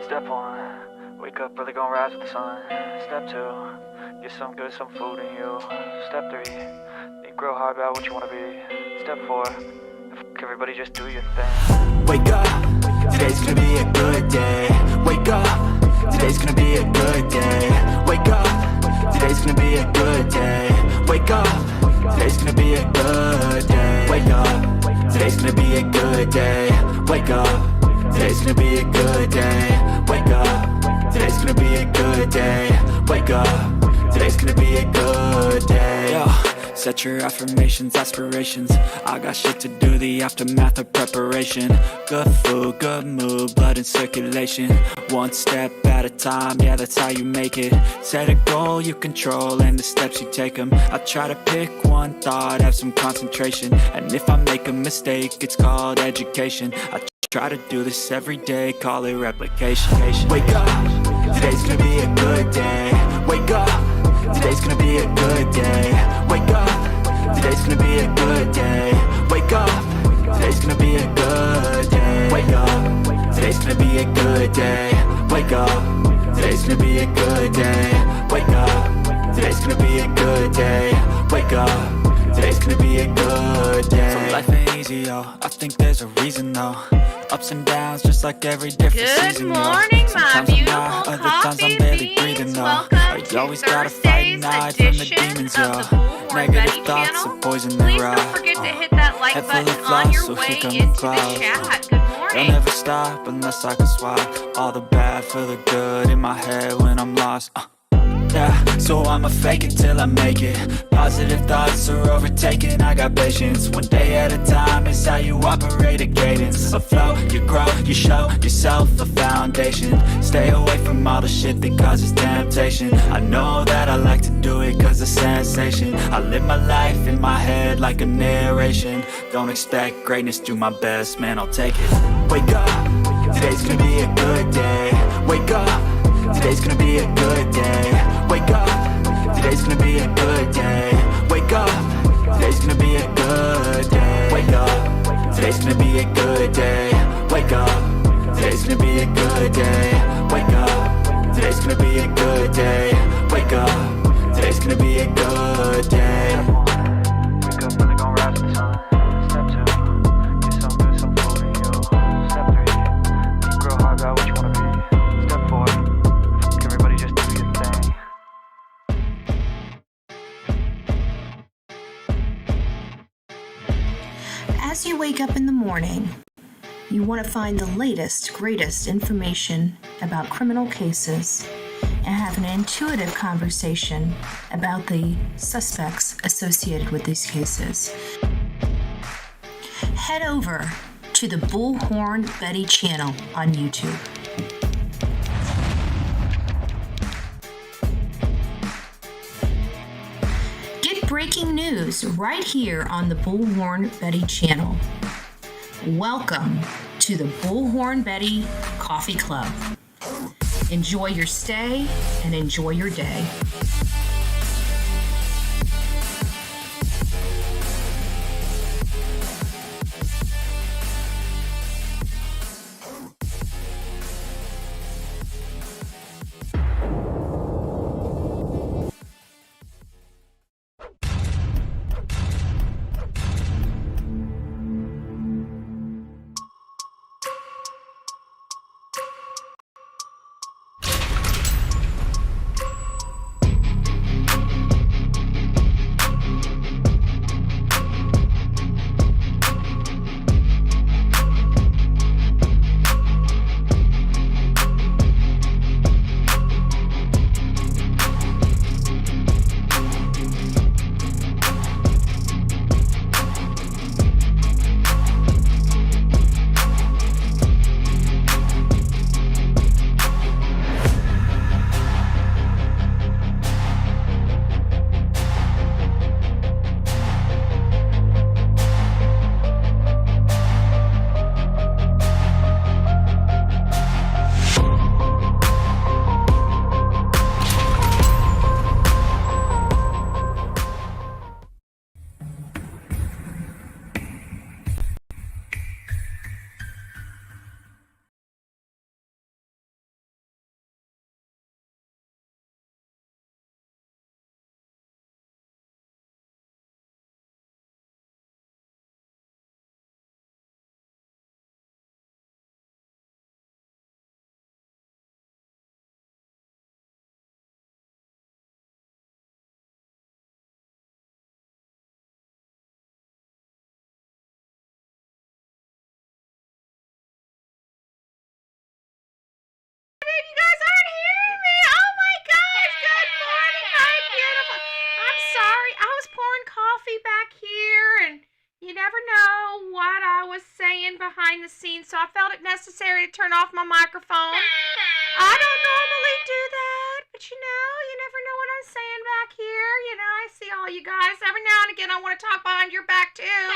Step 1, wake up early, gonna rise with the sun. Step 2, get some good, some food in you. Step 3, think real hard about what you wanna be. Step 4, fuck everybody, just do your thing. Wake up, today's gonna be a good day. Wake up, today's gonna be a good day. Wake up, today's gonna be a good day. Wake up, today's gonna be a good day. Wake up, today's gonna be a good day. Wake up, today's gonna be a good day. Wake up, today's gonna be a good day. Wake up, today's gonna be a good day. Yo, set your affirmations, aspirations. I got shit to do, the aftermath of preparation. Good food, good mood, blood in circulation. One step at a time, yeah, that's how you make it. Set a goal you control and the steps you take them. I try to pick one thought, have some concentration. And if I make a mistake, it's called education. I try to do this every day, call it replication. Wake up, today's gonna be a good day. Wake up, today's gonna be a good day. Wake up, today's gonna be a good day. Wake up, today's gonna be a good day. Wake up, today's gonna be a good day. Wake up, today's gonna be a good day. Wake up, today's gonna be a good day. Wake up, today's gonna be a good day. So life ain't easy, yo, I think there's a reason though. Ups and downs, just like every different season. Good morning, my beautiful other times I'm barely breathing, though. Welcome You always to gotta fight Thursday's night from the edition demons, of yo. the Bullhorn Negative Betty thoughts channel. are poison the Please ride. don't forget to hit that like Head full of button flies, on your so way here come the into the clouds. chat. Good They'll morning. never stop unless I can swap all the bad for the good in my head when I'm lost. Yeah, so I'ma fake it till I make it. Positive thoughts are overtaken, I got patience. One day at a time is how you operate a cadence. A flow, you grow, you show yourself a foundation. Stay away from all the shit that causes temptation. I know that I like to do it cause it's sensation. I live my life in my head like a narration. Don't expect greatness, do my best, man, I'll take it. Wake up, today's gonna be a good day. Wake up, today's gonna be a good day. Wake up, today's gonna be a good day. Wake up, today's gonna be a good day. Wake up, today's gonna be a good day. Wake up, today's gonna be a good day. Wake up, today's gonna be a good day. Wake up, today's gonna be a good day. Wake up early, gonna rise with the sun. Step 2, get some good, some food in you. Step 3, think real hard about what you wanna be. Step 4, fuck everybody, just do your thing. As you wake up in the morning, you want to find the latest, greatest information about criminal cases and have an intuitive conversation about the suspects associated with these cases. Head over to the Bullhorn Betty channel on YouTube. Get breaking news right here on the Bullhorn Betty channel. Welcome to the Bullhorn Betty Coffee Club. Enjoy your stay and enjoy your day. You guys aren't hearing me. Oh my gosh. Good morning. Hi, beautiful. I'm sorry. I was pouring coffee back here, and you never know what I was saying behind the scenes, so I felt it necessary to turn off my microphone. I don't normally do that, but you never know what I'm saying back here. I see all you guys. Every now and again, I want to talk behind your back, too.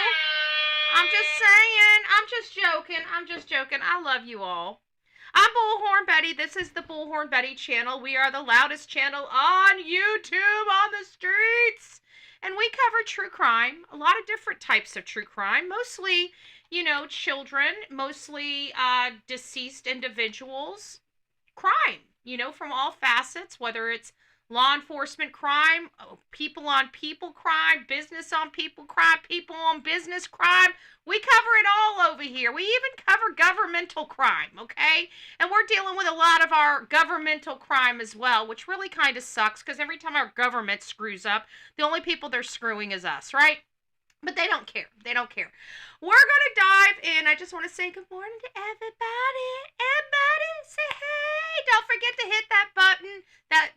I'm just saying. I'm just joking. I love you all. I'm Bullhorn Betty. This is the Bullhorn Betty channel. We are the loudest channel on YouTube on the streets. And we cover true crime, a lot of different types of true crime, mostly, children, mostly deceased individuals, crime, from all facets, whether it's law enforcement crime, people on people crime, business on people crime, people on business crime. We cover it all over here. We even cover governmental crime, okay? And we're dealing with a lot of our governmental crime as well, which really kind of sucks because every time our government screws up, the only people they're screwing is us, right? But they don't care. They don't care. We're going to dive in. I just want to say good morning to everybody. Everybody, say hey. Don't forget to hit that button,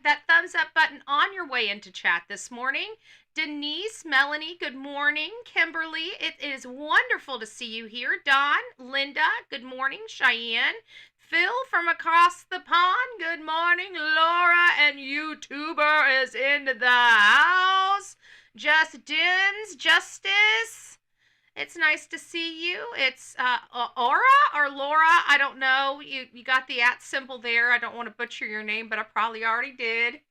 that thumbs up button on your way into chat this morning. Denise, Melanie, good morning. Kimberly, it is wonderful to see you here. Don, Linda, good morning. Cheyenne, Phil from across the pond, good morning. Laura and YouTuber is in the house. Justice, it's nice to see you. It's Aura or Laura, I don't know. You got the @ symbol there. I don't want to butcher your name, but I probably already did.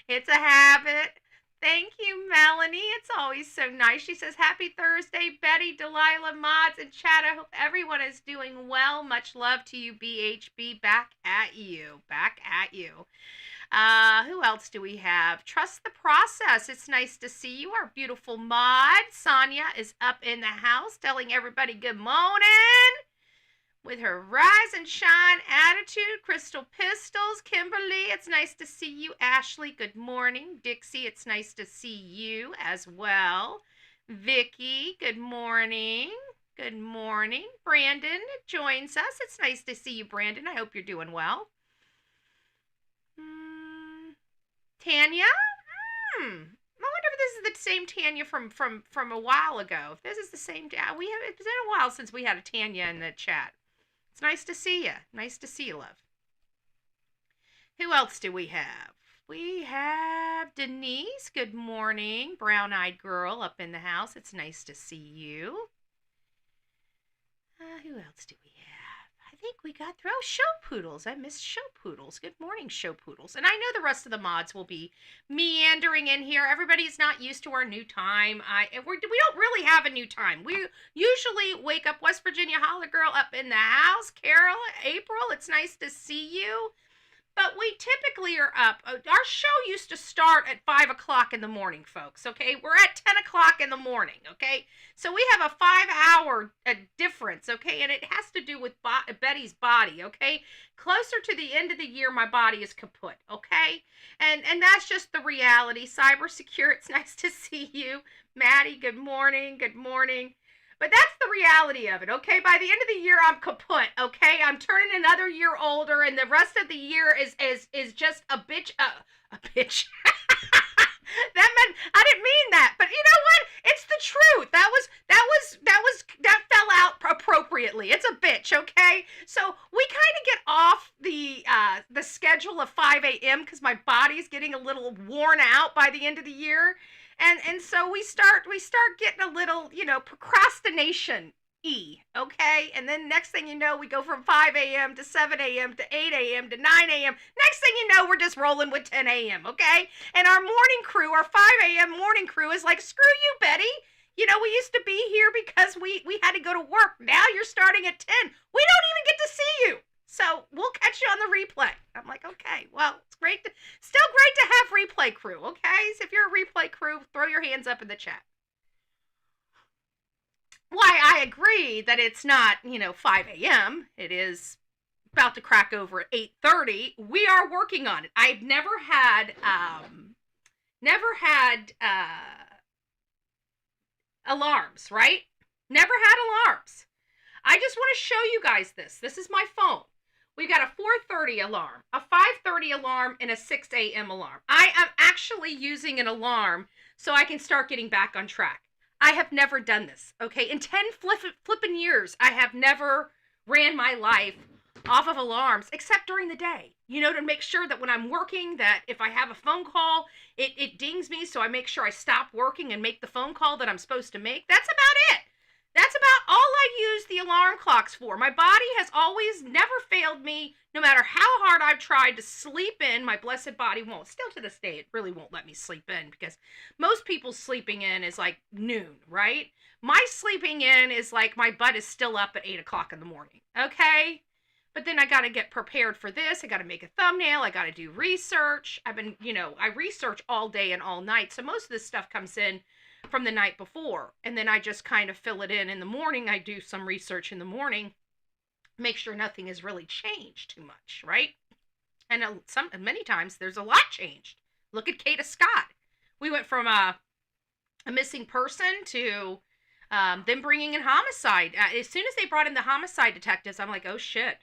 It's a habit. Thank you, Melanie. It's always so nice. She says, happy Thursday, Betty, Delilah, Mods, and chat. I hope everyone is doing well. Much love to you, BHB. Back at you. Who else do we have? Trust the process. It's nice to see you. Our beautiful mod, Sonia, is up in the house telling everybody good morning with her rise and shine attitude. Crystal Pistols, Kimberly, it's nice to see you. Ashley, good morning. Dixie, it's nice to see you as well. Vicky, good morning. Good morning. Brandon joins us. It's nice to see you, Brandon. I hope you're doing well. Tanya? I wonder if this is the same Tanya from a while ago. If this is the same, it's been a while since we had a Tanya in the chat. It's nice to see you. Nice to see you, love. Who else do we have? We have Denise. Good morning. Brown-eyed girl up in the house. It's nice to see you. Who else do we have? I think we got through. Oh, Show Poodles. I missed Show Poodles. Good morning, Show Poodles. And I know the rest of the mods will be meandering in here. Everybody's not used to our new time. We don't really have a new time. We usually wake up. West Virginia Holler Girl up in the house. Carol, April, it's nice to see you. But we typically are up. Our show used to start at 5 o'clock in the morning, folks, okay? We're at 10 o'clock in the morning, okay? So we have a 5-hour difference, okay? And it has to do with Betty's body, okay? Closer to the end of the year, my body is kaput, okay? And that's just the reality. Cybersecure, it's nice to see you. Maddie, good morning, good morning. But that's the reality of it, okay? By the end of the year, I'm kaput, okay? I'm turning another year older, and the rest of the year is just a bitch. A bitch. That meant I didn't mean that, but you know what? It's the truth. That fell out appropriately. It's a bitch, okay? So we kind of get off the schedule of 5 a.m. because my body's getting a little worn out by the end of the year. And so we start getting a little, procrastination-y, okay? And then next thing you know, we go from 5 a.m. to 7 a.m. to 8 a.m. to 9 a.m. Next thing you know, we're just rolling with 10 a.m., okay? And our morning crew, our 5 a.m. morning crew is like, screw you, Betty. We used to be here because we had to go to work. Now you're starting at 10. We don't even get to see you. So we'll catch you on the replay. I'm like, okay, well, it's still great to have replay crew, okay? So if you're a replay crew, throw your hands up in the chat. Why, I agree that it's not, 5 a.m. It is about to crack over at 8:30. We are working on it. I've never had alarms, right? Never had alarms. I just want to show you guys this. This is my phone. We've got a 4:30 alarm, a 5:30 alarm, and a 6 a.m. alarm. I am actually using an alarm so I can start getting back on track. I have never done this, okay? In 10 flipping years, I have never ran my life off of alarms, except during the day, to make sure that when I'm working, that if I have a phone call, it dings me, so I make sure I stop working and make the phone call that I'm supposed to make. That's about it. That's about all I use the alarm clocks for. My body has always never failed me. No matter how hard I've tried to sleep in, my blessed body won't. Still to this day, it really won't let me sleep in, because most people's sleeping in is like noon, right? My sleeping in is like my butt is still up at 8 o'clock in the morning, okay? But then I got to get prepared for this. I got to make a thumbnail. I got to do research. I research all day and all night. So most of this stuff comes in from the night before, and then I just kind of fill it in the morning. I do some research in the morning, make sure nothing has really changed too much, right? And many times there's a lot changed. Look at Kada Scott. We went from a missing person to them bringing in homicide. As soon as they brought in the homicide detectives, I'm like, oh shit.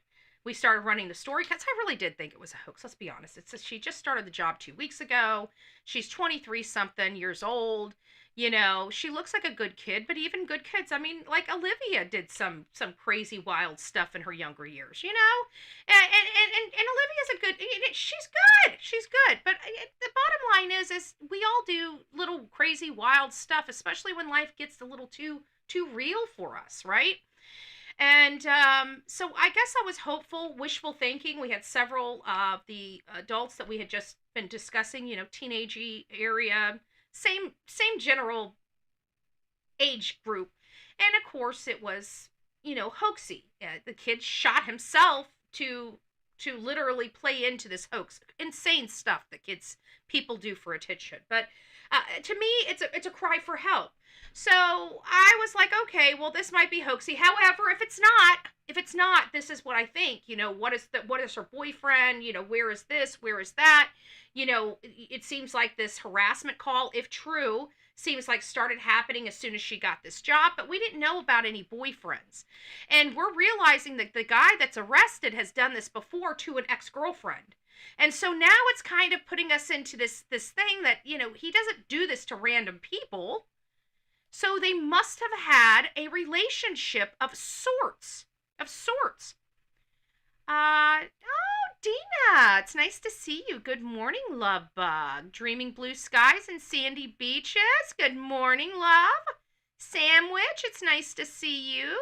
We started running the story, because I really did think it was a hoax. Let's be honest. She just started the job 2 weeks ago. She's 23-something years old. She looks like a good kid, but even good kids, like Olivia did some crazy wild stuff in her younger years, and Olivia's a good, she's good, but the bottom line is we all do little crazy wild stuff, especially when life gets a little too real for us, right? And so I guess I was hopeful, wishful thinking. We had several of the adults that we had just been discussing, teenage area, same general age group. And of course it was, hoaxy. The kid shot himself to literally play into this hoax. Insane stuff that people do for attention. But to me, it's a cry for help. So I was like, okay, well, this might be hoaxy. However, if it's not, this is what I think. What is her boyfriend? Where is this? Where is that? It seems like this harassment call, if true, seems like started happening as soon as she got this job, but we didn't know about any boyfriends. And we're realizing that the guy that's arrested has done this before to an ex-girlfriend. And so now it's kind of putting us into this thing that, he doesn't do this to random people. So they must have had a relationship of sorts. Oh, Dina, it's nice to see you. Good morning, love bug. Dreaming blue skies and sandy beaches. Good morning, love. Sandwich, it's nice to see you.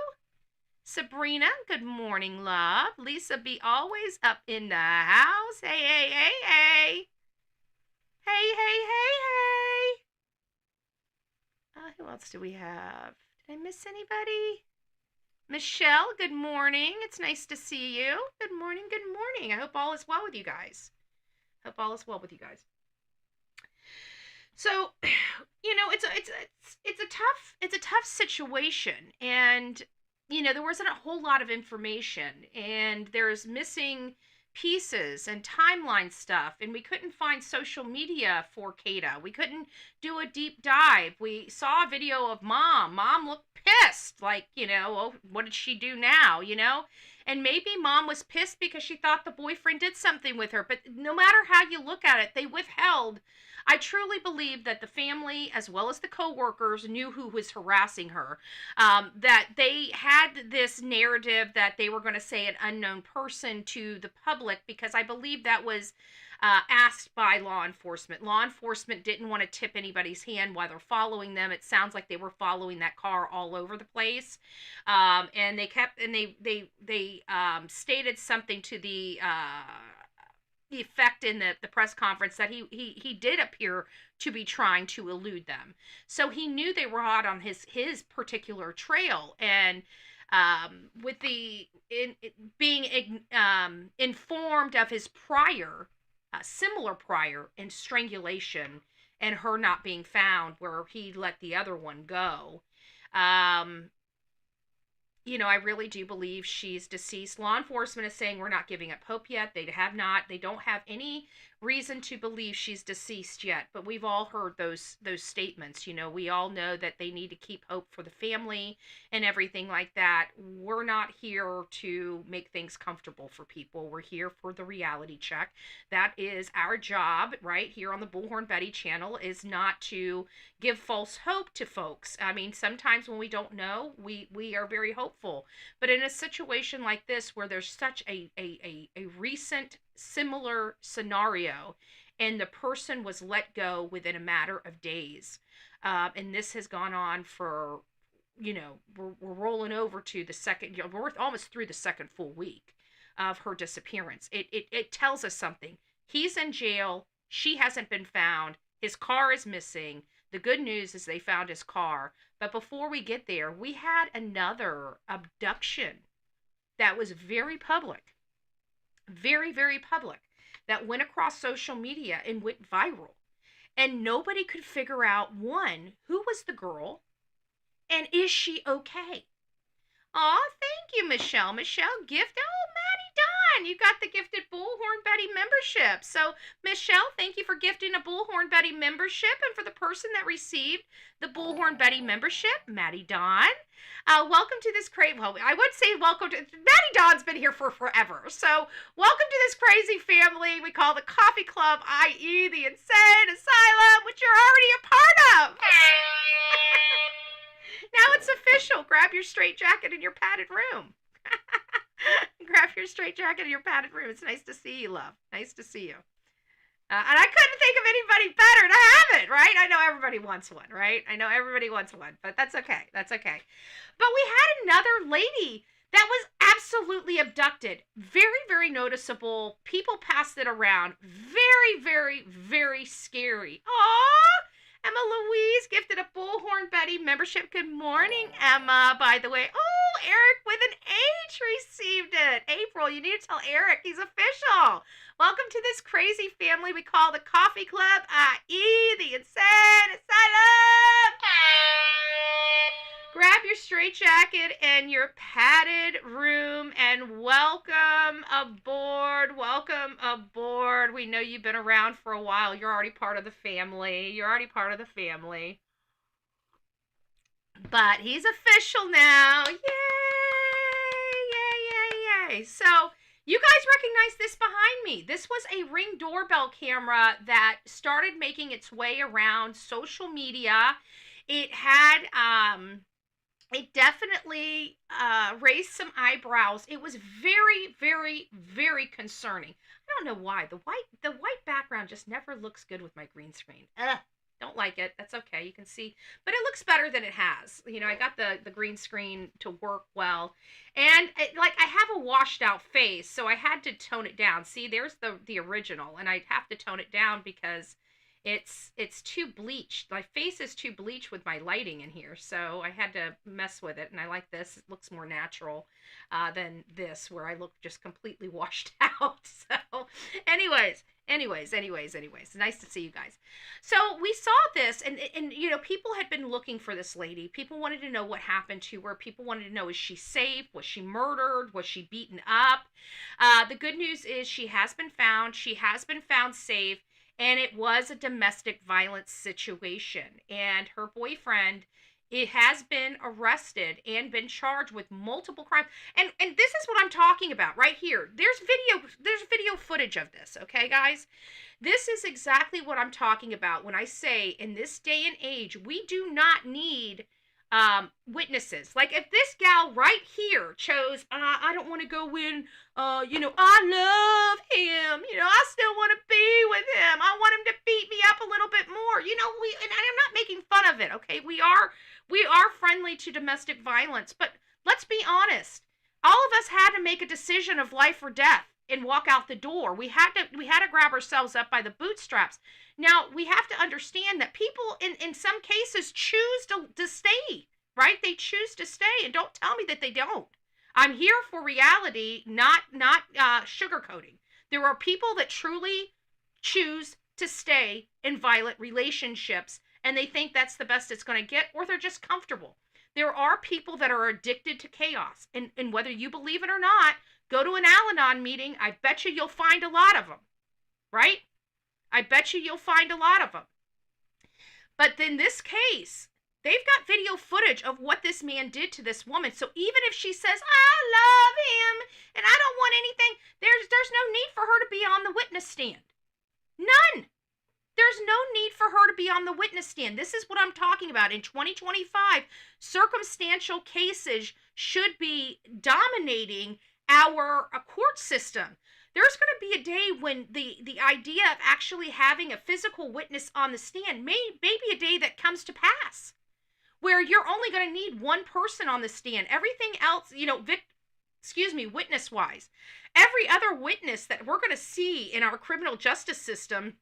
Sabrina, good morning, love. Lisa be always up in the house. Hey. Hey. Who else do we have? Did I miss anybody? Michelle, good morning. It's nice to see you. Good morning. I hope all is well with you guys. So, it's a tough situation, and there wasn't a whole lot of information, and there's missing pieces and timeline stuff, and we couldn't find social media for Kada. We couldn't do a deep dive. We saw a video of mom looked pissed, like, oh, what did she do now, and maybe mom was pissed because she thought the boyfriend did something with her. But no matter how you look at it, they withheld. I truly believe that the family, as well as the co-workers, knew who was harassing her, that they had this narrative that they were going to say an unknown person to the public, because I believe that was asked by law enforcement. Law enforcement didn't want to tip anybody's hand while they're following them. It sounds like they were following that car all over the place, and they stated something to the effect in the press conference that he did appear to be trying to elude them. So he knew they were hot on his particular trail, and with being informed of his similar prior in strangulation and her not being found where he let the other one go, I really do believe she's deceased. Law enforcement is saying we're not giving up hope yet. They don't have any reason to believe she's deceased yet, but we've all heard those statements. We all know that they need to keep hope for the family and everything like that. We're not here to make things comfortable for people. We're here for the reality check. That is our job right here on the Bullhorn Betty channel, is not to give false hope to folks. I mean, sometimes when we don't know, we are very hopeful. But in a situation like this, where there's such a recent similar scenario, and the person was let go within a matter of days, and this has gone on for, we're rolling over to the second, we're almost through the second full week of her disappearance. It tells us something. He's in jail. She hasn't been found. His car is missing. The good news is they found his car. But before we get there, we had another abduction that was very public, very, very public, that went across social media and went viral. And nobody could figure out, one, who was the girl, and is she okay? Aw, thank you, Michelle. Michelle gift. Oh, Maddie Dawn, you got the gifted Bullhorn Betty membership. So, Michelle, thank you for gifting a Bullhorn Betty membership. And for the person that received the Bullhorn Betty membership, Maddie Dawn, welcome to this well, I would say welcome to, Maddie Dawn's been here for forever. So, welcome to this crazy family we call the Coffee Club, i.e. the Insane Asylum, which you're already a part of. Now it's official. Grab your straitjacket in your padded room. Grab your straitjacket in your padded room. It's nice to see you, love. Nice to see you. And I couldn't think of anybody better to have it, right? I know everybody wants one, right? I know everybody wants one, but that's okay. That's okay. But we had another lady that was absolutely abducted. Very, very noticeable. People passed it around. Very, very, very scary. Aww! Emma Louise gifted a Bullhorn Betty membership. Good morning, Emma, by the way. Oh, Eric with an H received it. April, you need to tell Eric he's official. Welcome to this crazy family we call the Coffee Club, i.e. the Insane Asylum. Grab your straitjacket and your padded room and welcome aboard. Welcome aboard. We know you've been around for a while. You're already part of the family. You're already part of the family. But he's official now. Yay! Yay, yay, yay. So, you guys recognize this behind me. This was a Ring doorbell camera that started making its way around social media. It had, it definitely raised some eyebrows. It was very, very, very concerning. I don't know why. The white background just never looks good with my green screen. Ugh, don't like it. That's okay. You can see, but it looks better than it has. I got the green screen to work well. And I have a washed out face, so I had to tone it down. See, there's the original, and I'd have to tone it down because it's too bleached. My face is too bleached with my lighting in here, so I had to mess with it. And I like this. It looks more natural than this, where I look just completely washed out. So anyways, nice to see you guys. So we saw this, and people had been looking for this lady. People wanted to know what happened to her. People wanted to know, is she safe? Was she murdered? Was she beaten up? The good news is she has been found. She has been found safe. And it was a domestic violence situation. And her boyfriend, it has been arrested and been charged with multiple crimes. And this is what I'm talking about right here. There's video footage of this, okay, guys? This is exactly what I'm talking about when I say in this day and age, we do not need witnesses. Like if this gal right here chose, I don't want to go in, I love him, I still want to be with him. I want him to beat me up a little bit more. And I'm not making fun of it, okay? We are friendly to domestic violence, but let's be honest. All of us had to make a decision of life or death and walk out the door. We had to grab ourselves up by the bootstraps. Now, we have to understand that people in some cases choose to stay, right? They choose to stay, and don't tell me that they don't. I'm here for reality, not sugarcoating. There are people that truly choose to stay in violent relationships, and they think that's the best it's going to get, or they're just comfortable. There are people that are addicted to chaos. And whether you believe it or not, go to an Al-Anon meeting. I bet you'll find a lot of them, right? I bet you'll find a lot of them. But in this case, they've got video footage of what this man did to this woman. So even if she says, I love him and I don't want anything, there's no need for her to be on the witness stand. None. There's no need for her to be on the witness stand. This is what I'm talking about. In 2025, circumstantial cases should be dominating our court system. There's going to be a day when the idea of actually having a physical witness on the stand may be a day that comes to pass, where you're only going to need one person on the stand. Everything else, witness-wise, every other witness that we're going to see in our criminal justice system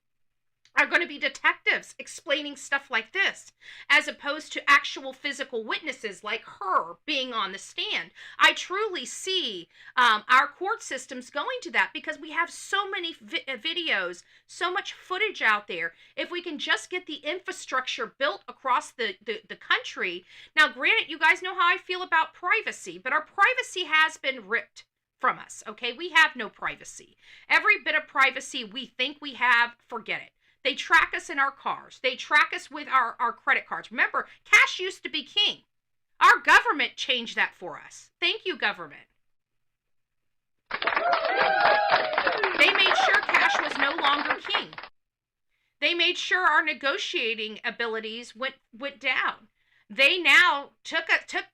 are going to be detectives explaining stuff like this, as opposed to actual physical witnesses like her being on the stand. I truly see our court systems going to that because we have so many videos, so much footage out there. If we can just get the infrastructure built across the country. Now, granted, you guys know how I feel about privacy, but our privacy has been ripped from us, okay? We have no privacy. Every bit of privacy we think we have, forget it. They track us in our cars. They track us with our credit cards. Remember, cash used to be king. Our government changed that for us. Thank you, government. They made sure cash was no longer king. They made sure our negotiating abilities went down. They now took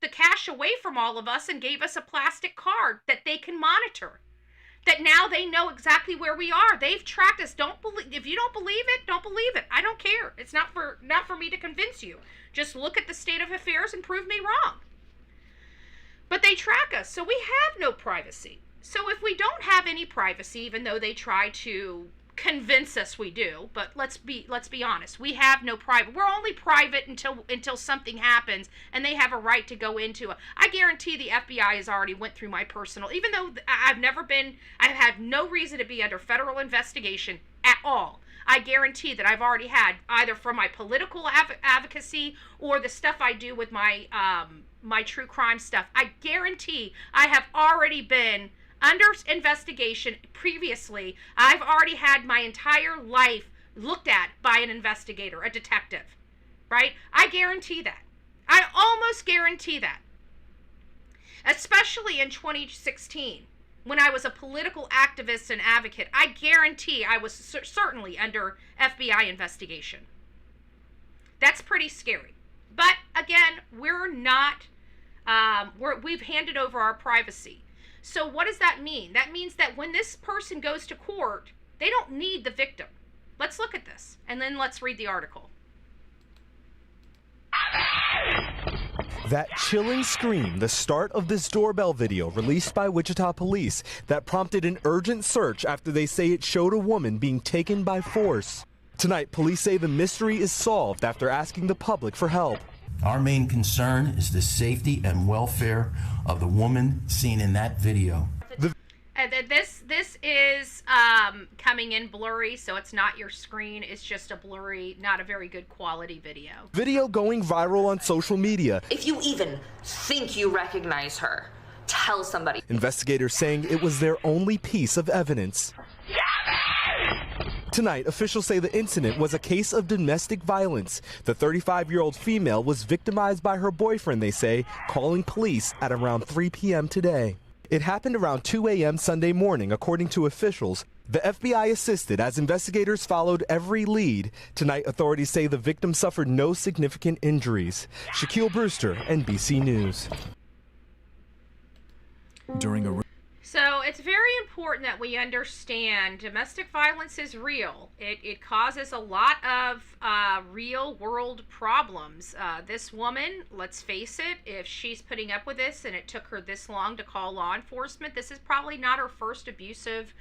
the cash away from all of us and gave us a plastic card that they can monitor. That now they know exactly where we are. They've tracked us. If you don't believe it, don't believe it. I don't care. It's not for me to convince you. Just look at the state of affairs and prove me wrong. But they track us, so we have no privacy. So if we don't have any privacy, even though they try to convince us we do, but let's be honest, we have no private. We're only private until something happens and they have a right to go into it. I guarantee the FBI has already went through my personal, even though I've had no reason to be under federal investigation at all. I guarantee that I've already had, either from my political advocacy or the stuff I do with my my true crime stuff, I guarantee I have already been under investigation previously. I've already had my entire life looked at by an investigator, a detective, right? I guarantee that. I almost guarantee that. Especially in 2016, when I was a political activist and advocate, I guarantee I was certainly under FBI investigation. That's pretty scary. But again, we're not, we've handed over our privacy. So what does that mean? That means that when this person goes to court, they don't need the victim. Let's look at this, and then let's read the article. That chilling scream, the start of this doorbell video released by Wichita police that prompted an urgent search after they say it showed a woman being taken by force. Tonight, police say the mystery is solved after asking the public for help. Our main concern is the safety and welfare of the woman seen in that video. This is coming in blurry, so it's not your screen. It's just a blurry, not a very good quality video. Video going viral on social media. If you even think you recognize her, tell somebody. Investigators saying it was their only piece of evidence. Tonight, officials say the incident was a case of domestic violence. The 35-year-old female was victimized by her boyfriend, they say, calling police at around 3 p.m. today. It happened around 2 a.m. Sunday morning, according to officials. The FBI assisted as investigators followed every lead. Tonight, authorities say the victim suffered no significant injuries. Shaquille Brewster, NBC News. So it's very important that we understand domestic violence is real. It causes a lot of real world problems. This woman, let's face it, if she's putting up with this and it took her this long to call law enforcement, this is probably not her first abusive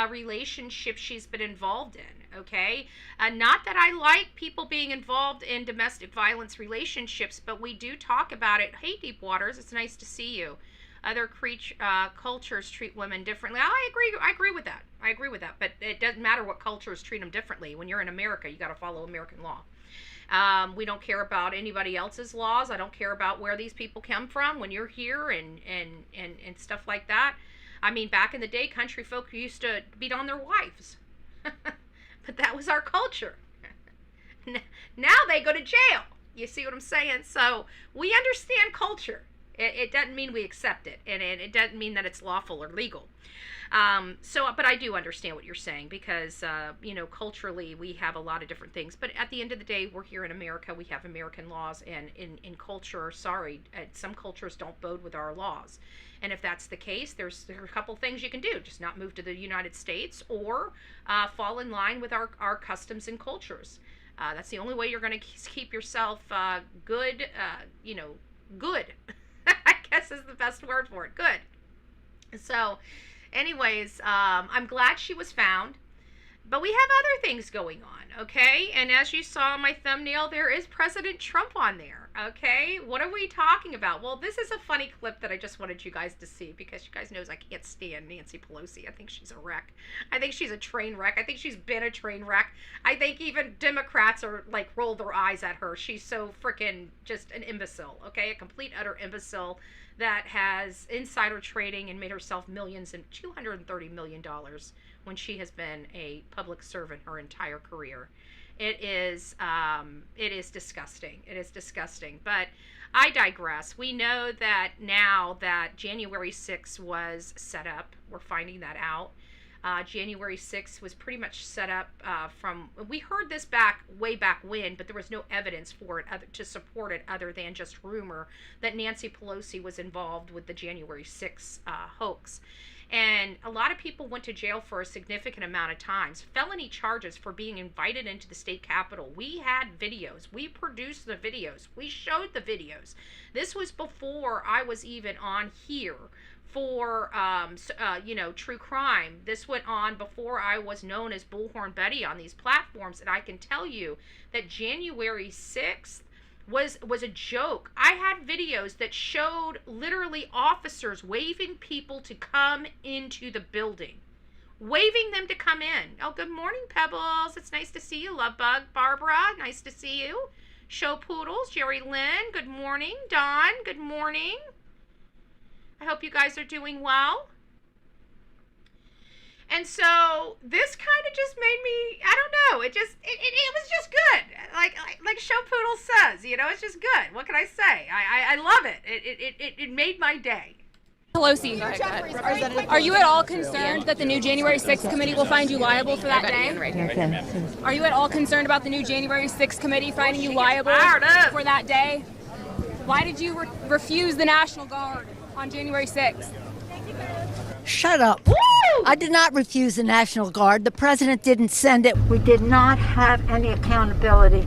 relationship she's been involved in, okay? Not that I like people being involved in domestic violence relationships, but we do talk about it. Hey, Deep Waters, it's nice to see you. Other cultures treat women differently. I agree with that. But it doesn't matter what cultures treat them differently. When you're in America, you got to follow American law. We don't care about anybody else's laws. I don't care about where these people come from when you're here and stuff like that. I mean, back in the day, country folk used to beat on their wives. But that was our culture. Now they go to jail. You see what I'm saying? So we understand culture. It doesn't mean we accept it, and it doesn't mean that it's lawful or legal. But I do understand what you're saying because, culturally we have a lot of different things. But at the end of the day, we're here in America. We have American laws, and in culture, some cultures don't bode with our laws. And if that's the case, there are a couple things you can do. Just not move to the United States or fall in line with our customs and cultures. That's the only way you're going to keep yourself good, good. I guess is the best word for it. Good. So, anyways, I'm glad she was found. But we have other things going on, okay? And as you saw in my thumbnail, there is President Trump on there, okay? What are we talking about? Well, this is a funny clip that I just wanted you guys to see because you guys knows I can't stand Nancy Pelosi. I think she's a wreck. I think she's a train wreck. I think she's been a train wreck. I think even Democrats are like roll their eyes at her. She's so freaking just an imbecile, okay? A complete utter imbecile that has insider trading and made herself millions and $230 million when she has been a public servant her entire career. It is disgusting. It is disgusting. But I digress. We know that now that January 6th was set up. We're finding that out. January 6th was pretty much set up we heard this way back when, but there was no evidence for it to support it other than just rumor that Nancy Pelosi was involved with the January 6th hoax. And a lot of people went to jail for a significant amount of times. Felony charges for being invited into the state capitol. We had videos. We produced the videos. We showed the videos. This was before I was even on here for, true crime. This went on before I was known as Bullhorn Betty on these platforms. And I can tell you that January 6th was a joke. I had videos that showed literally officers waving people to come into the building. Waving them to come in. Oh, good morning, Pebbles. It's nice to see you, Lovebug. Barbara, nice to see you. Show Poodles, Jerry Lynn, good morning. Dawn, good morning. I hope you guys are doing well. And so this kind of just made me, I don't know, it was just good. Like Show Poodle says, it's just good. What can I say? I love it. It made my day. Pelosi, are you at all concerned that the new January 6th committee will find you liable for that day? Are you at all concerned about the new January 6th committee finding you liable for that day? Why did you refuse the National Guard on January 6th? Shut up. Woo! I did not refuse the National Guard. The president didn't send it. We did not have any accountability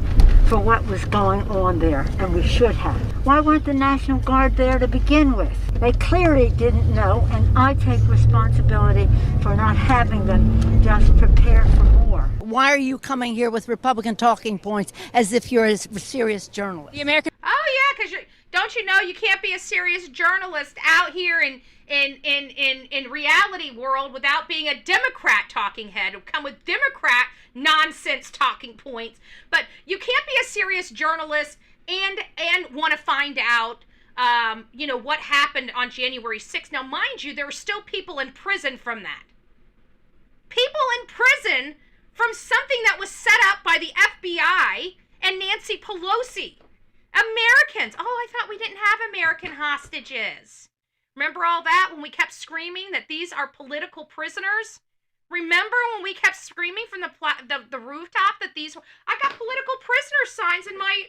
for what was going on there, and we should have. Why weren't the National Guard there to begin with? They clearly didn't know, and I take responsibility for not having them just prepare for more. Why are you coming here with Republican talking points as if you're a serious journalist? The American... Oh, yeah, because don't you know you can't be a serious journalist out here in reality world without being a Democrat talking head who come with Democrat nonsense talking points. But you can't be a serious journalist and want to find out what happened on January 6th. Now, mind you, there are still people in prison from that. People in prison from something that was set up by the FBI and Nancy Pelosi. Americans. Oh, I thought we didn't have American hostages. Remember all that when we kept screaming that these are political prisoners? Remember when we kept screaming from the rooftop that these were... I got political prisoner signs in my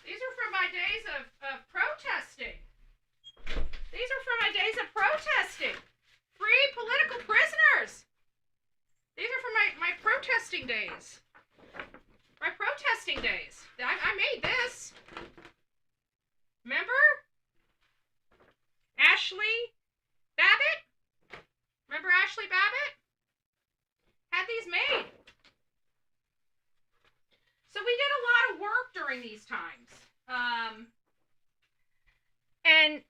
These are from my days of protesting. These are from my days of protesting. Free political prisoners. These are from my protesting days. My protesting days. I made this. Remember? Ashley Babbitt? Remember Ashley Babbitt? Had these made. So we did a lot of work during these times. And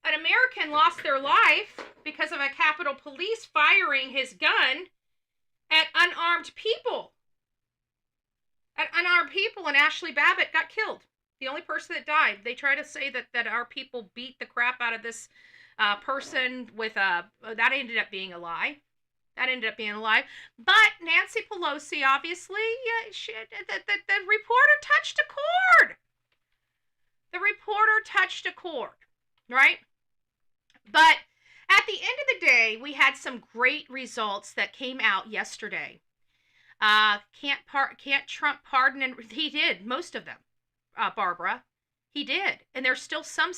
an American lost their life because of a Capitol Police firing his gun at unarmed people. And Ashley Babbitt got killed. The only person that died. They try to say that our people beat the crap out of this person with that ended up being a lie. But Nancy Pelosi, obviously, the reporter touched a chord. Right? But at the end of the day, we had some great results that came out yesterday. Can't Trump pardon? And he did, most of them, Barbara. He did. And there's still some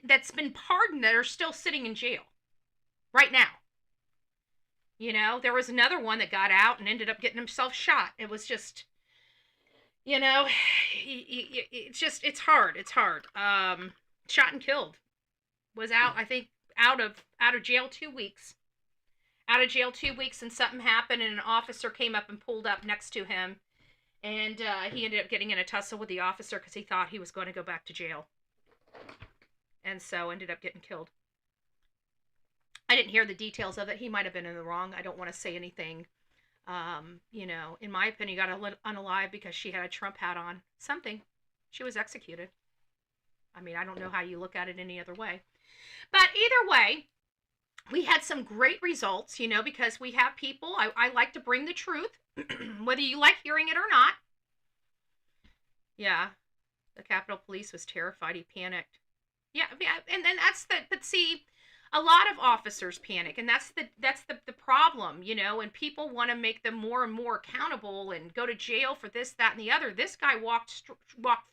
that's been pardoned that are still sitting in jail right now. You know, there was another one that got out and ended up getting himself shot. It was just, you know, it's hard. Shot and killed. Was out, I think, out of jail 2 weeks. Out of jail 2 weeks, and something happened, and an officer came up and pulled up next to him, and he ended up getting in a tussle with the officer because he thought he was going to go back to jail, and so ended up getting killed. I didn't hear the details of it. He might have been in the wrong. I don't want to say anything. You know, in my opinion, got unalive because she had a Trump hat on. Something. She was executed. I mean, I don't know how you look at it any other way. But either way, we had some great results, you know, because we have people. I like to bring the truth, whether you like hearing it or not. Yeah, the Capitol Police was terrified. He panicked. Yeah, and then but see, a lot of officers panic, and that's the problem, you know, and people want to make them more and more accountable and go to jail for this, that, and the other. This guy walked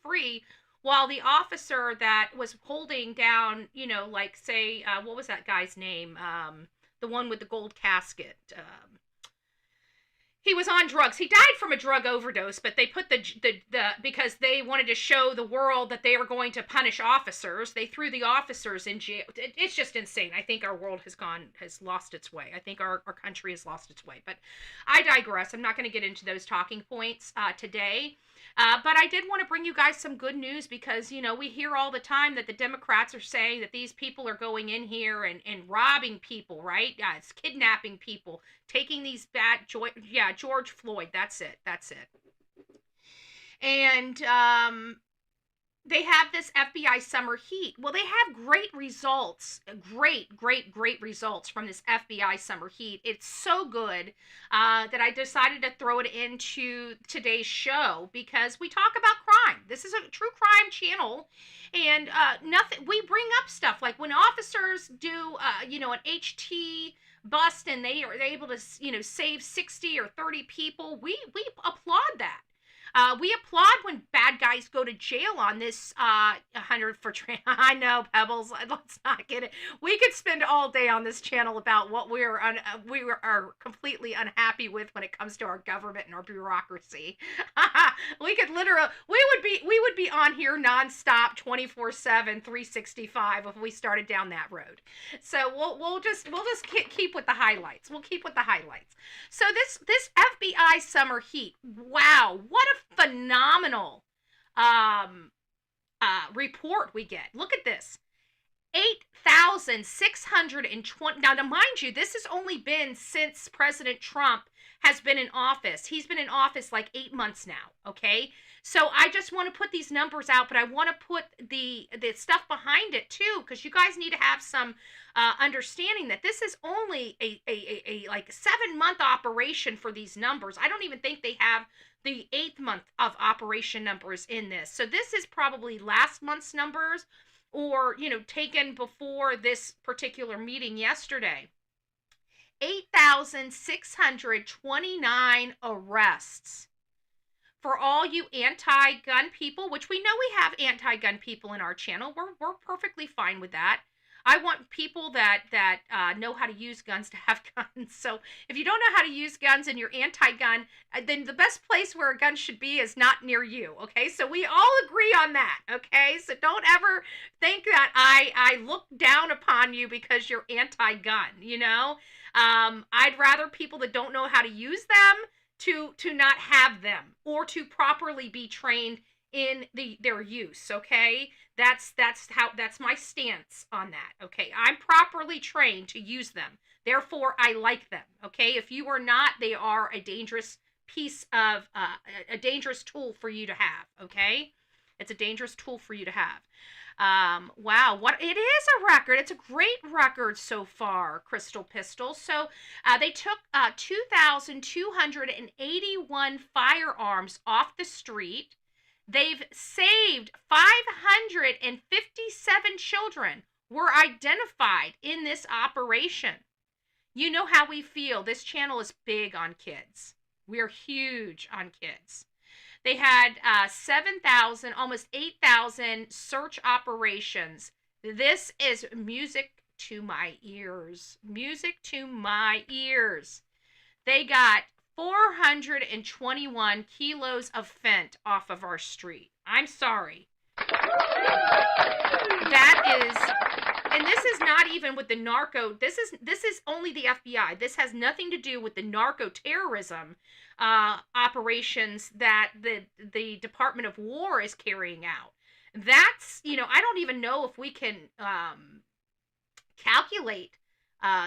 free, while the officer that was holding down, you know, like, say, what was that guy's name? The one with the gold casket. He was on drugs. He died from a drug overdose, but they put because they wanted to show the world that they were going to punish officers. They threw the officers in jail. It's just insane. I think our world has lost its way. I think our country has lost its way. But I digress. I'm not going to get into those talking points today. But I did want to bring you guys some good news because, you know, we hear all the time that the Democrats are saying that these people are going in here and robbing people, right? Yeah, it's kidnapping people, taking these George Floyd. That's it. And they have this FBI summer heat. Well, they have great results, great results from this FBI summer heat. It's so good that I decided to throw it into today's show because we talk about crime. This is a true crime channel, and we bring up stuff like when officers do, you know, an HT bust and they are able to, you know, save 60 or 30 people. We applaud that. We applaud when bad guys go to jail on this 100 for I know, Pebbles. Let's not get it. We could spend all day on this channel about what we are completely unhappy with when it comes to our government and our bureaucracy. We could literally, we would be on here nonstop, 24/7, 365 if we started down that road. So we'll just keep with the highlights. We'll keep with the highlights. So this FBI summer heat. Wow, what a phenomenal report we get. Look at this. 8,620. Now, mind you, this has only been since President Trump has been in office. He's been in office like 8 months now, okay? So I just want to put these numbers out, but I want to put the stuff behind it too, because you guys need to have some understanding that this is only a like 7-month operation for these numbers. I don't even think they have the 8th month of operation numbers in this. So this is probably last month's numbers, or, you know, taken before this particular meeting yesterday. 8,629 arrests. For all you anti-gun people, which we know we have anti-gun people in our channel, we're perfectly fine with that. I want people that know how to use guns to have guns. So if you don't know how to use guns and you're anti-gun, then the best place where a gun should be is not near you, okay? So we all agree on that, okay? So don't ever think that I look down upon you because you're anti-gun, you know? I'd rather people that don't know how to use them to not have them, or to properly be trained in their use, okay? That's my stance on that, okay? I'm properly trained to use them. Therefore, I like them, okay? If you are not, they are a dangerous piece of, a dangerous tool for you to have, okay? It's a dangerous tool for you to have. Wow, it is a record. It's a great record so far, Crystal Pistol. So they took 2,281 firearms off the street. They've saved 557 children were identified in this operation. You know how we feel. This channel is big on kids. We're huge on kids. They had 7,000, almost 8,000 search operations. This is music to my ears. Music to my ears. They got 421 kilos of fent off of our street. I'm sorry. That is, and this is not even with the narco. This is only the FBI. This has nothing to do with the narco terrorism operations that the Department of War is carrying out. That's, I don't even know if we can calculate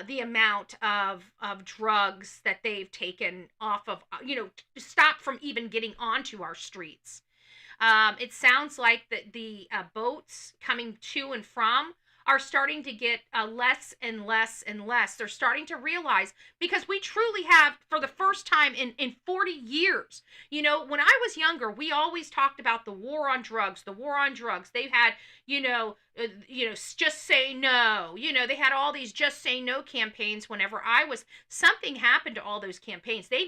the amount of drugs that they've taken off of, to stop from even getting onto our streets. It sounds like that the boats coming to and from are starting to get less and less and less. They're starting to realize, because we truly have, for the first time in 40 years, when I was younger, we always talked about the war on drugs, They had, just say no. They had all these just say no campaigns whenever something happened to all those campaigns. They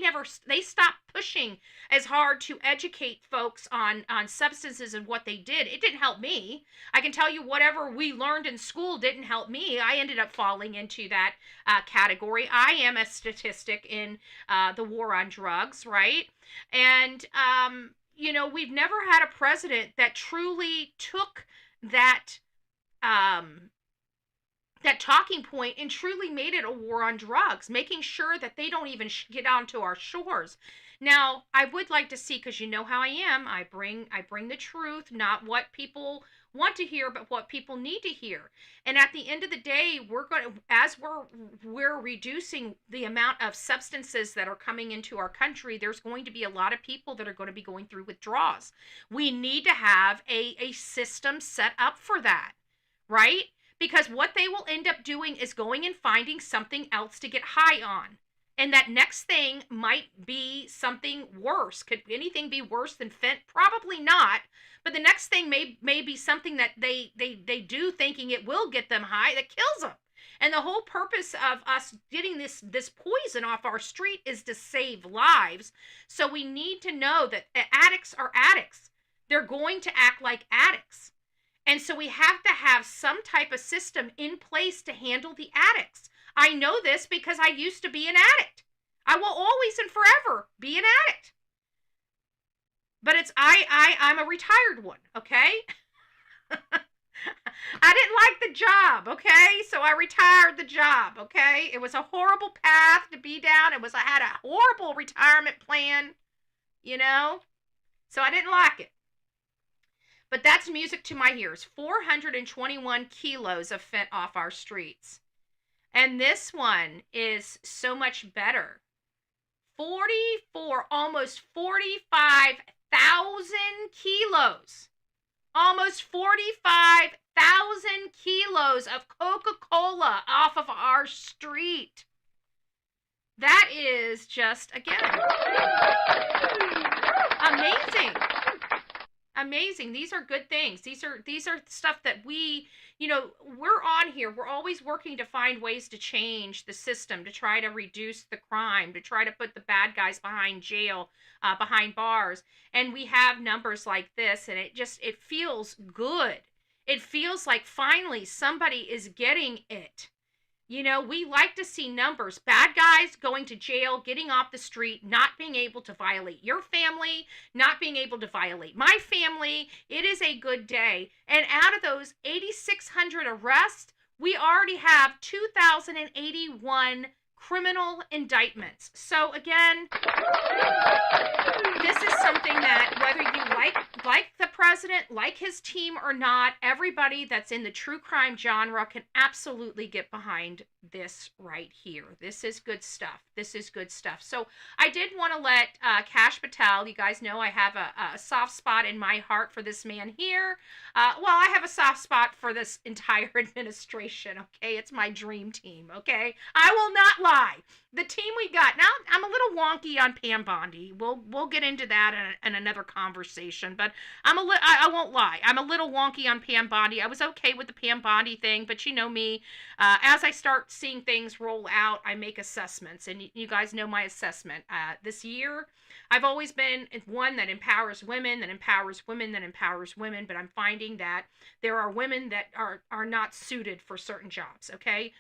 stopped pushing as hard to educate folks on substances and what they did. It didn't help me. I can tell you whatever we learned in school didn't help me. I ended up falling into that category. I am a statistic in the war on drugs, right? And, we've never had a president that truly took that talking point and truly made it a war on drugs, making sure that they don't even get onto our shores. Now, I would like to see, because you know how I am, I bring the truth, not what people want to hear, but what people need to hear. And at the end of the day, we're reducing the amount of substances that are coming into our country, there's going to be a lot of people that are going to be going through withdrawals. We need to have a system set up for that, right? Because what they will end up doing is going and finding something else to get high on. And that next thing might be something worse. Could anything be worse than fent? Probably not. But the next thing may be something that they do thinking it will get them high that kills them. And the whole purpose of us getting this poison off our street is to save lives. So we need to know that addicts are addicts. They're going to act like addicts. And so we have to have some type of system in place to handle the addicts. I know this because I used to be an addict. I will always and forever be an addict. But I'm a retired one, okay? I didn't like the job, okay? So I retired the job, okay? It was a horrible path to be down. I had a horrible retirement plan, So I didn't like it. But that's music to my ears. 421 kilos of fent off our streets. And this one is so much better. Almost 45,000 kilos. Almost 45,000 kilos of Coca-Cola off of our street. That is just, again, amazing. Amazing. These are good things. These are stuff that we, we're on here. We're always working to find ways to change the system, to try to reduce the crime, to try to put the bad guys behind jail, behind bars. And we have numbers like this, and it feels good. It feels like finally somebody is getting it. We like to see numbers. Bad guys going to jail, getting off the street, not being able to violate your family, not being able to violate my family. It is a good day. And out of those 8,600 arrests, we already have 2,081 criminal indictments. So again, this is something that whether you like the president, like his team or not, everybody that's in the true crime genre can absolutely get behind this right here. This is good stuff. This is good stuff. So I did want to let Kash Patel, you guys know I have a soft spot in my heart for this man here. Well, I have a soft spot for this entire administration, okay? It's my dream team, okay? I will not lie. The team we got, now I'm a little wonky on Pam Bondi. We'll get into that in another conversation, but I won't lie. I'm a little wonky on Pam Bondi. I was okay with the Pam Bondi thing, but you know me, as I start seeing things roll out, I make assessments, and you guys know my assessment. This year, I've always been one that empowers women, that empowers women, that empowers women, but I'm finding that there are women that are not suited for certain jobs, okay?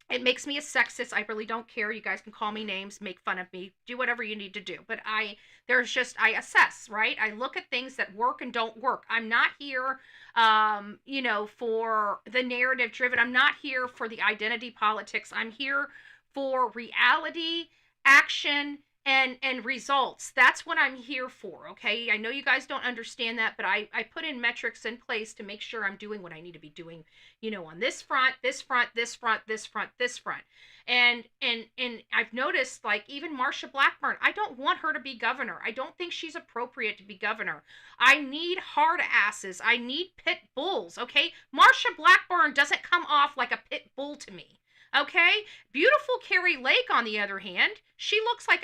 It makes me a sexist. I really don't care. You guys can call me names, make fun of me, do whatever you need to do. But I assess, right? I look at things that work and don't work. I'm not here, for the narrative driven. I'm not here for the identity politics. I'm here for reality, action, and results. That's what I'm here for, okay? I know you guys don't understand that, but I put in metrics in place to make sure I'm doing what I need to be doing, on this front, this front, this front, this front, this front. And I've noticed, like, even Marsha Blackburn, I don't want her to be governor. I don't think she's appropriate to be governor. I need hard asses. I need pit bulls, okay? Marsha Blackburn doesn't come off like a pit bull to me. Okay, beautiful Carrie Lake, on the other hand, she looks like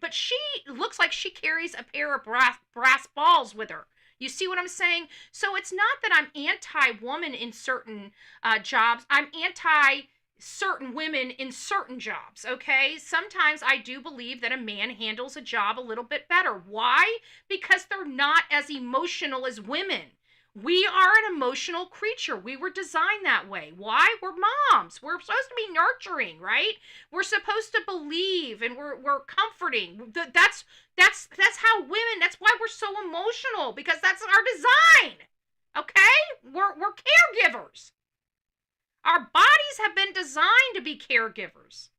but she looks like she carries a pair of brass balls with her. You see what I'm saying? So it's not that I'm anti-woman in certain jobs. I'm anti-certain women in certain jobs, okay? Sometimes I do believe that a man handles a job a little bit better. Why? Because they're not as emotional as women. We are an emotional creature. We were designed that way. Why? We're moms. We're supposed to be nurturing, right? We're supposed to believe, and we're comforting. That's how women, that's why we're so emotional, because that's our design. Okay? We're caregivers. Our bodies have been designed to be caregivers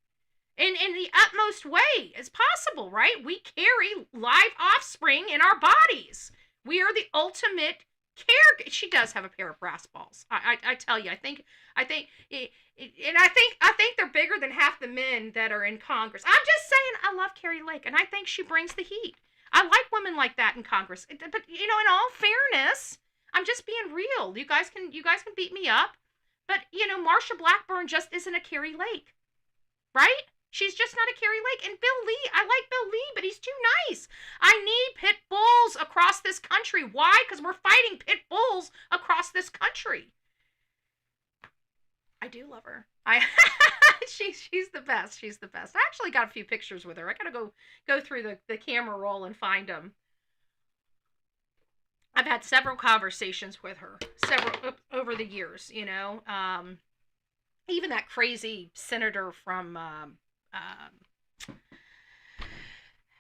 in the utmost way as possible, right? We carry live offspring in our bodies. We are the ultimate she does have a pair of brass balls. I tell you, I think they're bigger than half the men that are in Congress. I'm just saying, I love Carrie Lake, and I think she brings the heat. I like women like that in Congress. But in all fairness, I'm just being real. You guys can beat me up, but Marsha Blackburn just isn't a Carrie Lake, right? She's just not a Carrie Lake. And Bill Lee, I like Bill Lee, but he's too nice. I need pit bulls across this country. Why? Because we're fighting pit bulls across this country. I do love her. She's the best. She's the best. I actually got a few pictures with her. I gotta go through the camera roll and find them. I've had several conversations with her, over the years, even that crazy senator from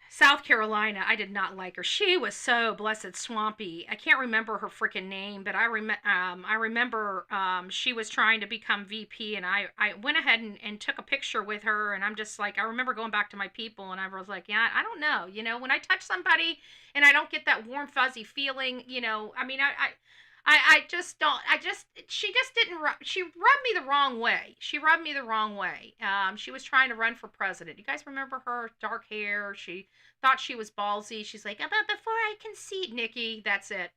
South Carolina, I did not like her. She was so blessed swampy. I can't remember her freaking name, but I remember she was trying to become VP, and I went ahead and took a picture with her, and I'm just like, I remember going back to my people, and I was like, yeah, I don't know. When I touch somebody and I don't get that warm, fuzzy feeling, she rubbed me the wrong way. She was trying to run for president. You guys remember her? Dark hair. She thought she was ballsy. She's like, but before I concede, Nikki, that's it,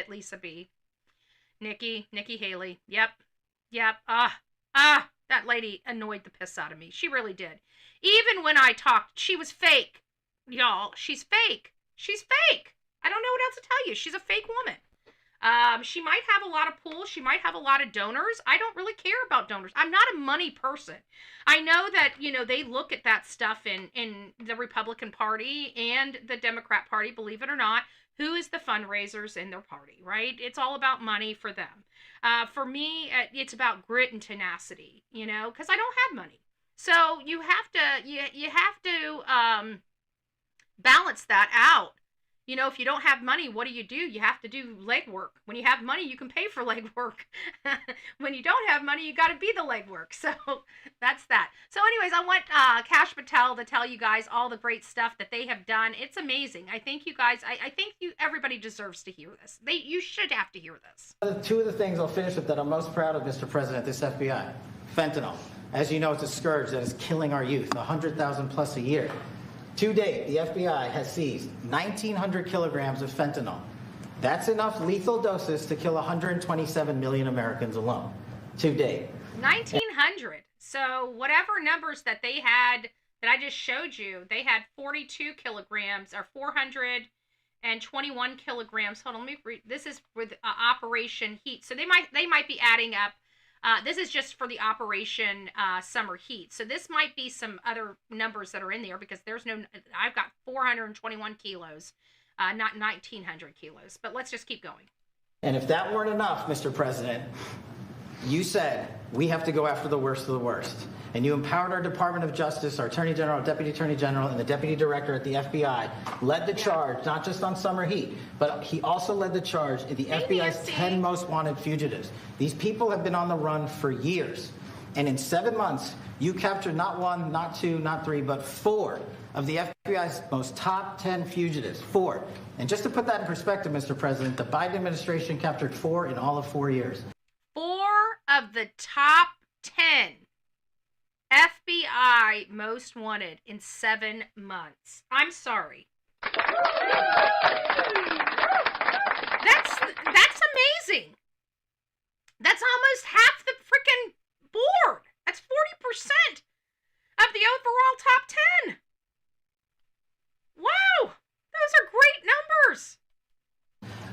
Lisa B. Nikki Haley. Yep. That lady annoyed the piss out of me. She really did. Even when I talked, she was fake. Y'all, she's fake. I don't know what else to tell you. She's a fake woman. She might have a lot of pull. She might have a lot of donors. I don't really care about donors. I'm not a money person. I know that, they look at that stuff in the Republican Party and the Democrat Party, believe it or not. Who is the fundraisers in their party, right? It's all about money for them. For me, it's about grit and tenacity, because I don't have money. So you have to balance that out. You know, if you don't have money, what do? You have to do legwork. When you have money, you can pay for legwork. When you don't have money, you got to be the legwork. So that's that. So anyways, I want Kash Patel to tell you guys all the great stuff that they have done. It's amazing. I think you guys, I think everybody deserves to hear this. You should have to hear this. Two of the things I'll finish with that I'm most proud of, Mr. President, this FBI. Fentanyl. As you know, it's a scourge that is killing our youth, 100,000 plus a year. To date, the FBI has seized 1,900 kilograms of fentanyl. That's enough lethal doses to kill 127 million Americans alone. To date. 1,900. So whatever numbers that they had, that I just showed you, they had 42 kilograms or 421 kilograms. Hold on, let me read. This is with Operation Heat. So they might be adding up. This is just for the Operation Summer Heat. So this might be some other numbers that are in there because I've got 421 kilos, not 1,900 kilos. But let's just keep going. And if that weren't enough, Mr. President, you said we have to go after the worst of the worst. And you empowered our Department of Justice, our Attorney General, Deputy Attorney General, and the Deputy Director at the FBI, led the charge, not just on summer heat, but he also led the charge in the FBI's 10 most wanted fugitives. These people have been on the run for years. And in 7 months, you captured not one, not two, not three, but 4 of the FBI's most top 10 fugitives. 4. And just to put that in perspective, Mr. President, the Biden administration captured 4 in all of 4 years. 4 of the top 10 FBI most wanted in 7 months. I'm sorry. That's amazing. That's almost half the freaking board. That's 40% of the overall top 10. Wow, those are great numbers.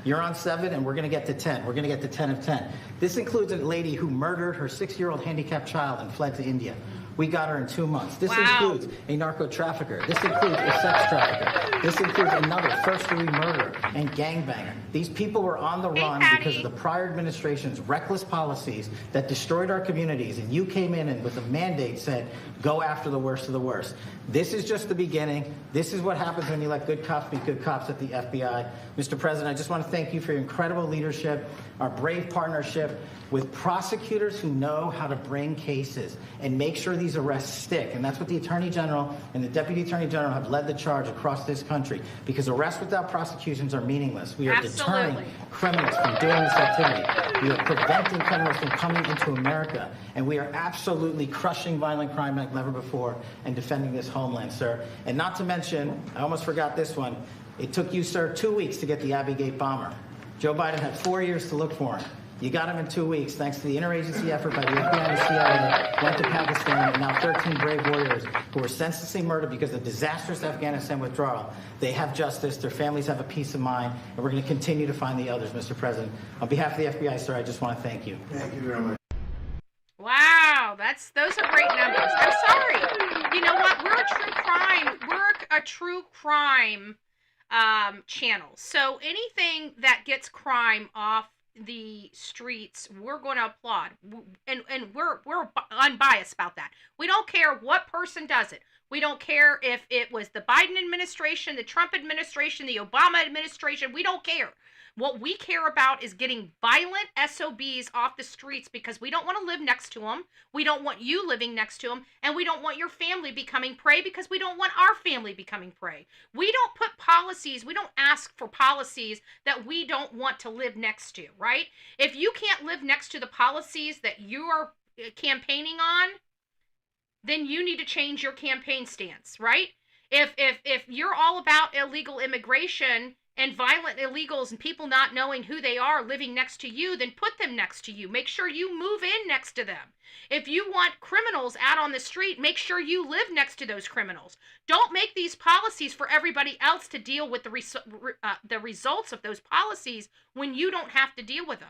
You're on 7, and we're going to get to 10. We're going to get to 10 of 10. This includes a lady who murdered her 6-year-old handicapped child and fled to India. We got her in 2 months. This includes a narco trafficker. This includes a sex trafficker. This includes another first-degree murderer and gangbanger. These people were on the run because of the prior administration's reckless policies that destroyed our communities. And you came in and with a mandate said, go after the worst of the worst. This is just the beginning. This is what happens when you let good cops be good cops at the FBI. Mr. President, I just want to thank you for your incredible leadership, our brave partnership with prosecutors who know how to bring cases and make sure these arrests stick. And that's what the Attorney General and the Deputy Attorney General have led the charge across this country, because arrests without prosecutions are meaningless. We are deterring criminals from doing this activity. We are preventing criminals from coming into America. And we are absolutely crushing violent crime like never before and defending this homeland, sir. And not to mention, I almost forgot this one, it took you, sir, 2 weeks to get the Abbey Gate bomber. Joe Biden had 4 years to look for him. You got him in 2 weeks, thanks to the interagency effort by the FBI and the CIA, went to Pakistan, and now 13 brave warriors who were senselessly murdered because of disastrous Afghanistan withdrawal. They have justice, their families have a peace of mind, and we're going to continue to find the others, Mr. President. On behalf of the FBI, sir, I just want to thank you. Thank you very much. Wow, those are great numbers. I'm sorry. You know what? We're a true crime channel. So anything that gets crime off the streets, we're going to applaud, and we're unbiased about that. We don't care what person does it. We don't care if it was the Biden administration, the Trump administration, the Obama administration. We don't care. What we care about is getting violent SOBs off the streets, because we don't want to live next to them. We don't want you living next to them. And we don't want your family becoming prey, because we don't want our family becoming prey. We don't put policies, we don't ask for policies that we don't want to live next to, right? If you can't live next to the policies that you are campaigning on, then you need to change your campaign stance, right? If you're all about illegal immigration and violent illegals and people not knowing who they are living next to you, then put them next to you. Make sure you move in next to them. If you want criminals out on the street, make sure you live next to those criminals. Don't make these policies for everybody else to deal with the results of those policies when you don't have to deal with them.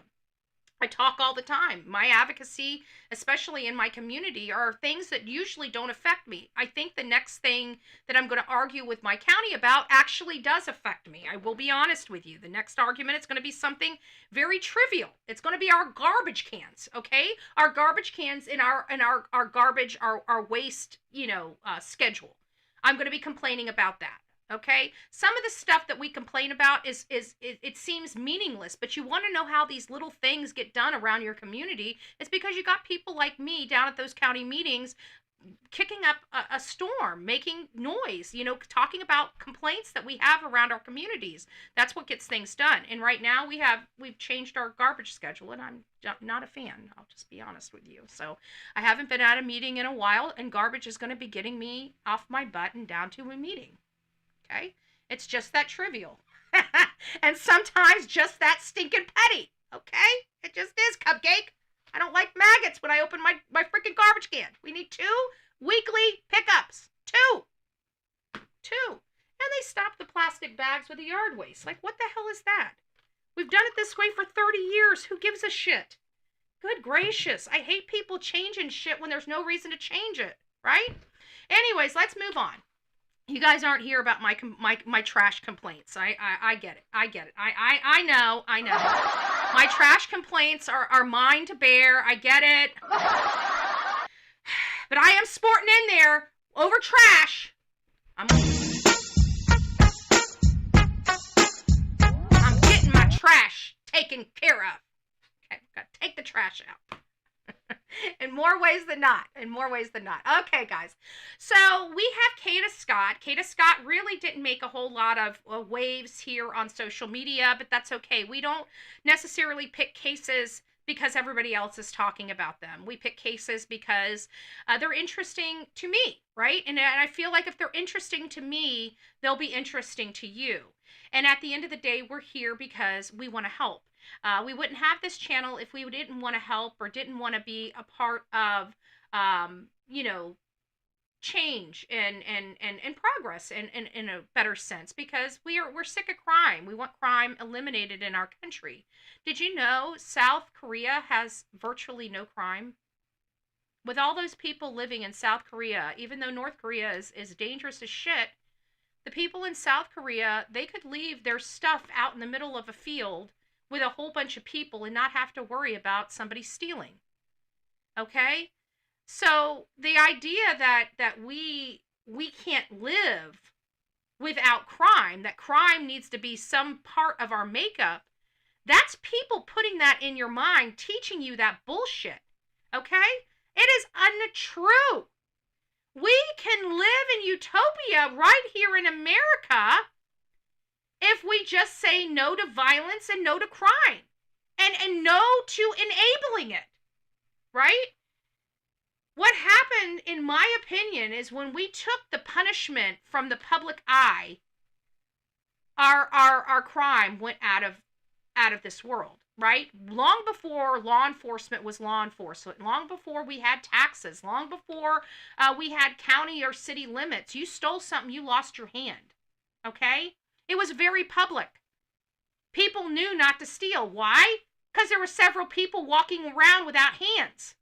I talk all the time. My advocacy, especially in my community, are things that usually don't affect me. I think the next thing that I'm going to argue with my county about actually does affect me. I will be honest with you. The next argument is going to be something very trivial. It's going to be our garbage cans, okay? Our garbage cans in our garbage, our waste, schedule. I'm going to be complaining about that. Okay? Some of the stuff that we complain about it seems meaningless, but you want to know how these little things get done around your community. It's because you got people like me down at those county meetings kicking up a storm, making noise, talking about complaints that we have around our communities. That's what gets things done. And right now we've changed our garbage schedule, and I'm not a fan. I'll just be honest with you. So I haven't been at a meeting in a while, and garbage is going to be getting me off my butt and down to a meeting. Okay? It's just that trivial. And sometimes just that stinking petty. Okay? It just is, Cupcake. I don't like maggots when I open my freaking garbage can. We need 2 weekly pickups. 2. And they stop the plastic bags with the yard waste. Like, what the hell is that? We've done it this way for 30 years. Who gives a shit? Good gracious. I hate people changing shit when there's no reason to change it, right? Anyways, let's move on. You guys aren't here about my trash complaints. I get it. I know. My trash complaints are mine to bear. I get it. But I am sporting in there over trash. I'm getting my trash taken care of. Okay, gotta take the trash out. In more ways than not. Okay, guys. So we have Kada Scott. Kada Scott really didn't make a whole lot of waves here on social media, but that's okay. We don't necessarily pick cases because everybody else is talking about them. We pick cases because they're interesting to me, right? And I feel like if they're interesting to me, they'll be interesting to you. And at the end of the day, we're here because we want to help. We wouldn't have this channel if we didn't want to help or didn't want to be a part of, change and progress in a better sense, because we're sick of crime. We want crime eliminated in our country. Did you know South Korea has virtually no crime? With all those people living in South Korea, even though North Korea is dangerous as shit, the people in South Korea, they could leave their stuff out in the middle of a field with a whole bunch of people and not have to worry about somebody stealing. Okay? So the idea that we can't live without crime, that crime needs to be some part of our makeup, that's people putting that in your mind, teaching you that bullshit. Okay? It is untrue. We can live in utopia right here in America if we just say no to violence and no to crime and no to enabling it, right? What happened, in my opinion, is when we took the punishment from the public eye, our crime went out of this world, right? Long before law enforcement was law enforcement, long before we had taxes, long before we had county or city limits, you stole something, you lost your hand, okay? It was very public. People knew not to steal. Why? Because there were several people walking around without hands.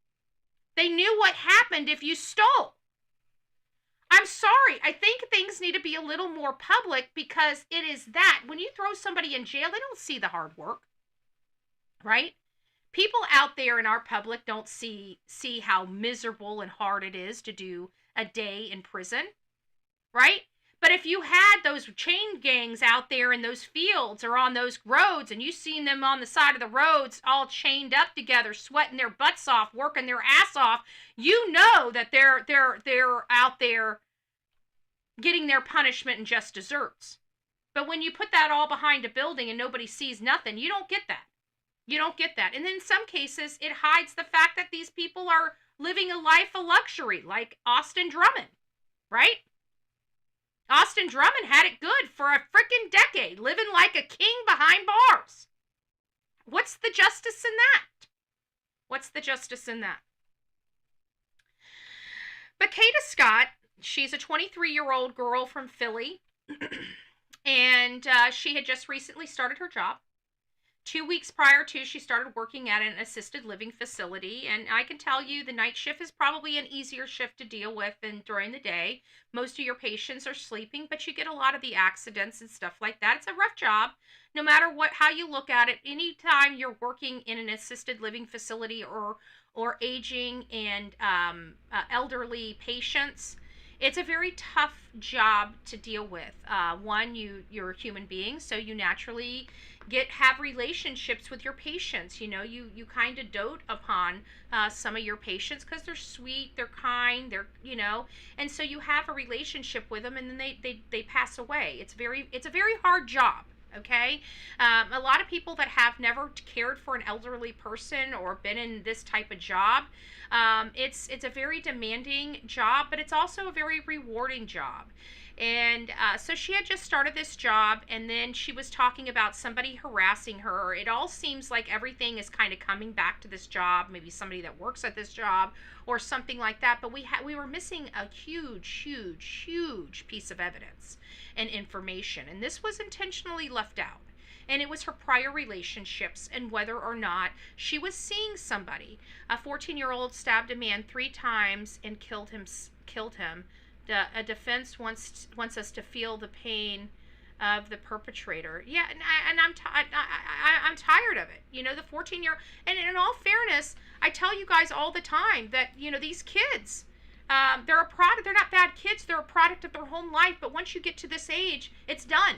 They knew what happened if you stole. I'm sorry. I think things need to be a little more public, because it is that. When you throw somebody in jail, they don't see the hard work, right? People out there in our public don't see how miserable and hard it is to do a day in prison, right? But if you had those chain gangs out there in those fields or on those roads, and you seen them on the side of the roads all chained up together, sweating their butts off, working their ass off, you know that they're out there getting their punishment and just desserts. But when you put that all behind a building and nobody sees nothing, you don't get that. You don't get that. And then in some cases, it hides the fact that these people are living a life of luxury, like Austin Drummond, right? Austin Drummond had it good for a freaking decade, living like a king behind bars. What's the justice in that? What's the justice in that? But Kada Scott, she's a 23-year-old girl from Philly, and she had just recently started her job. 2 weeks prior to, she started working at an assisted living facility, and I can tell you the night shift is probably an easier shift to deal with than during the day. Most of your patients are sleeping, but you get a lot of the accidents and stuff like that. It's a rough job, no matter how you look at it. Anytime you're working in an assisted living facility or aging and elderly patients, It's a very tough job to deal with. One, you're a human being, so you naturally have relationships with your patients. You know, you kind of dote upon some of your patients because they're sweet, they're kind, they're, you know, and so you have a relationship with them, and then they pass away. It's a very hard job. Okay, a lot of people that have never cared for an elderly person or been in this type of job, it's a very demanding job, but it's also a very rewarding job. And so she had just started this job, and then she was talking about somebody harassing her. It all seems like everything is kind of coming back to this job, maybe somebody that works at this job or something like that. But we were missing a huge piece of evidence and information, and this was intentionally left out. And it was her prior relationships and whether or not she was seeing somebody. A 14-year-old stabbed a man 3 times and killed him. A defense wants us to feel the pain of the perpetrator. Yeah, and I'm tired of it. You know, the 14-year, and in all fairness, I tell you guys all the time that, you know, these kids, they're a product. They're not bad kids. They're a product of their home life. But once you get to this age, it's done.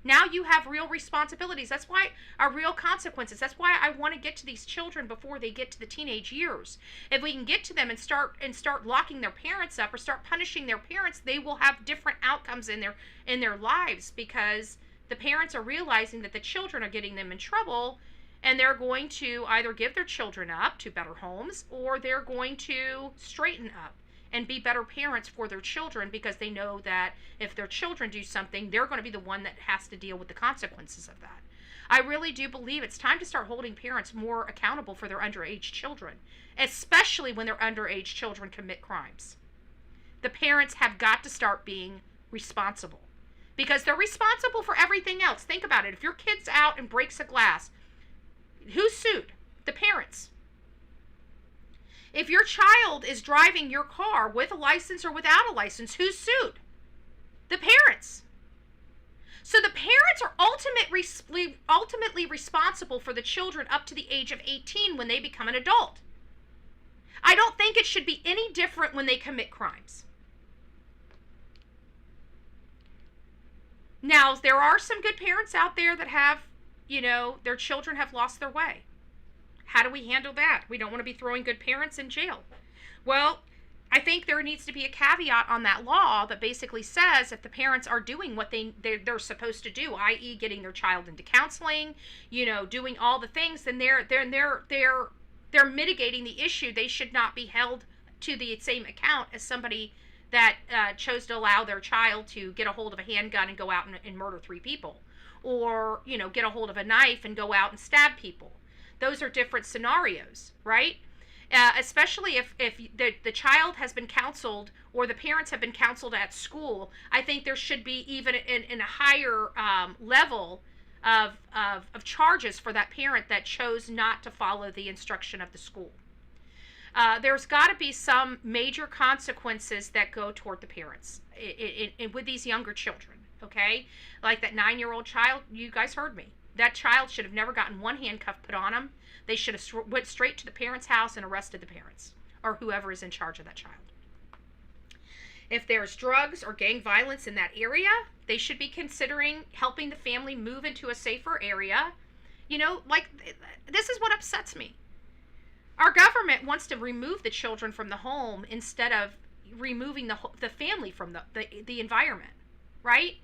Now you have real responsibilities. That's why our real consequences. That's why I want to get to these children before they get to the teenage years. If we can get to them and start locking their parents up or start punishing their parents, they will have different outcomes in their lives, because the parents are realizing that the children are getting them in trouble, and they're going to either give their children up to better homes, or they're going to straighten up and be better parents for their children, because they know that if their children do something, they're going to be the one that has to deal with the consequences of that. I really do believe it's time to start holding parents more accountable for their underage children, especially when their underage children commit crimes. The parents have got to start being responsible, because they're responsible for everything else. Think about it. If your kid's out and breaks a glass, who's sued? The parents. If your child is driving your car with a license or without a license, who's sued? The parents. So the parents are ultimately responsible for the children up to the age of 18 when they become an adult. I don't think it should be any different when they commit crimes. Now, there are some good parents out there that have, you know, their children have lost their way. How do we handle that? We don't want to be throwing good parents in jail. Well, I think there needs to be a caveat on that law that basically says if the parents are doing what they're supposed to do, i.e. getting their child into counseling, you know, doing all the things, then they're mitigating the issue. They should not be held to the same account as somebody that chose to allow their child to get a hold of a handgun and go out and murder 3 people, or, you know, get a hold of a knife and go out and stab people. Those are different scenarios, right? Especially if the child has been counseled or the parents have been counseled at school. I think there should be even in a higher level of charges for that parent that chose not to follow the instruction of the school. There's got to be some major consequences that go toward the parents with these younger children, okay? Like that 9-year-old child, you guys heard me. That child should have never gotten one handcuff put on him. They should have went straight to the parents' house and arrested the parents or whoever is in charge of that child. If there's drugs or gang violence in that area, they should be considering helping the family move into a safer area. You know, like, this is what upsets me. Our government wants to remove the children from the home instead of removing the family from the environment, right?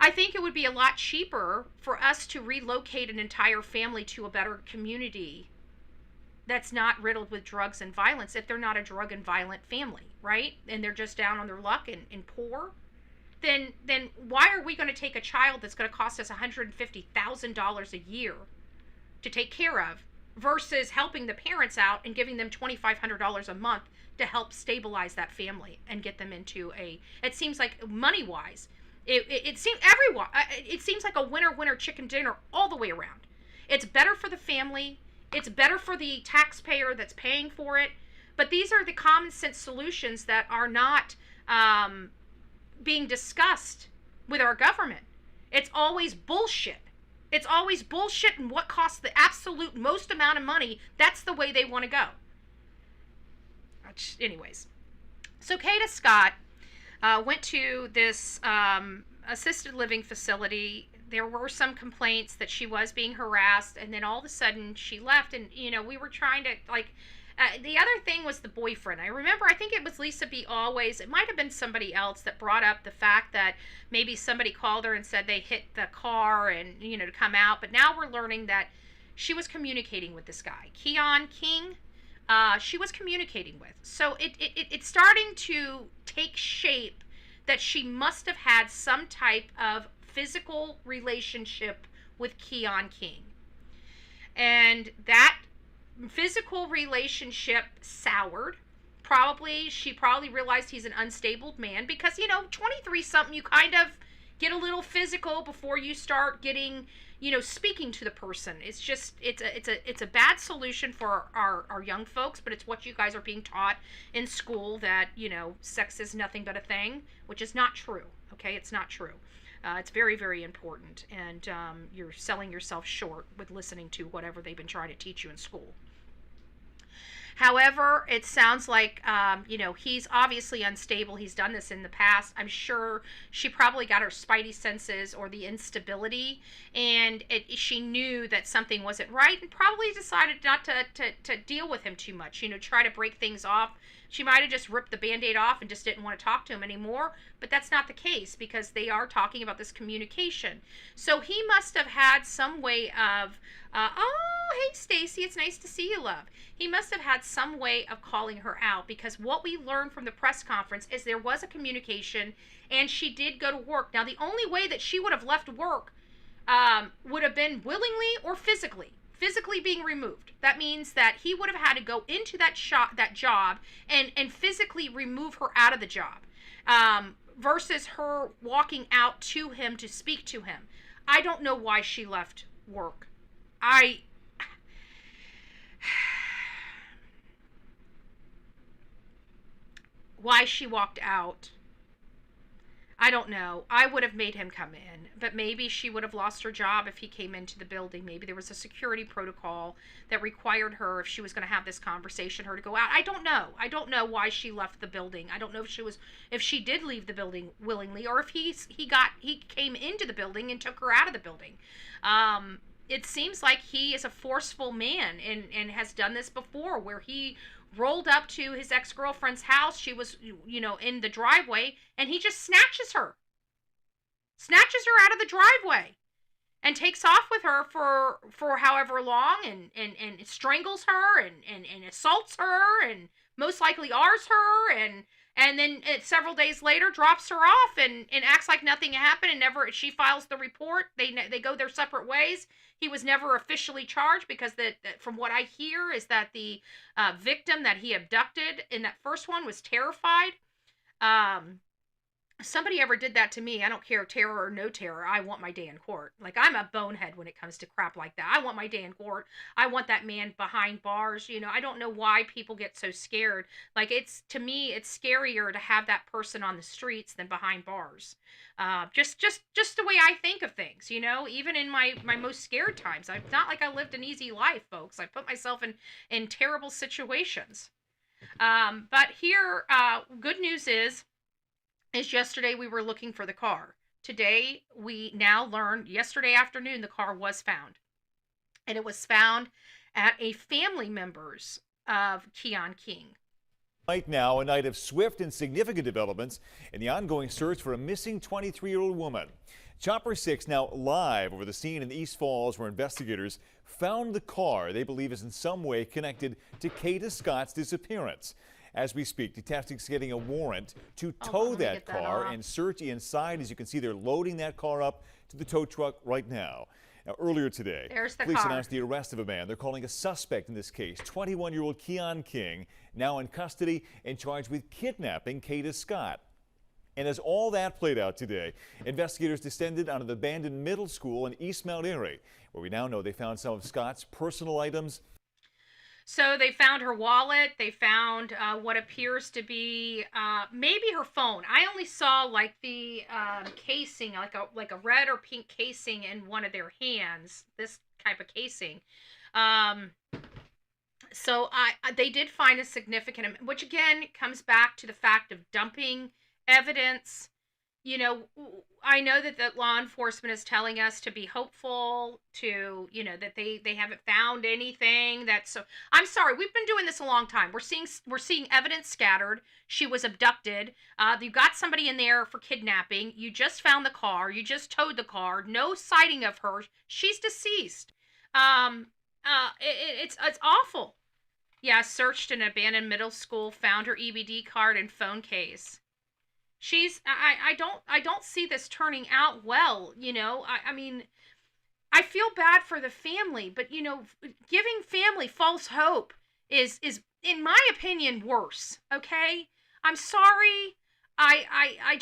I think it would be a lot cheaper for us to relocate an entire family to a better community that's not riddled with drugs and violence if they're not a drug and violent family, right? And they're just down on their luck and poor. Then why are we going to take a child that's going to cost us $150,000 a year to take care of versus helping the parents out and giving them $2,500 a month to help stabilize that family and get them into it seems like money-wise, it seems like a winner chicken dinner all the way around. It's better for the family. It's better for the taxpayer that's paying for it. But these are the common sense solutions that are not being discussed with our government. It's always bullshit. It's always bullshit, and what costs the absolute most amount of money, that's the way they want to go. Anyways, So Kada Scott went to this assisted living facility. There were some complaints that she was being harassed, and then all of a sudden she left. And we were trying to the other thing was the boyfriend. I remember, I think it was Lisa B. Always. It might have been somebody else that brought up the fact that maybe somebody called her and said they hit the car and to come out. But now we're learning that she was communicating with this guy, Keon King. She was communicating with. So it's starting to take shape that she must have had some type of physical relationship with Keon King. And that physical relationship soured. She probably realized he's an unstable man because, 23 something, you kind of get a little physical before you start getting, speaking to the person. It's just, it's a bad solution for our young folks, but it's what you guys are being taught in school, that, sex is nothing but a thing, which is not true. Okay. It's not true. It's very, very important. And you're selling yourself short with listening to whatever they've been trying to teach you in school. However, it sounds like, he's obviously unstable. He's done this in the past. I'm sure she probably got her spidey senses or the instability, and she knew that something wasn't right and probably decided not to deal with him too much, try to break things off. She might have just ripped the Band-Aid off and just didn't want to talk to him anymore, but that's not the case because they are talking about this communication. So he must have had some way of, oh, hey, Stacy, it's nice to see you, love. He must have had some way of calling her out, because what we learned from the press conference is there was a communication and she did go to work. Now, the only way that she would have left work would have been willingly or physically being removed. That means that he would have had to go into that job and physically remove her out of the job, versus her walking out to him to speak to him. I don't know why she left work. Why she walked out, I don't know. I would have made him come in, but maybe she would have lost her job if he came into the building. Maybe there was a security protocol that required her, if she was going to have this conversation, her to go out. I don't know. I don't know why she left the building. I don't know if she did leave the building willingly, or if he came into the building and took her out of the building. It seems like he is a forceful man and has done this before, where he rolled up to his ex-girlfriend's house. She was, in the driveway, and he just snatches her out of the driveway and takes off with her for however long, and strangles her and assaults her and most likely R's her, and then several days later drops her off and acts like nothing happened, and she files the report. They go their separate ways. He was never officially charged because from what I hear is that the victim that he abducted in that first one was terrified. Somebody ever did that to me, I don't care, terror or no terror, I want my day in court. Like, I'm a bonehead when it comes to crap like that. I want my day in court. I want that man behind bars. I don't know why people get so scared. Like, to me, it's scarier to have that person on the streets than behind bars. Just the way I think of things, even in my most scared times. It's not like I lived an easy life, folks. I put myself in terrible situations. But here, good news is yesterday we were looking for the car. Today, we now learned, yesterday afternoon, the car was found. And it was found at a family member's of Keon King. Right now, a night of swift and significant developments in the ongoing search for a missing 23-year-old woman. Chopper 6 now live over the scene in East Falls, where investigators found the car they believe is in some way connected to Kada Scott's disappearance. As we speak, detectives getting a warrant to tow that car and search inside. As you can see, they're loading that car up to the tow truck right now. Now, earlier today, police announced the arrest of a man they're calling a suspect in this case, 21-year-old Keon King, now in custody and charged with kidnapping Kada Scott. And as all that played out today, investigators descended onto the abandoned middle school in East Mount Airy, where we now know they found some of Scott's personal items. So they found her wallet. They found what appears to be maybe her phone. I only saw like the casing, like a red or pink casing in one of their hands. This type of casing. So they did find a significant, which again comes back to the fact of dumping evidence. You know, I know that the law enforcement is telling us to be hopeful, to, you know, that they haven't found anything. So I'm sorry, we've been doing this a long time. We're seeing evidence scattered. She was abducted. You got somebody in there for kidnapping. You just found the car. You just towed the car. No sighting of her. She's deceased. It's awful. Yeah, searched an abandoned middle school, found her EBD card and phone case. I don't see this turning out well, you know. I mean, I feel bad for the family, but you know, giving family false hope is in my opinion worse, okay? I'm sorry. I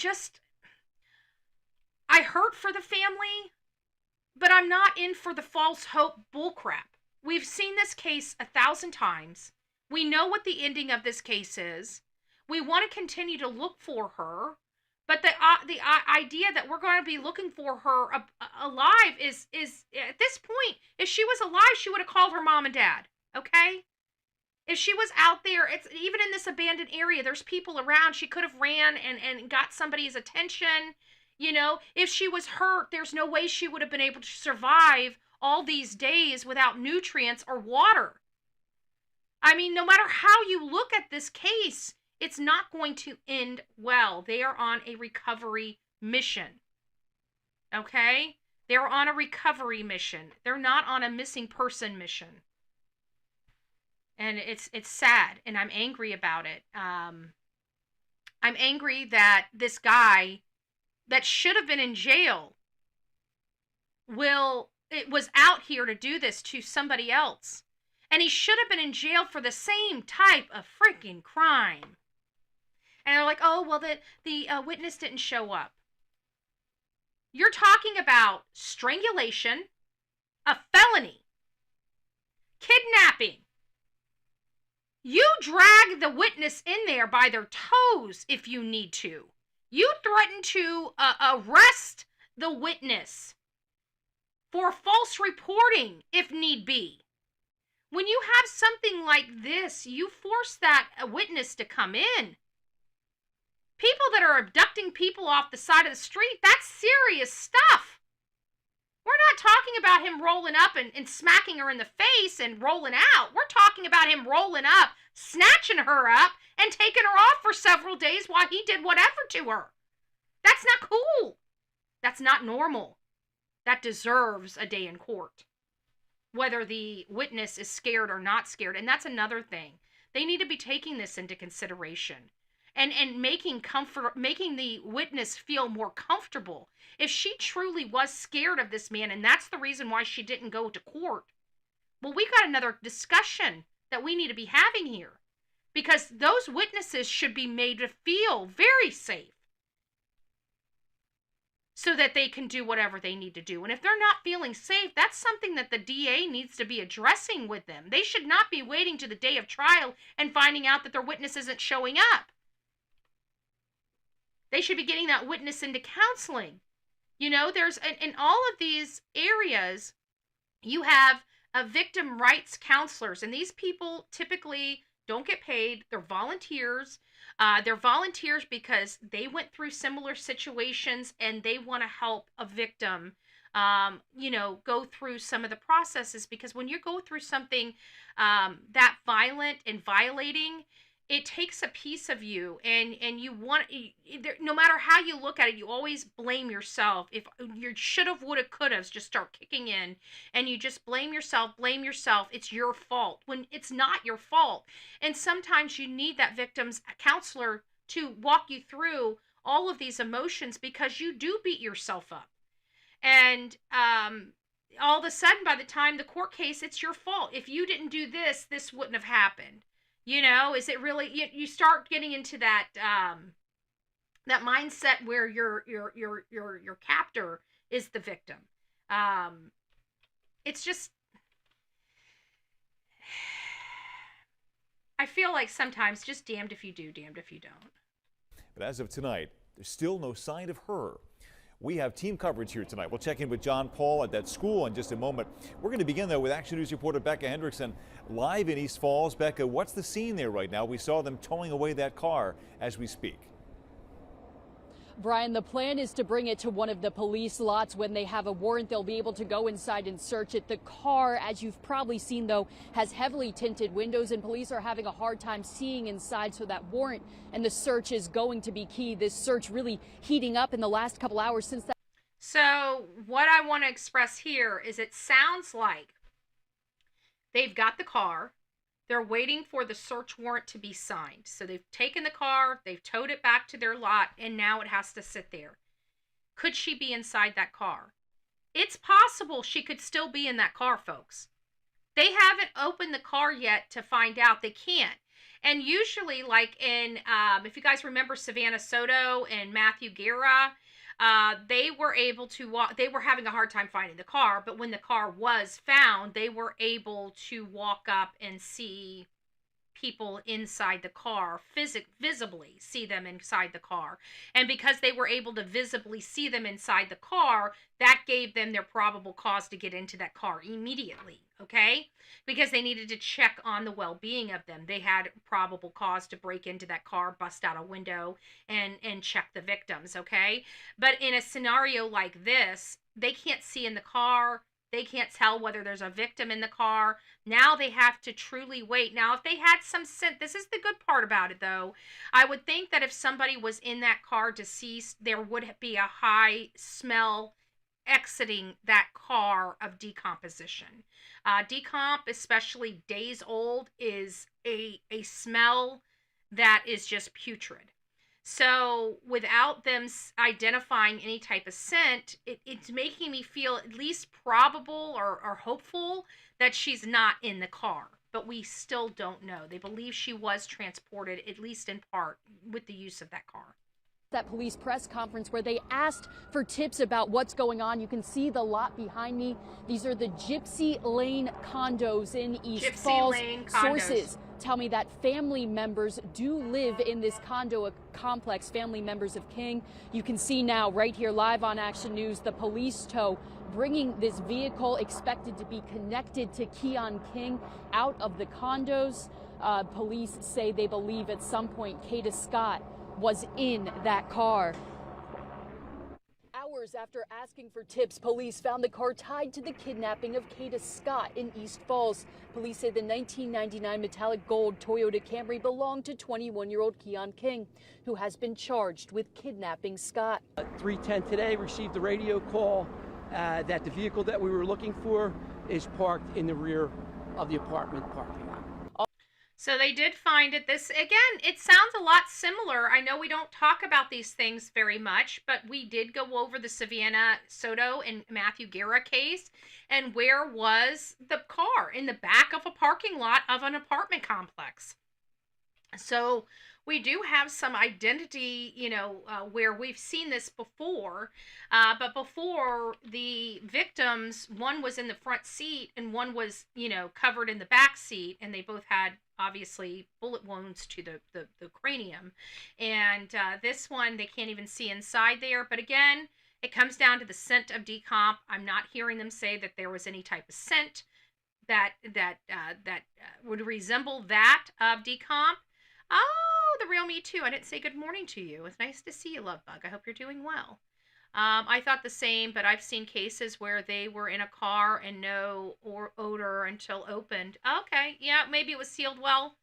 hurt for the family, but I'm not in for the false hope bullcrap. We've seen this case 1,000 times. We know what the ending of this case is. We want to continue to look for her, but the idea that we're going to be looking for her alive is at this point, if she was alive, she would have called her mom and dad, okay? If she was out there, it's even in this abandoned area, there's people around, she could have ran and got somebody's attention. You know, if she was hurt, there's no way she would have been able to survive all these days without nutrients or water. I mean, no matter how you look at this case, it's not going to end well. They are on a recovery mission. Okay? They're on a recovery mission. They're not on a missing person mission. And it's sad, and I'm angry about it. I'm angry that this guy that should have been in jail was out here to do this to somebody else. And he should have been in jail for the same type of freaking crime. And they're like, oh, well, the witness didn't show up. You're talking about strangulation, a felony, kidnapping. You drag the witness in there by their toes if you need to. You threaten to arrest the witness for false reporting if need be. When you have something like this, you force that witness to come in. People that are abducting people off the side of the street, that's serious stuff. We're not talking about him rolling up and smacking her in the face and rolling out. We're talking about him rolling up, snatching her up, and taking her off for several days while he did whatever to her. That's not cool. That's not normal. That deserves a day in court. Whether the witness is scared or not scared. And that's another thing. They need to be taking this into consideration. And making the witness feel more comfortable. If she truly was scared of this man, and that's the reason why she didn't go to court, well, we got another discussion that we need to be having here. Because those witnesses should be made to feel very safe, so that they can do whatever they need to do. And if they're not feeling safe, that's something that the DA needs to be addressing with them. They should not be waiting to the day of trial and finding out that their witness isn't showing up. They should be getting that witness into counseling. You know, there's, in all of these areas, you have victim rights counselors. And these people typically don't get paid. They're volunteers. They're volunteers because they went through similar situations and they want to help a victim, go through some of the processes. Because when you go through something that violent and violating, it takes a piece of you, and you want, no matter how you look at it, you always blame yourself. If your shoulda, woulda, couldas just start kicking in, and you just blame yourself, it's your fault, when it's not your fault. And sometimes you need that victim's counselor to walk you through all of these emotions, because you do beat yourself up. And all of a sudden, by the time the court case, it's your fault. If you didn't do this, this wouldn't have happened. You know, is it really, you start getting into that that mindset where your captor is the victim. It's just, I feel like sometimes just damned if you do, damned if you don't. But as of tonight, there's still no sign of her. We have team coverage here tonight. We'll check in with John Paul at that school in just a moment. We're going to begin, though, with Action News reporter Becca Hendrickson live in East Falls. Becca, what's the scene there right now? We saw them towing away that car as we speak. Brian, the plan is to bring it to one of the police lots. When they have a warrant, they'll be able to go inside and search it. The car, as you've probably seen, though, has heavily tinted windows, and police are having a hard time seeing inside, so that warrant and the search is going to be key. This search really heating up in the last couple hours since that. So what I want to express here is it sounds like they've got the car. They're waiting for the search warrant to be signed. So they've taken the car, they've towed it back to their lot, and now it has to sit there. Could she be inside that car? It's possible she could still be in that car, folks. They haven't opened the car yet to find out. They can't. And usually, like in, if you guys remember Savannah Soto and Matthew Guerra, they were able to walk. They were having a hard time finding the car, but when the car was found, they were able to walk up and see people inside the car, visibly see them inside the car. And because they were able to visibly see them inside the car, that gave them their probable cause to get into that car immediately, okay? Because they needed to check on the well-being of them. They had probable cause to break into that car, bust out a window, and check the victims, okay? But in a scenario like this, they can't see in the car. They can't tell whether there's a victim in the car. Now they have to truly wait. Now, if they had some scent, this is the good part about it, though. I would think that if somebody was in that car deceased, there would be a high smell exiting that car of decomposition. Decomp, especially days old, is a smell that is just putrid. So without them identifying any type of scent, it's making me feel at least probable or hopeful that she's not in the car. But we still don't know. They believe she was transported, at least in part, with the use of that car. That police press conference where they asked for tips about what's going on. You can see the lot behind me. These are the Gypsy Lane condos in East Falls. Sources tell me that family members do live in this condo complex, family members of King. You can see now right here live on Action News, the police tow bringing this vehicle expected to be connected to Keon King out of the condos. Police say they believe at some point Kada Scott was in that car. Hours after asking for tips, police found the car tied to the kidnapping of Kada Scott in East Falls. Police say the 1999 metallic gold Toyota Camry belonged to 21-year-old Keon King, who has been charged with kidnapping Scott. 3:10 today received the radio call that the vehicle that we were looking for is parked in the rear of the apartment parking lot. So they did find it. This, again, it sounds a lot similar. I know we don't talk about these things very much, but we did go over the Savannah Soto and Matthew Guerra case. And where was the car? In the back of a parking lot of an apartment complex. So we do have some identity, where we've seen this before. But before, the victims, one was in the front seat and one was, covered in the back seat. And they both had, obviously, bullet wounds to the cranium. And this one, they can't even see inside there. But again, it comes down to the scent of decomp. I'm not hearing them say that there was any type of scent that would resemble that of decomp. Oh, the real me too. I didn't say good morning to you. It's nice to see you, love bug. I hope you're doing well. I thought the same, but I've seen cases where they were in a car and no odor until opened. Okay, yeah, maybe it was sealed well.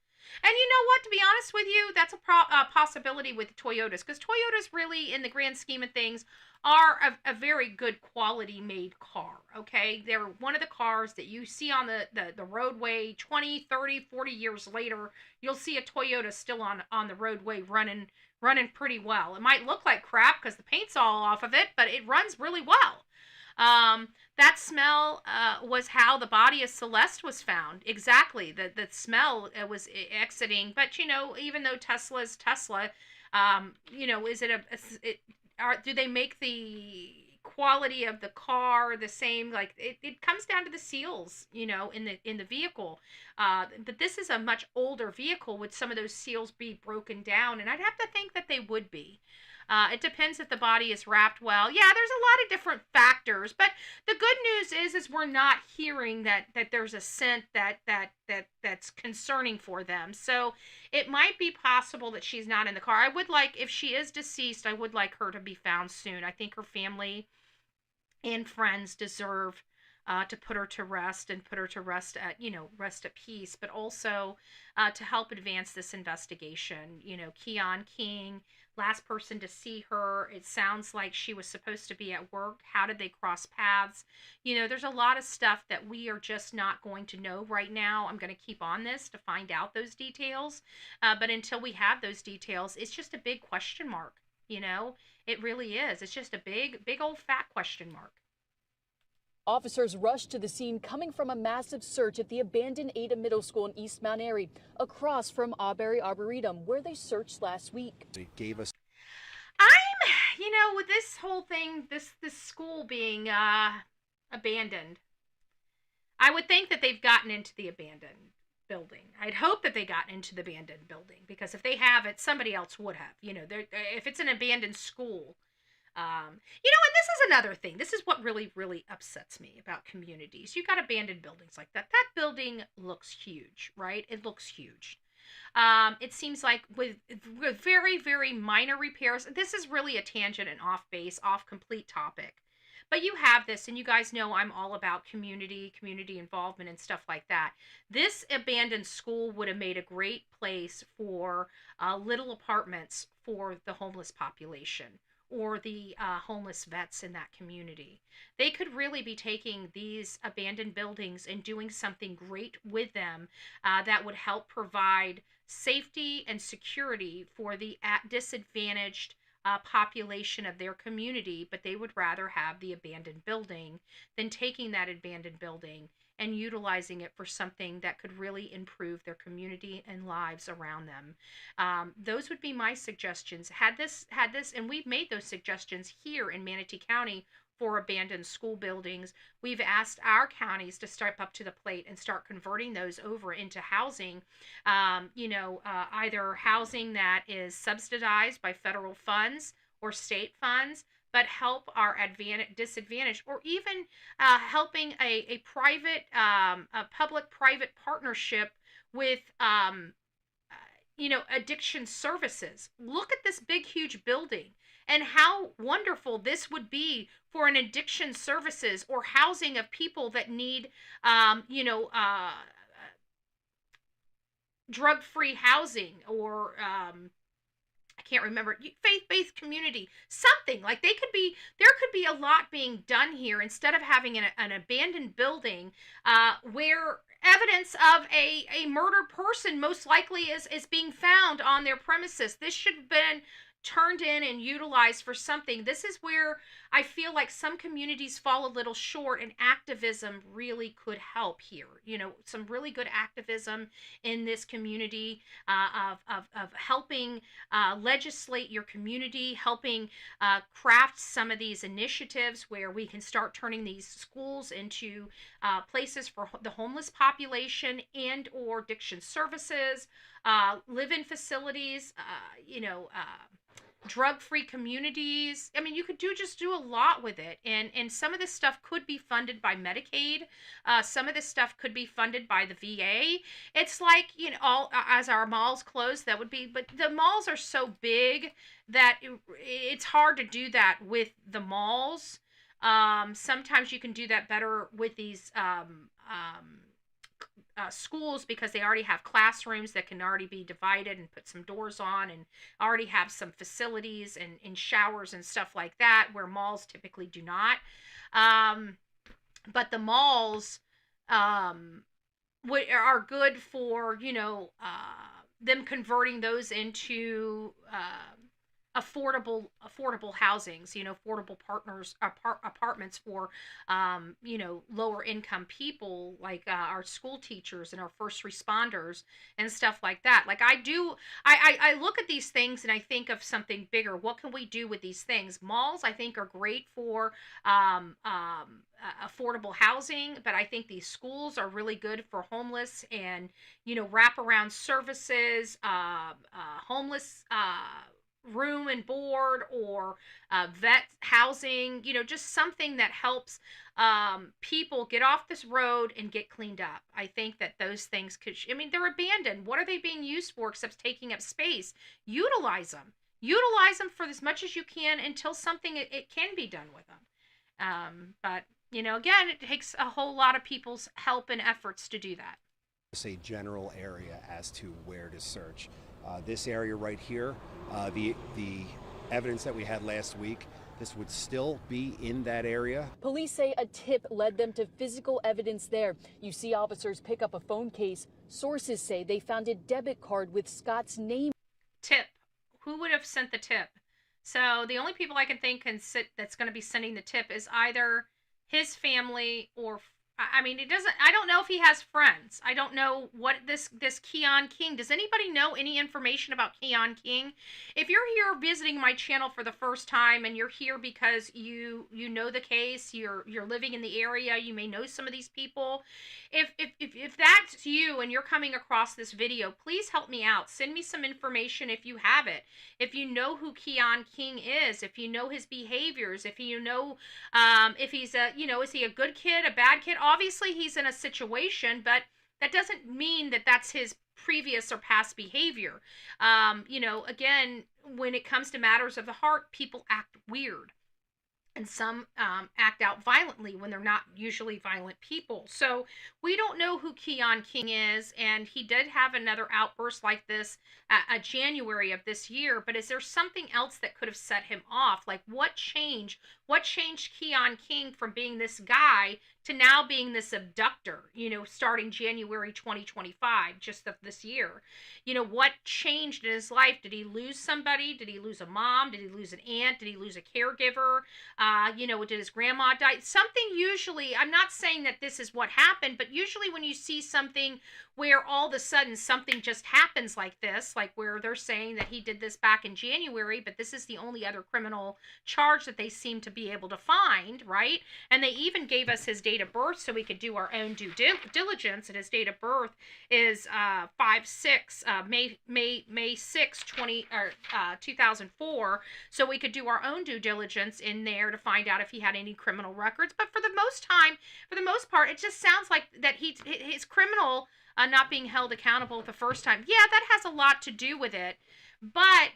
And you know what? To be honest with you, that's a possibility with Toyotas, because Toyotas really, in the grand scheme of things, are a very good quality made car, okay? They're one of the cars that you see on the roadway 20, 30, 40 years later. You'll see a Toyota still on the roadway running pretty well. It might look like crap because the paint's all off of it, but it runs really well. That smell was how the body of Celeste was found. Exactly. The smell was exiting. But, even though Tesla's Tesla, is it do they make the quality of the car the same? Like, it comes down to the seals, in the vehicle. But this is a much older vehicle. Would some of those seals be broken down? And I'd have to think that they would be. It depends if the body is wrapped well. Yeah, there's a lot of different factors, but the good news is we're not hearing that there's a scent that's concerning for them. So it might be possible that she's not in the car. I would like, if she is deceased, I would like her to be found soon. I think her family and friends deserve to put her to rest, and put her to rest at, rest at peace, but also to help advance this investigation. Keon King, last person to see her, it sounds like she was supposed to be at work. How did they cross paths? There's a lot of stuff that we are just not going to know right now. I'm going to keep on this to find out those details. But until we have those details, it's just a big question mark. It really is. It's just a big old fat question mark. Officers rushed to the scene coming from a massive search at the abandoned Ada Middle School in East Mount Airy, across from Auberry Arboretum, where they searched last week. They gave us. With this whole thing, this school being abandoned, I would think that they've gotten into the abandoned building. I'd hope that they got into the abandoned building, because if they haven't, somebody else would have. If it's an abandoned school. And this is another thing. This is what really, really upsets me about communities. You got abandoned buildings like that. That building looks huge, right? It looks huge. It seems like with very, very minor repairs, this is really a tangent and off base, off complete topic. But you have this, and you guys know I'm all about community involvement and stuff like that. This abandoned school would have made a great place for little apartments for the homeless population, or the homeless vets in that community. They could really be taking these abandoned buildings and doing something great with them that would help provide safety and security for the disadvantaged population of their community, but they would rather have the abandoned building than taking that abandoned building and utilizing it for something that could really improve their community and lives around them. Those would be my suggestions. Had this, and we've made those suggestions here in Manatee County for abandoned school buildings. We've asked our counties to step up to the plate and start converting those over into housing, either housing that is subsidized by federal funds or state funds, but help our disadvantaged, or even helping a private, a public-private partnership with, addiction services. Look at this big, huge building and how wonderful this would be for an addiction services or housing of people that need, drug-free housing, or I can't remember, faith-based community, something like there could be a lot being done here, instead of having an abandoned building where evidence of a murdered person most likely is being found on their premises. This should have been turned in and utilized for something. This is where I feel like some communities fall a little short, and activism really could help here. Some really good activism in this community of helping legislate your community, helping craft some of these initiatives where we can start turning these schools into places for the homeless population and or addiction services, live-in facilities, drug-free communities. I mean, you could just do a lot with it, and some of this stuff could be funded by Medicaid. Some of this stuff could be funded by the VA. It's like, as our malls close, that would be, but the malls are so big that it's hard to do that with the malls. Sometimes you can do that better with these schools, because they already have classrooms that can already be divided and put some doors on, and already have some facilities and showers and stuff like that, where malls typically do not. But the malls are good for, them converting those into affordable housings, affordable apartments for, lower income people, like our school teachers and our first responders and stuff like that. Like I look at these things and I think of something bigger. What can we do with these things? Malls, I think, are great for affordable housing, but I think these schools are really good for homeless and, wraparound services, homeless room and board or vet housing, just something that helps people get off this road and get cleaned up. I think that those things they're abandoned. What are they being used for except taking up space? Utilize them. Utilize them for as much as you can until something it can be done with them. But, again, it takes a whole lot of people's help and efforts to do that. A general area as to where to search. This area right here, the evidence that we had last week, this would still be in that area. Police say a tip led them to physical evidence there. You see officers pick up a phone case. Sources say they found a debit card with Scott's name. Tip. Who would have sent the tip? So the only people I can think that's going to be sending the tip is either his family or I don't know if he has friends. I don't know what this Keon King. Does anybody know any information about Keon King? If you're here visiting my channel for the first time and you're here because you know the case, you're living in the area, you may know some of these people. If that's you and you're coming across this video, please help me out. Send me some information if you have it. If you know who Keon King is, if you know his behaviors, if you know if he's is he a good kid, a bad kid? Obviously, he's in a situation, but that doesn't mean that that's his previous or past behavior. Again, when it comes to matters of the heart, people act weird. And some act out violently when they're not usually violent people. So we don't know who Keon King is, and he did have another outburst like this January of this year. But is there something else that could have set him off? Like what changed? What changed Keon King from being this guy to now being this abductor, starting January 2025, just of this year? What changed in his life? Did he lose somebody? Did he lose a mom? Did he lose an aunt? Did he lose a caregiver? Did his grandma die? Something usually, I'm not saying that this is what happened, but usually when you see something where all of a sudden something just happens like this, like where they're saying that he did this back in January, but this is the only other criminal charge that they seem to be able to find, right? And they even gave us his date of birth so we could do our own due diligence, and his date of birth is May 6, 2004, so we could do our own due diligence in there to find out if he had any criminal records. But for the most part, it just sounds like that his criminal not being held accountable the first time. Yeah, that has a lot to do with it. But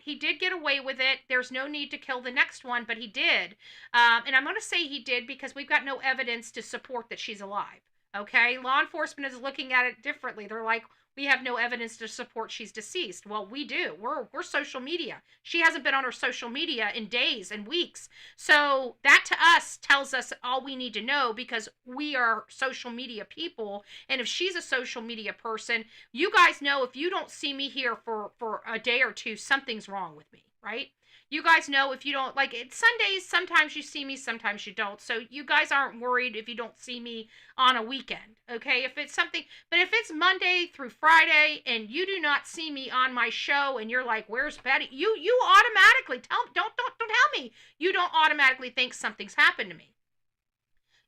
he did get away with it. There's no need to kill the next one, but he did. And I'm going to say he did because we've got no evidence to support that she's alive. Okay? Law enforcement is looking at it differently. They're like, we have no evidence to support she's deceased. Well, we do. We're social media. She hasn't been on her social media in days and weeks. So that to us tells us all we need to know because we are social media people. And if she's a social media person, you guys know if you don't see me here for a day or two, something's wrong with me, right? You guys know if you don't, like, it's Sundays, sometimes you see me, sometimes you don't. So you guys aren't worried if you don't see me on a weekend, okay? If it's something, but if it's Monday through Friday and you do not see me on my show and you're like, where's Betty? You automatically, don't tell me. You don't automatically think something's happened to me.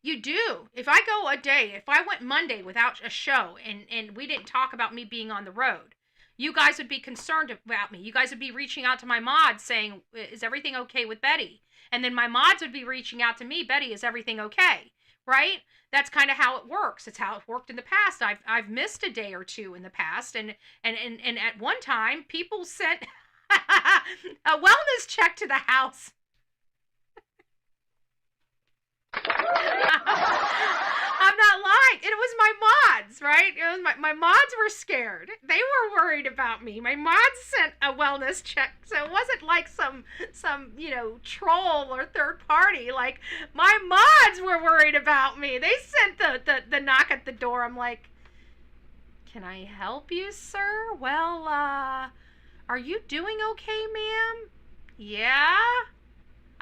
You do. If I go a day, if I went Monday without a show and we didn't talk about me being on the road, you guys would be concerned about me. You guys would be reaching out to my mods saying, is everything okay with Betty? And then my mods would be reaching out to me, Betty, is everything okay? Right? That's kind of how it works. It's how it worked in the past. I've missed a day or two in the past. And at one time, people sent a wellness check to the house. I'm not lying. It was my mods, right? It was my mods were scared. They were worried about me. My mods sent a wellness check, so it wasn't like some troll or third party. Like my mods were worried about me. They sent the knock at the door. I'm like, can I help you, sir? Well, are you doing okay, ma'am? Yeah.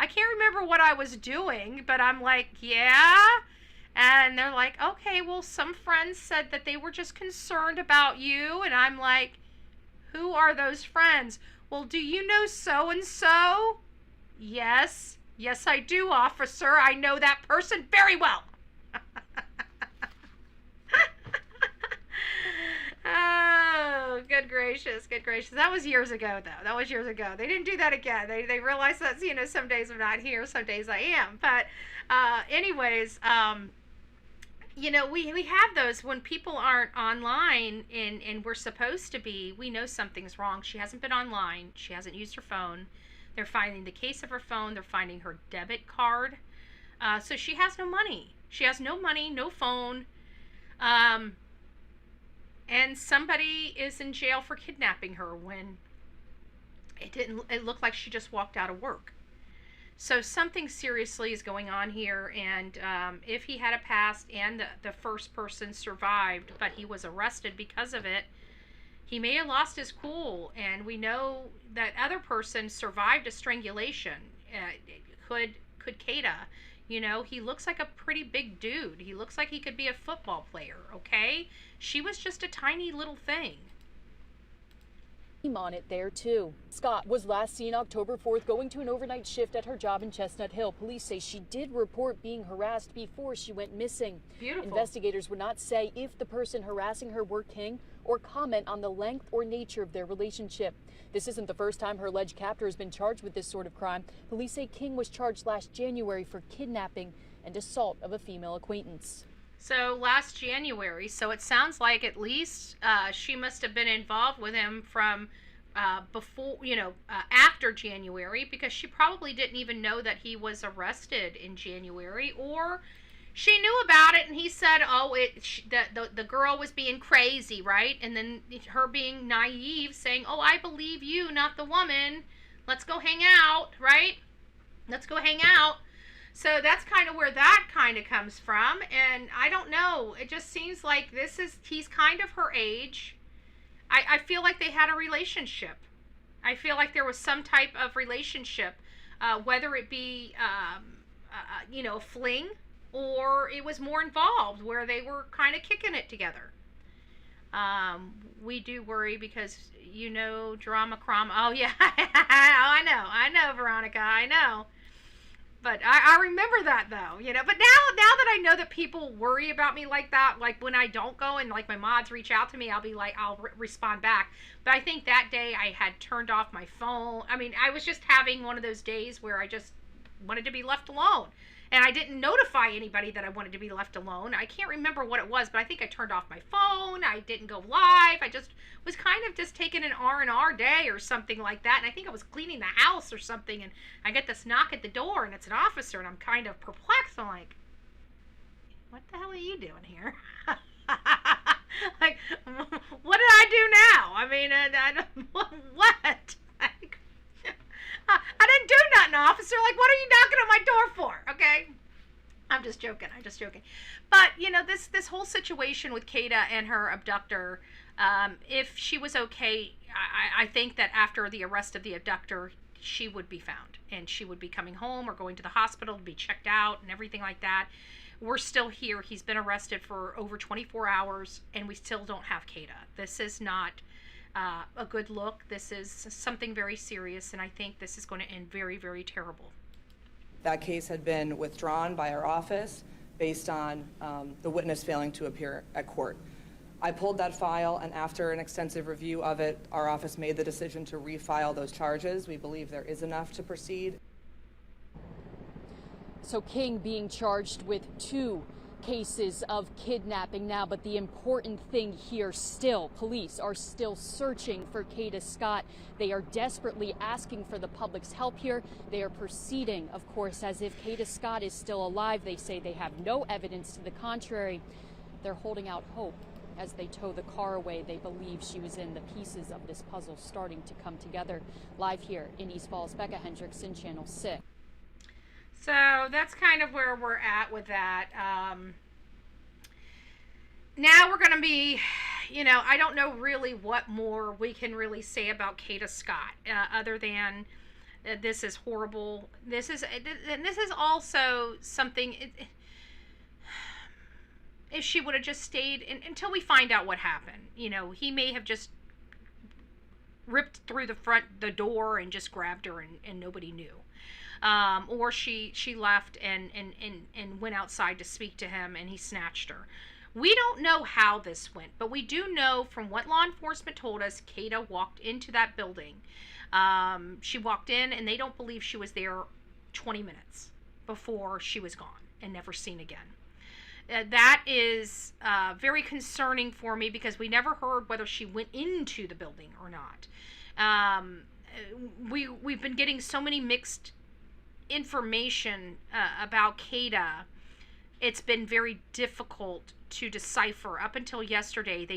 I can't remember what I was doing, but I'm like, yeah. And they're like, okay, well, some friends said that they were just concerned about you. And I'm like, who are those friends? Well, do you know so-and-so? Yes. Yes, I do, officer. I know that person very well. Oh, good gracious. That was years ago, though. They didn't do that again. They realized that, some days I'm not here, some days I am. But anyways, we have those when people aren't online and we're supposed to be. We know something's wrong. She hasn't been online. She hasn't used her phone. They're finding the case of her phone. They're finding her debit card. So she has no money. She has no money, no phone. And somebody is in jail for kidnapping her when it looked like she just walked out of work. So something seriously is going on here, and if he had a past and the first person survived, but he was arrested because of it, he may have lost his cool, and we know that other person survived a strangulation. Could Kada? He looks like a pretty big dude. He looks like he could be a football player, okay? She was just a tiny little thing. On it there too. Scott was last seen October 4th going to an overnight shift at her job in Chestnut Hill. Police say she did report being harassed before she went missing. Beautiful. Investigators would not say if the person harassing her were King or comment on the length or nature of their relationship. This isn't the first time her alleged captor has been charged with this sort of crime. Police say King was charged last January for kidnapping and assault of a female acquaintance. So last January, so it sounds like at least she must have been involved with him from before, after January, because she probably didn't even know that he was arrested in January, or she knew about it and he said, the girl was being crazy, right? And then her being naive, saying, oh, I believe you, not the woman. Let's go hang out, right? Let's go hang out. So that's kind of where that kind of comes from. And I don't know. It just seems like he's kind of her age. I feel like they had a relationship. I feel like there was some type of relationship, whether it be, a fling, or it was more involved where they were kind of kicking it together. We do worry because, drama crama. Oh, yeah. I know, Veronica. I know. But I remember that, though, But now that I know that people worry about me like that, like when I don't go and like my mods reach out to me, I'll be like, I'll respond back. But I think that day I had turned off my phone. I mean, I was just having one of those days where I just wanted to be left alone. And I didn't notify anybody that I wanted to be left alone. I can't remember what it was, but I think I turned off my phone. I didn't go live. I just was kind of just taking an R&R day or something like that. And I think I was cleaning the house or something. And I get this knock at the door, and it's an officer. And I'm kind of perplexed. I'm like, what the hell are you doing here? Like, what did I do now? I mean, what? I didn't do nothing, officer. Like, what are you knocking on my door for? Okay. I'm just joking. But, this whole situation with Kada and her abductor, if she was okay, I think that after the arrest of the abductor, she would be found. And she would be coming home or going to the hospital to be checked out and everything like that. We're still here. He's been arrested for over 24 hours, and we still don't have Kada. This is not a good look. This is something very serious, and I think this is going to end very, very terrible. That case had been withdrawn by our office based on the witness failing to appear at court. I pulled that file, and after an extensive review of it, our office made the decision to refile those charges. We believe there is enough to proceed. So King being charged with 2 cases of kidnapping now, but the important thing here still, police are still searching for Kada Scott. They are desperately asking for the public's help here. They are proceeding, of course, as if Kada Scott is still alive. They say they have no evidence to the contrary. They're holding out hope as they tow the car away. They believe she was in the pieces of this puzzle starting to come together. Live here in East Falls, Becca Hendrickson, Channel 6. So that's kind of where we're at with that. Now we're going to be, I don't know really what more we can really say about Kada Scott, other than this is horrible. This is also something, if she would have just stayed until we find out what happened. He may have just ripped through the door and just grabbed her and nobody knew. Or she left and went outside to speak to him and he snatched her. We don't know how this went, but we do know from what law enforcement told us, Kada walked into that building. She walked in, and they don't believe she was there 20 minutes before she was gone and never seen again. That is very concerning for me because we never heard whether she went into the building or not. We've been getting so many mixed information about Kada. It's been very difficult to decipher. Up until yesterday,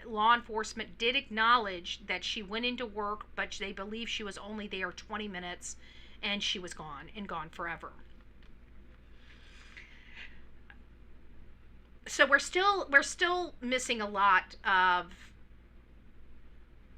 law enforcement did acknowledge that she went into work, but they believe she was only there 20 minutes and she was gone and gone forever. So we're still missing a lot of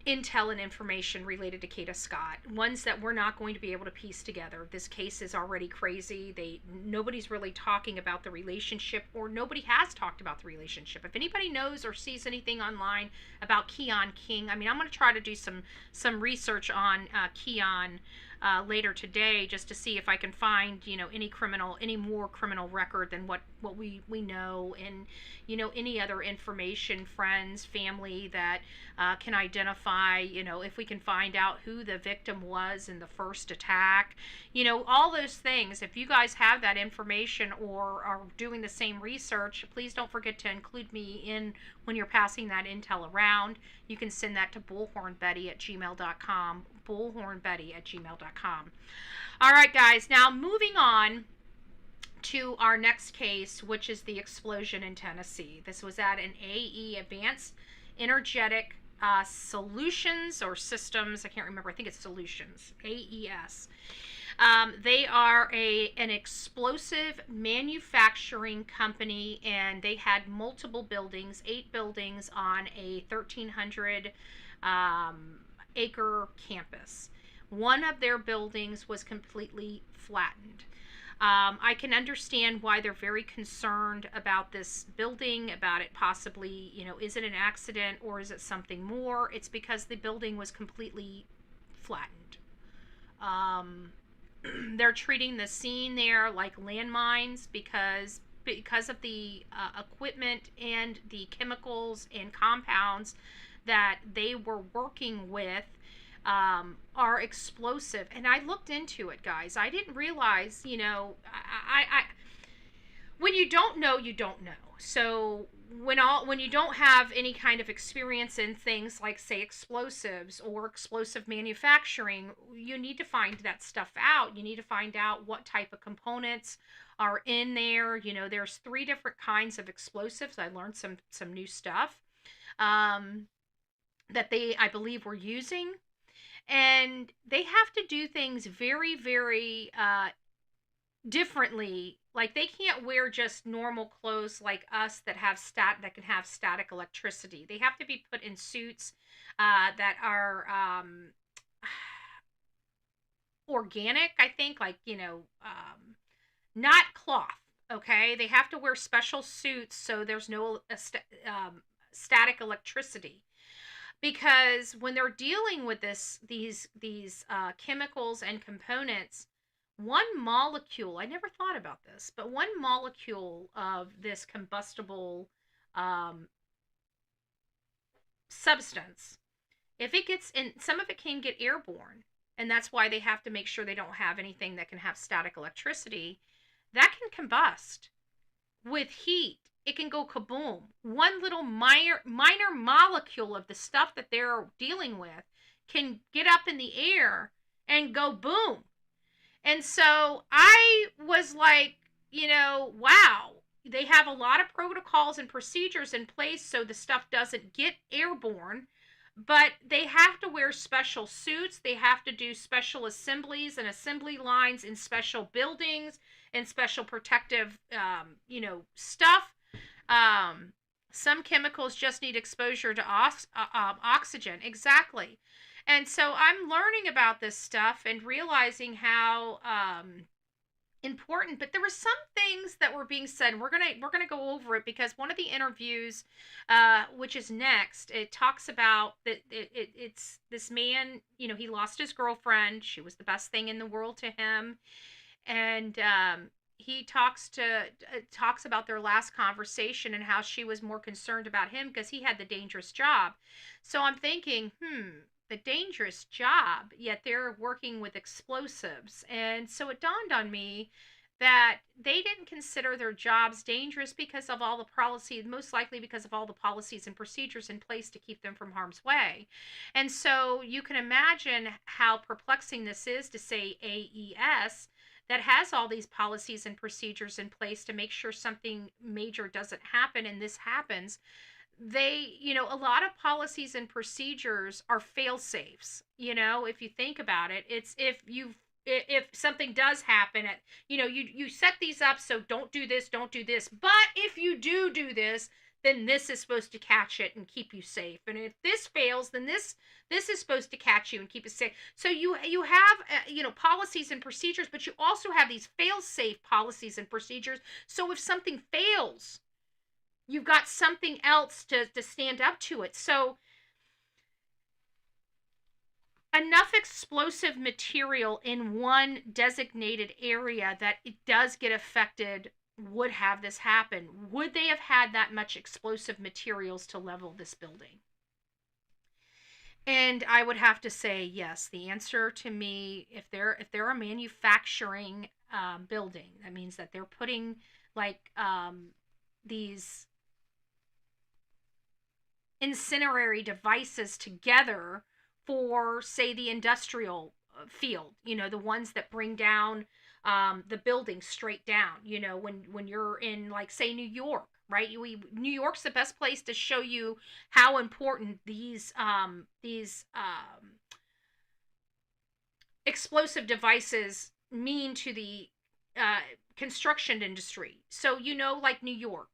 intel and information related to Kada Scott, ones that we're not going to be able to piece together. This case is already crazy. Nobody's really talking about the relationship, or nobody has talked about the relationship. If anybody knows or sees anything online about Keon King, I mean, I'm going to try to do some research on Keon later today, just to see if I can find, any more criminal record than what we know, and any other information, friends, family that can identify, if we can find out who the victim was in the first attack, all those things. If you guys have that information or are doing the same research, please don't forget to include me in when you're passing that intel around. You can send that to bullhornbetty@gmail.com, bullhornbetty@gmail.com. All right, guys, now moving on to our next case, which is the explosion in Tennessee. This was at an AE, Advanced Energetic Solutions or Systems. I can't remember. I think it's Solutions, AES. They are an explosive manufacturing company, and they had multiple buildings, 8 buildings on a 1,300 acre campus. One of their buildings was completely flattened. I can understand why they're very concerned about this building, about it possibly, is it an accident or is it something more? It's because the building was completely flattened. They're treating the scene there like landmines because of the equipment and the chemicals and compounds that they were working with are explosive. And I looked into it, guys. I didn't realize, I when you don't know, you don't know. So when you don't have any kind of experience in things like, say, explosives or explosive manufacturing, you need to find that stuff out. You need to find out what type of components are in there. There's 3 different kinds of explosives. I learned some new stuff that they, I believe, were using. And they have to do things very, very differently. Like, they can't wear just normal clothes like us that can have static electricity. They have to be put in suits that are organic, I think, like, not cloth. Okay, they have to wear special suits so there's no static electricity. Because when they're dealing with these chemicals and components, one molecule, I never thought about this, but one molecule of this combustible substance, if it gets in, some of it can get airborne, and that's why they have to make sure they don't have anything that can have static electricity. That can combust with heat. It can go kaboom. One little minor molecule of the stuff that they're dealing with can get up in the air and go boom. And so I was like, wow, they have a lot of protocols and procedures in place so the stuff doesn't get airborne, but they have to wear special suits. They have to do special assemblies and assembly lines in special buildings and special protective, stuff. Some chemicals just need exposure to oxygen. Exactly. And so I'm learning about this stuff and realizing how important, but there were some things that were being said. We're gonna go over it because one of the interviews, which is next, it talks about that it's this man, he lost his girlfriend. She was the best thing in the world to him. And he talks about their last conversation and how she was more concerned about him because he had the dangerous job. So I'm thinking, the dangerous job, yet they're working with explosives. And so it dawned on me that they didn't consider their jobs dangerous because of all the policies, most likely because of all the policies and procedures in place to keep them from harm's way. And so you can imagine how perplexing this is to say AES, that has all these policies and procedures in place to make sure something major doesn't happen, and this happens. They, a lot of policies and procedures are fail safes. If you think about it, it's if something does happen, you set these up, so don't do this, but if you do this, then this is supposed to catch it and keep you safe. And if this fails, then this is supposed to catch you and keep you safe. So you have policies and procedures, but you also have these fail-safe policies and procedures. So if something fails, you've got something else to stand up to it. So enough explosive material in one designated area that it does get affected would have this happen. Would they have had that much explosive materials to level this building? And I would have to say yes. The answer to me, if they're a manufacturing building, that means that they're putting these incendiary devices together for, say, the industrial field, the ones that bring down the building straight down, when you're in, like, say, New York, right? New York's the best place to show you how important these explosive devices mean to the construction industry. So, like New York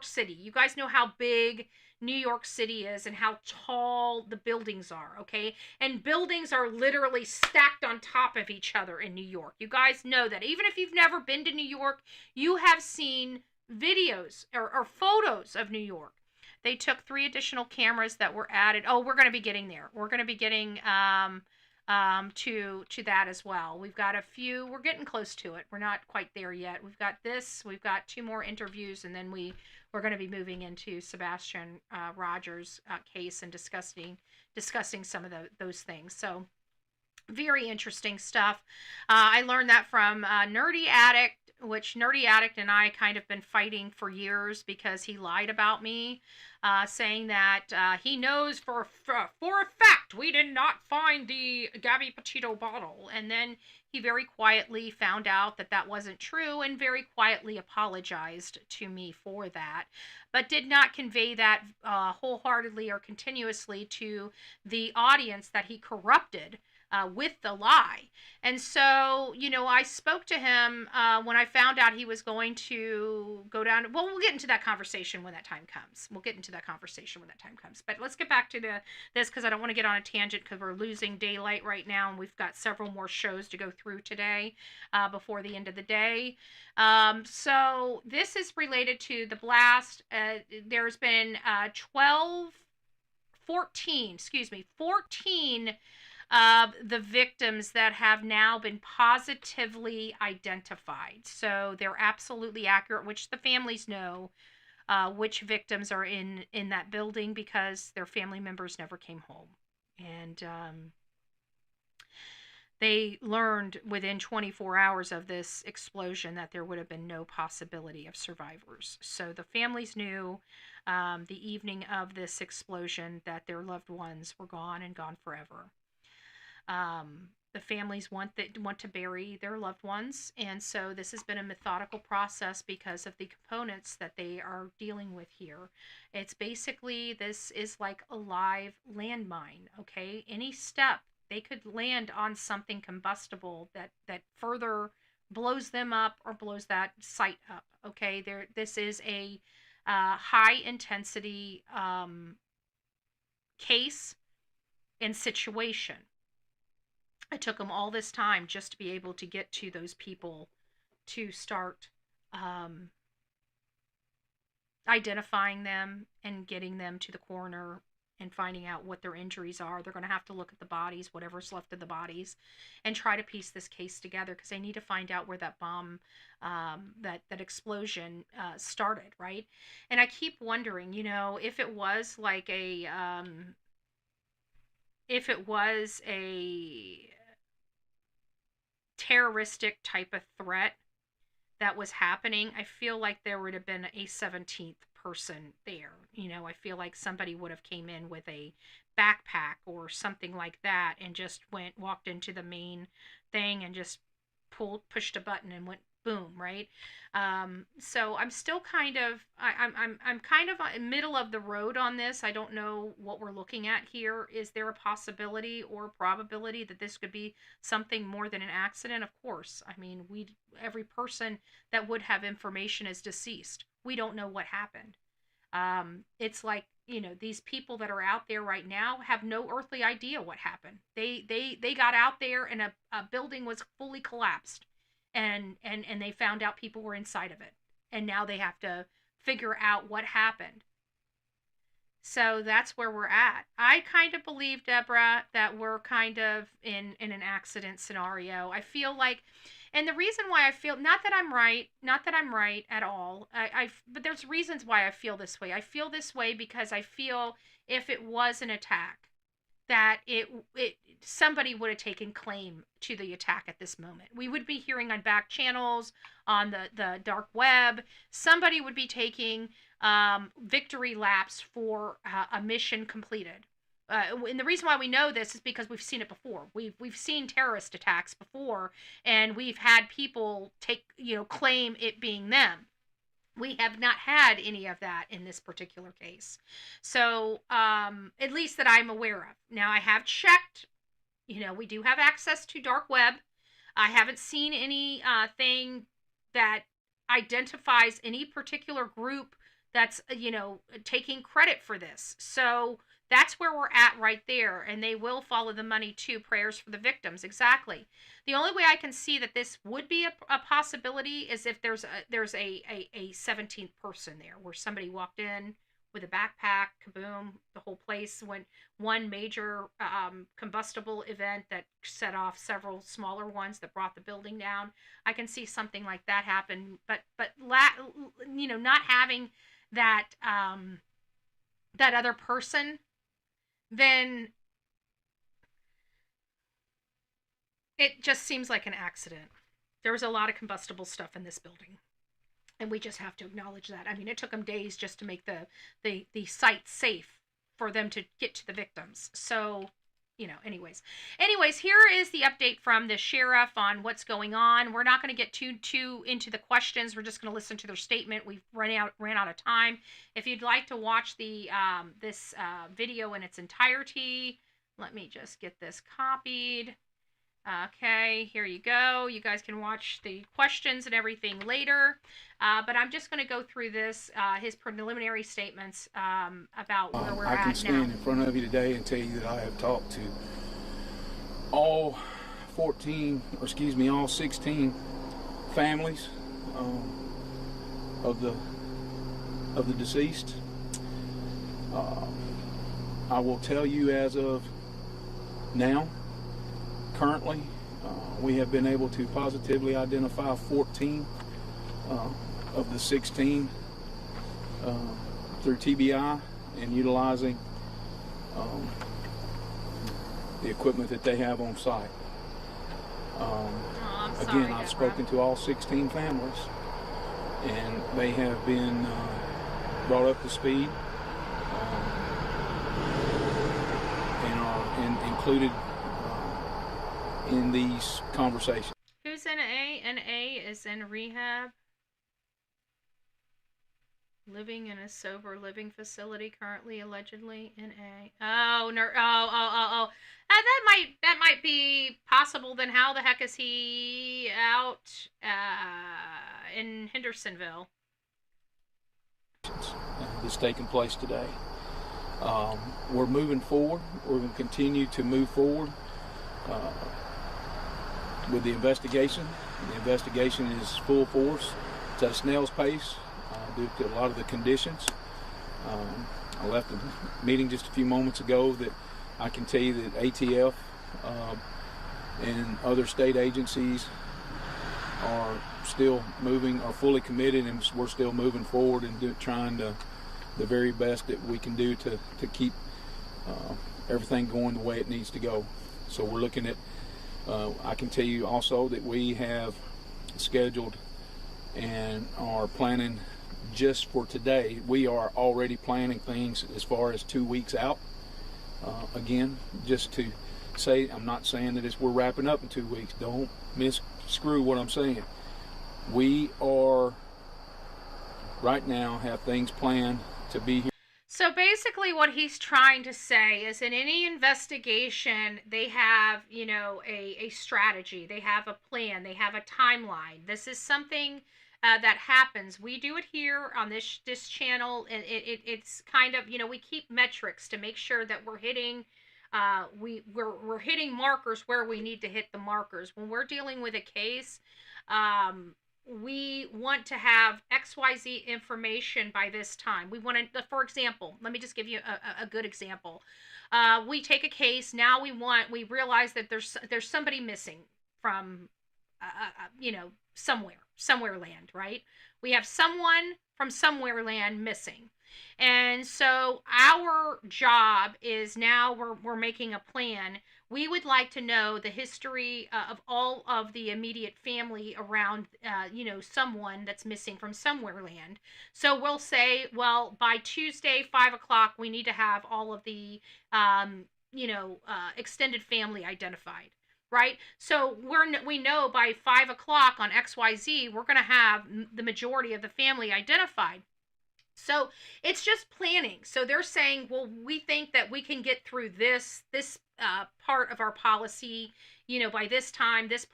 City, you guys know how big New York City is and how tall the buildings are, okay? And buildings are literally stacked on top of each other in New York. You guys know that. Even if you've never been to New York, you have seen videos or photos of New York. They took 3 additional cameras that were added. Oh, we're going to be getting there. We're going to be getting to that as well. We've got a few. We're getting close to it. We're not quite there yet. We've got this. We've got 2 more interviews, and then we're going to be moving into Sebastian Rogers' case and discussing some of those things. So very interesting stuff. I learned that from Nerdy Addict, which Nerdy Addict and I kind of been fighting for years because he lied about me, saying that he knows for a fact we did not find the Gabby Petito bottle. And then he very quietly found out that wasn't true and very quietly apologized to me for that, but did not convey that wholeheartedly or continuously to the audience that he corrupted with the lie. And so, I spoke to him when I found out he was going to go down. Well, we'll get into that conversation when that time comes. But let's get back to this because I don't want to get on a tangent because we're losing daylight right now, and we've got several more shows to go through today before the end of the day. So this is related to the blast. There's been 14 of the victims that have now been positively identified. So they're absolutely accurate, which the families know which victims are in that building because their family members never came home. And they learned within 24 hours of this explosion that there would have been no possibility of survivors. So the families knew the evening of this explosion that their loved ones were gone and gone forever. The families want to bury their loved ones, and so this has been a methodical process because of the components that they are dealing with here. It's basically, this is like a live landmine, okay? Any step, they could land on something combustible that further blows them up or blows that site up, okay? This is a high intensity case and situation. It took them all this time just to be able to get to those people to start identifying them and getting them to the coroner and finding out what their injuries are. They're going to have to look at the bodies, whatever's left of the bodies, and try to piece this case together, because they need to find out where that bomb, that explosion started, right? And I keep wondering, you know, if it was like a terroristic type of threat that was happening, I feel like there would have been a 17th person there. You know, I feel like somebody would have came in with a backpack or something like that and just walked into the main thing and just pushed a button and went boom, right? So I'm still kind of, I'm kind of middle of the road on this. I don't know what we're looking at here. Is there a possibility or probability that this could be something more than an accident? Of course. I mean, every person that would have information is deceased. We don't know what happened. It's like, you know, these people that are out there right now have no earthly idea what happened. They got out there and a building was fully collapsed. And they found out people were inside of it, and now they have to figure out what happened. So that's where we're at. I kind of believe, Deborah, that we're kind of in an accident scenario. I feel like, and the reason why I feel, not that I'm right at all, but there's reasons why I feel this way. I feel this way because I feel if it was an attack, that somebody would have taken claim to the attack at this moment. We would be hearing on back channels, on the dark web, somebody would be taking victory laps for a mission completed. And the reason why we know this is because we've seen it before. We've seen terrorist attacks before, and we've had people take, you know, claim it being them. We have not had any of that in this particular case. So, at least that I'm aware of. Now, I have checked, you know, we do have access to dark web. I haven't seen any thing that identifies any particular group that's, you know, taking credit for this. So that's where we're at right there. And they will follow the money too. Prayers for the victims. Exactly. The only way I can see that this would be a possibility is if there's a 17th person there, where somebody walked in with a backpack, kaboom, the whole place went one major combustible event that set off several smaller ones that brought the building down. I can see something like that happen, but you know, not having that that other person, then it just seems like an accident. There was a lot of combustible stuff in this building, and we just have to acknowledge that. I mean, it took them days just to make the site safe for them to get to the victims. So, you know, anyways, here is the update from the sheriff on what's going on. We're not going to get too into the questions. We're just going to listen to their statement. We've ran out of time. If you'd like to watch the this video in its entirety, let me just get this copied. Okay, here you go. You guys can watch the questions and everything later. But I'm just going to go through this, his preliminary statements about where we're at now. I can stand in front of you today and tell you that I have talked to all 16 families of the deceased. I will tell you, as of now, currently, we have been able to positively identify 14 of the 16 through TBI and utilizing the equipment that they have on site. Again, I've spoken to all 16 families, and they have been brought up to speed and are included in these conversations. Who's in A? NA is in rehab. Living in a sober living facility currently, allegedly. NA. Oh, no. Oh. That might be possible. Then how the heck is he out in Hendersonville? That's taking place today. We're moving forward. We're going to continue to move forward with the investigation. The investigation is full force. It's at a snail's pace due to a lot of the conditions. I left the meeting just a few moments ago that I can tell you that ATF and other state agencies are still moving, are fully committed, and we're still moving forward and trying the very best that we can do to keep everything going the way it needs to go. So we're looking at, I can tell you also that we have scheduled and are planning just for today. We are already planning things as far as 2 weeks out. Again, just to say, I'm not saying that we're wrapping up in 2 weeks. Don't screw what I'm saying. We are right now have things planned to be here. So basically what he's trying to say is in any investigation, they have, you know, a strategy, they have a plan, they have a timeline. This is something that happens. We do it here on this channel, and it's kind of, you know, we keep metrics to make sure that we're hitting we're hitting markers where we need to hit the markers. When we're dealing with a case, we want to have XYZ information by this time. We want to, for example, let me just give you a good example. We take a case, now we realize that there's somebody missing from, you know, somewhere land, right? We have someone from somewhere land missing. And so our job is now we're making a plan. We would like to know the history of all of the immediate family around, you know, someone that's missing from somewhere land. So we'll say, well, by Tuesday, 5 o'clock, we need to have all of the, you know, extended family identified. Right? So we know by 5 o'clock on XYZ, we're going to have the majority of the family identified. So it's just planning. So they're saying, well, we think that we can get through this part of our policy, you know, by this time, this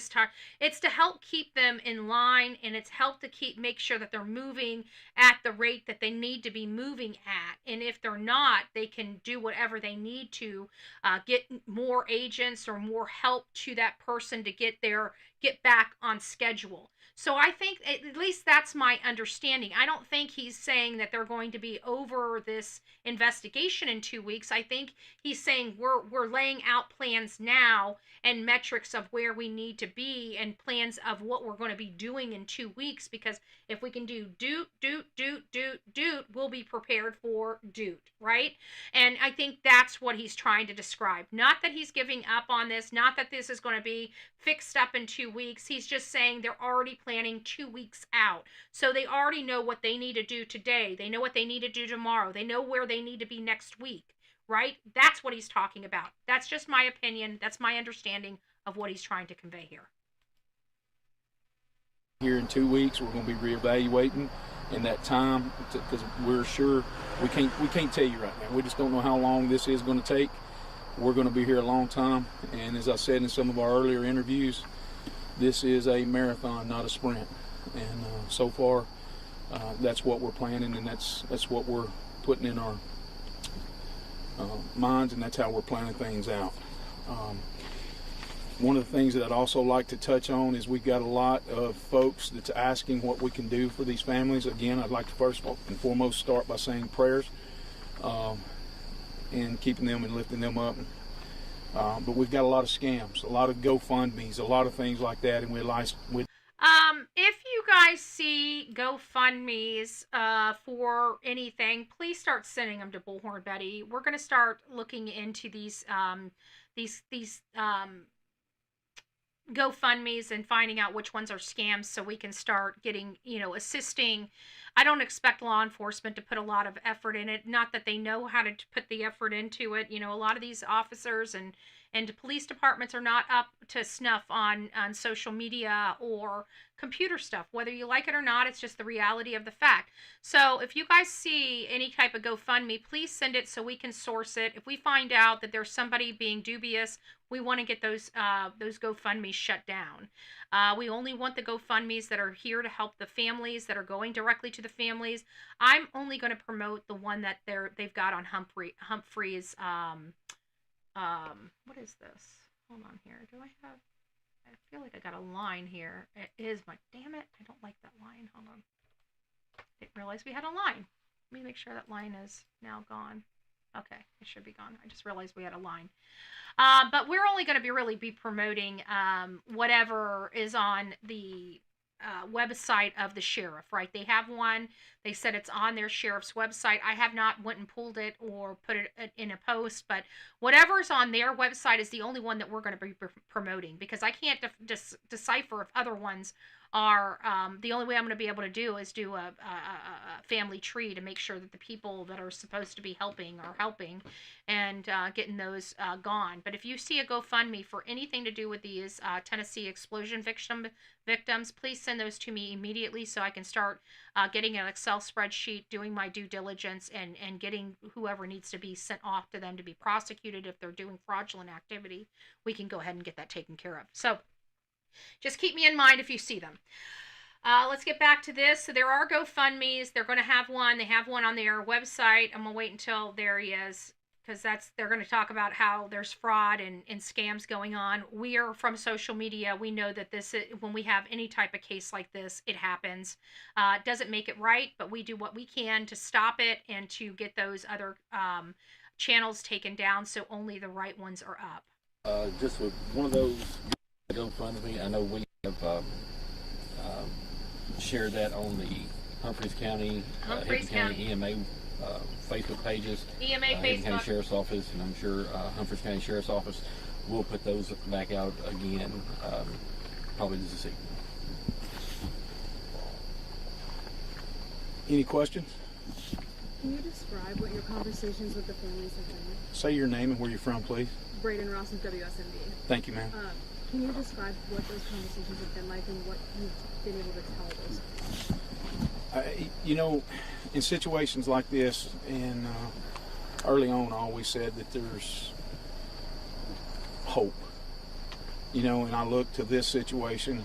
time. It's to help keep them in line, and it's help to make sure that they're moving at the rate that they need to be moving at. And if they're not, they can do whatever they need to get more agents or more help to that person to get back on schedule. So I think at least that's my understanding. I don't think he's saying that they're going to be over this investigation in 2 weeks. I think he's saying we're laying out plans now and metrics of where we need to be and plans of what we're going to be doing in 2 weeks, because if we can do we'll be prepared for right? And I think that's what he's trying to describe. Not that he's giving up on this, not that this is going to be fixed up in 2 weeks. He's just saying they're already planning 2 weeks out. So they already know what they need to do today. They know what they need to do tomorrow. They know where they need to be next week, right? That's what he's talking about. That's just my opinion. That's my understanding of what he's trying to convey here. Here in 2 weeks, we're going to be reevaluating in that time, because we're sure we can't tell you right now. We just don't know how long this is going to take. We're going to be here a long time, and as I said in some of our earlier interviews, this is a marathon, not a sprint. And so far, that's what we're planning, and that's what we're putting in our minds, and that's how we're planning things out. One of the things that I'd also like to touch on is we've got a lot of folks that's asking what we can do for these families. Again, I'd like to first and foremost start by saying prayers and keeping them and lifting them up. But we've got a lot of scams, a lot of GoFundMes, a lot of things like that, and if you guys see GoFundMes for anything, please start sending them to Bullhorn Betty. We're going to start looking into these GoFundMes and finding out which ones are scams, so we can start getting, you know, assisting. I don't expect law enforcement to put a lot of effort in it. Not that they know how to put the effort into it. You know, a lot of these officers and police departments are not up to snuff on social media or computer stuff. Whether you like it or not, it's just the reality of the fact. So if you guys see any type of GoFundMe, please send it so we can source it. If we find out that there's somebody being dubious, we want to get those GoFundMes shut down. We only want the GoFundMes that are here to help the families, that are going directly to the families. I'm only going to promote the one that they've got on Humphrey's. What is this? Hold on here. I feel like I got a line here. It is my, damn it. I don't like that line. Hold on. Didn't realize we had a line. Let me make sure that line is now gone. Okay, it should be gone. I just realized we had a line. But we're only going to really be promoting whatever is on the website of the sheriff, right? They have one. They said it's on their sheriff's website. I have not went and pulled it or put it in a post, but whatever's on their website is the only one that we're going to be promoting, because I can't decipher if other ones are. The only way I'm going to be able to do is do a family tree to make sure that the people that are supposed to be helping are helping, and getting those gone. But if you see a GoFundMe for anything to do with these Tennessee explosion victims, please send those to me immediately so I can start getting an Excel spreadsheet, doing my due diligence, and getting whoever needs to be sent off to them to be prosecuted. If they're doing fraudulent activity, we can go ahead and get that taken care of. So just keep me in mind if you see them. Let's get back to this. So there are GoFundMes. They're going to have one. They have one on their website. I'm going to wait until there he is, because they're going to talk about how there's fraud and scams going on. We are from social media. We know that when we have any type of case like this, it happens. It doesn't make it right, but we do what we can to stop it and to get those other channels taken down so only the right ones are up. Just with one of those GoFundMe, I know we have shared that on the Humphreys County EMA Facebook pages, EMA Hampton County Facebook. Sheriff's Office, and I'm sure Humphreys County Sheriff's Office will put those back out again, probably this evening. Any questions? Can you describe what your conversations with the families have been? Say your name and where you're from, please. Braden Ross with WSMD. Thank you, ma'am. Can you describe what those conversations have been like and what you've been able to tell those? You know, in situations like this, and early on, I always said that there's hope. You know, and I look to this situation.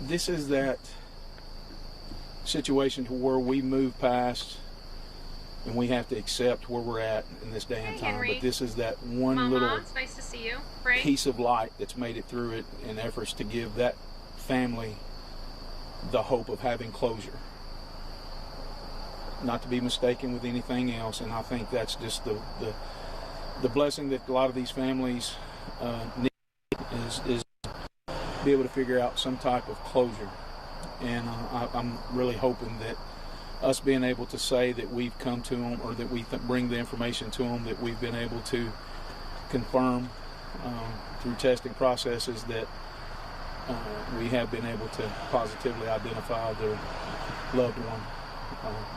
This is that situation to where we move past and we have to accept where we're at in this day and time. Henry. But this is that one Mama, little it's nice to see you. Frank. piece of light that's made it through it in efforts to give that family the hope of having closure. Not to be mistaken with anything else, and I think that's just the blessing that a lot of these families need is be able to figure out some type of closure. And I'm really hoping that us being able to say that we've come to them, or that we bring the information to them, that we've been able to confirm through testing processes that we have been able to positively identify their loved one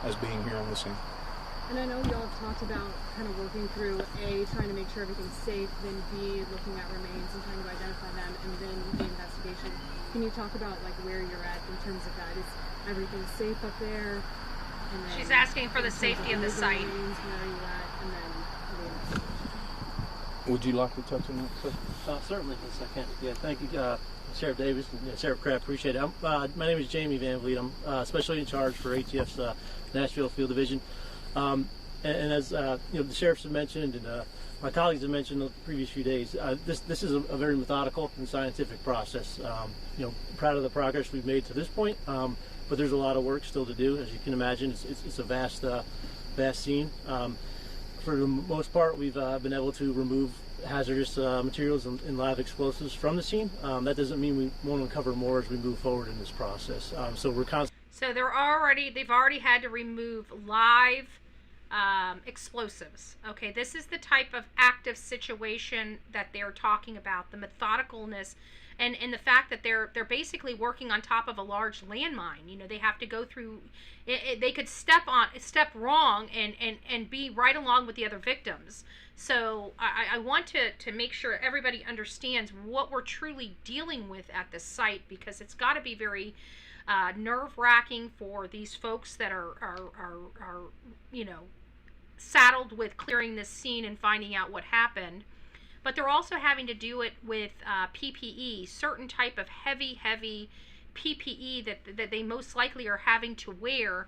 as being here on the scene. And I know y'all have talked about kind of working through A, trying to make sure everything's safe, then B, looking at remains and trying to identify them, and then the investigation. Can you talk about like where you're at in terms of that? Is everything safe up there? And then She's asking for the safety of the site. Remains, where are you at? And then the investigation. Would you like to touch on that, sir? Certainly, yes, I can. Yeah, thank you, Sheriff Davis and Sheriff Kraft. Appreciate it. My name is Jamie Van Vliet. I'm specially in charge for ATF's Nashville Field Division. And as the sheriffs have mentioned, and my colleagues have mentioned in the previous few days, this is a very methodical and scientific process. Proud of the progress we've made to this point, but there's a lot of work still to do. As you can imagine, it's a vast scene. For the most part, we've been able to remove hazardous materials and live explosives from the scene. That doesn't mean we won't uncover more as we move forward in this process. So we're constantly. So they've already had to remove live explosives. Okay, this is the type of active situation that they're talking about, the methodicalness and the fact that they're basically working on top of a large landmine. You know, they have to go through they could step wrong and be right along with the other victims. So I want to make sure everybody understands what we're truly dealing with at this site, because it's got to be very nerve-wracking for these folks that are saddled with clearing this scene and finding out what happened. But they're also having to do it with PPE, certain type of heavy PPE that they most likely are having to wear.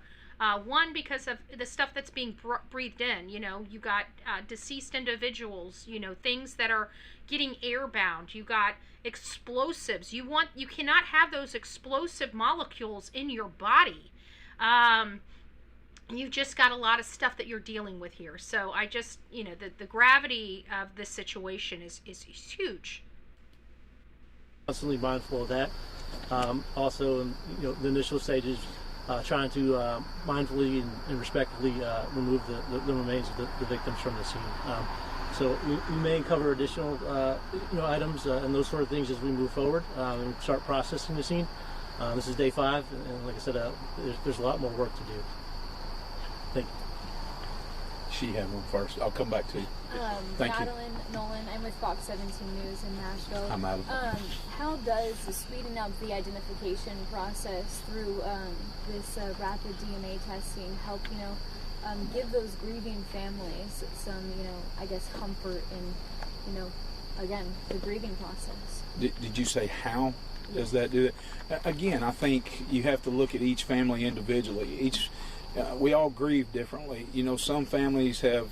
One, because of the stuff that's being breathed in. You know, you got deceased individuals, things that are getting airbound. You got explosives. You cannot have those explosive molecules in your body. you've just got a lot of stuff that you're dealing with here. So I just, you know, the gravity of this situation is huge. Constantly mindful of that. Also, in the initial stages, trying to mindfully and respectfully remove the remains of the victims from the scene. So we may cover additional items and those sort of things as we move forward and start processing the scene. This is day 5, and like I said, there's a lot more work to do. Thank you. She had one first. I'll come back to you. Thank Madeline Nolan, I'm with Fox 17 News in Nashville. I'm out of How does the speeding up the identification process through this rapid DNA testing help, give those grieving families some, I guess, comfort in, again, the grieving process? Did you say how does that do it? Again, I think you have to look at each family individually. We all grieve differently. Some families have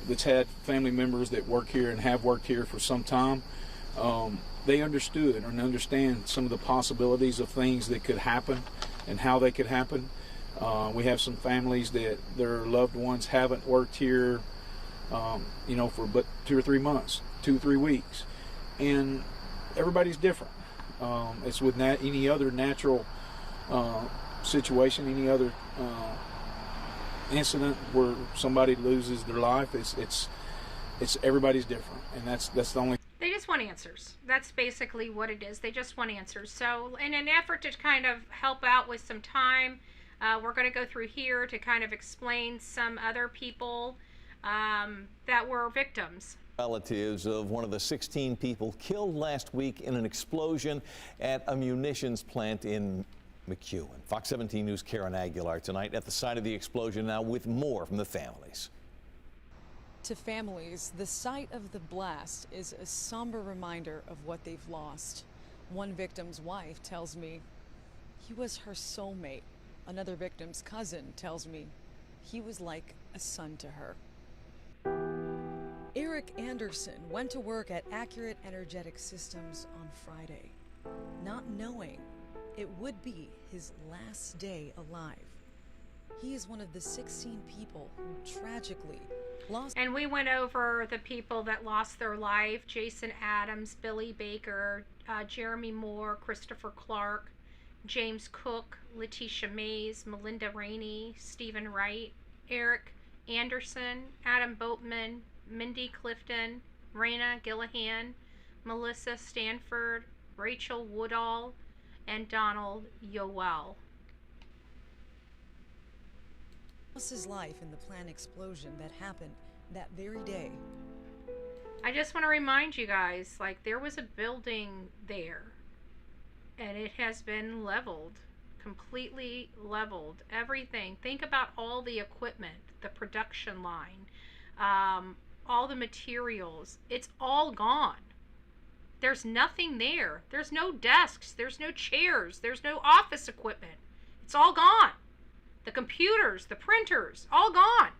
that's had family members that work here and have worked here for some time. They understood and understand some of the possibilities of things that could happen and how they could happen. We have some families that their loved ones haven't worked here, for but 2 or 3 months, 2 or 3 weeks, and everybody's different. It's with any other natural situation, any other incident where somebody loses their life. It's everybody's different, and that's the only. They just want answers. That's basically what it is. They just want answers. So in an effort to kind of help out with some time, we're going to go through here to kind of explain some other people that were victims. Relatives of one of the 16 people killed last week in an explosion at a munitions plant in McEwen. Fox 17 News' Karen Aguilar tonight at the site of the explosion now with more from the families. To families, the site of the blast is a somber reminder of what they've lost. One victim's wife tells me he was her soulmate. Another victim's cousin tells me he was like a son to her. Eric Anderson went to work at Accurate Energetic Systems on Friday, not knowing it would be his last day alive. He is one of the 16 people who tragically lost. And we went over the people that lost their life: Jason Adams, Billy Baker, Jeremy Moore, Christopher Clark, James Cook, Letitia Mays, Melinda Rainey, Stephen Wright, Eric Anderson, Adam Boatman, Mindy Clifton, Raina Gillihan, Melissa Stanford, Rachel Woodall, and Donald Yoel. Lost his life in the plant explosion that happened that very day. I just want to remind you guys, there was a building there, and it has been leveled, completely leveled. Everything. Think about all the equipment, the production line, all the materials. It's all gone. There's nothing there. There's no desks. There's no chairs. There's no office equipment. It's all gone. The computers, the printers, all gone.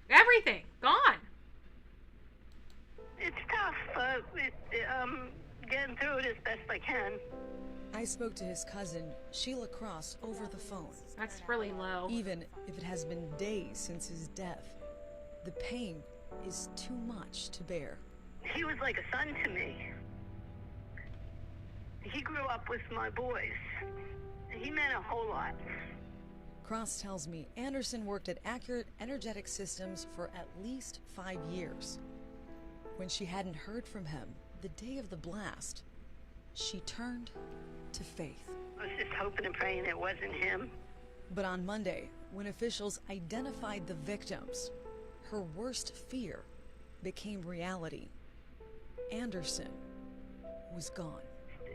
Everything gone. It's tough, but getting through it as best I can. I spoke to his cousin, Sheila Cross, over the phone. That's really low. Even if it has been days since his death, the pain is too much to bear. He was like a son to me. He grew up with my boys. He meant a whole lot. Cross tells me Anderson worked at Accurate Energetic Systems for at least 5 years. When she hadn't heard from him the day of the blast, she turned to faith. I was just hoping and praying it wasn't him. But on Monday, when officials identified the victims, her worst fear became reality. Anderson was gone.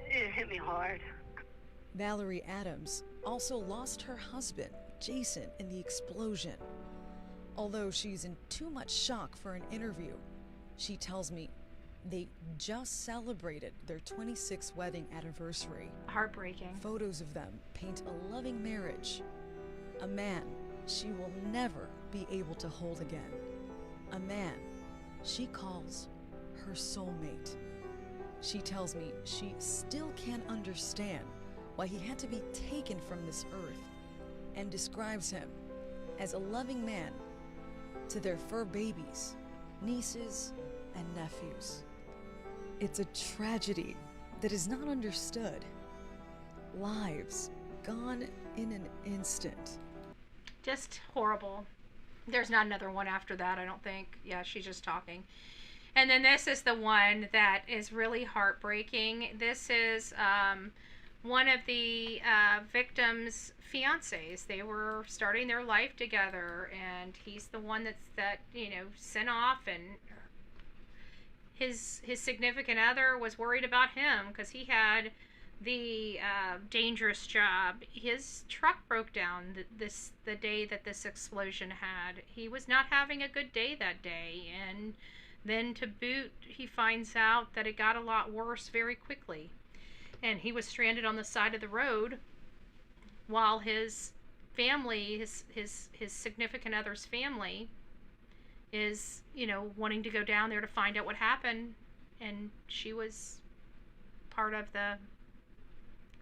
It hit me hard. Valerie Adams also lost her husband, Jason, in the explosion. Although she's in too much shock for an interview, she tells me they just celebrated their 26th wedding anniversary. Heartbreaking. Photos of them paint a loving marriage. A man she will never be able to hold again. A man she calls her soulmate. She tells me she still can't understand why he had to be taken from this earth and describes him as a loving man to their fur babies, nieces, and nephews. It's a tragedy that is not understood. Lives gone in an instant. Just horrible. There's not another one after that, I don't think. Yeah, she's just talking. And then this is the one that is really heartbreaking. This is one of the victims' fiancés. They were starting their life together, and he's the one that sent off, and his significant other was worried about him because he had the dangerous job. His truck broke down the day that this explosion had. He was not having a good day that day, and then to boot, he finds out that it got a lot worse very quickly. And he was stranded on the side of the road while his family, his significant other's family, is, wanting to go down there to find out what happened. And she was part of the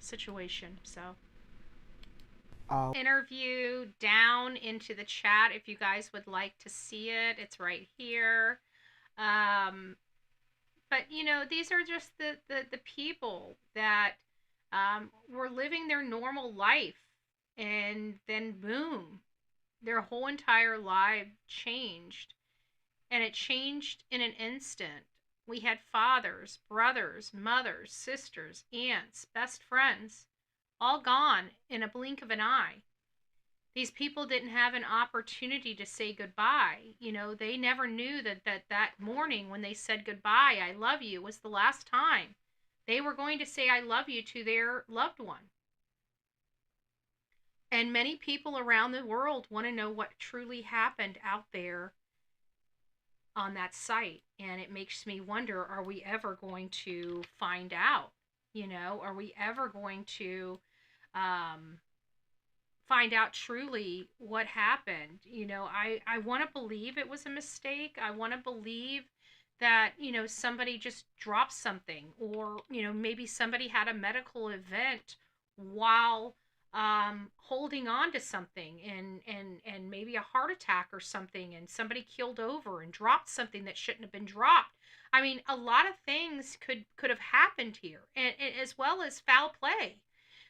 situation. So interview down into the chat if you guys would like to see it. It's right here. But these are just the people that were living their normal life, and then boom, their whole entire life changed, and it changed in an instant. We had fathers, brothers, mothers, sisters, aunts, best friends, all gone in a blink of an eye. These people didn't have an opportunity to say goodbye. They never knew that morning when they said goodbye, I love you, was the last time they were going to say I love you to their loved one. And many people around the world want to know what truly happened out there on that site. And it makes me wonder, are we ever going to find out? Are we ever going to find out truly what happened? I want to believe it was a mistake. I want to believe that, somebody just dropped something, or, maybe somebody had a medical event while holding on to something, and maybe a heart attack or something, and somebody keeled over and dropped something that shouldn't have been dropped. I mean, a lot of things could have happened here, and as well as foul play.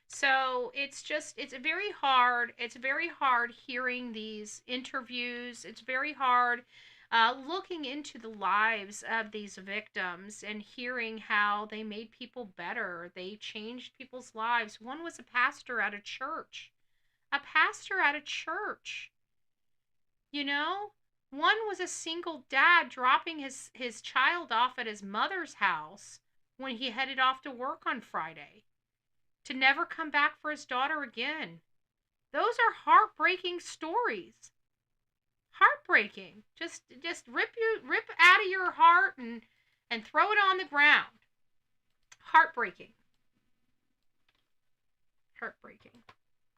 So it's very hard. It's very hard hearing these interviews. It's very hard looking into the lives of these victims and hearing how they made people better. They changed people's lives. One was a pastor at a church. A pastor at a church. One was a single dad dropping his child off at his mother's house when he headed off to work on Friday, to never come back for his daughter again. Those are heartbreaking stories. Heartbreaking. Just rip out of your heart and throw it on the ground. Heartbreaking. Heartbreaking.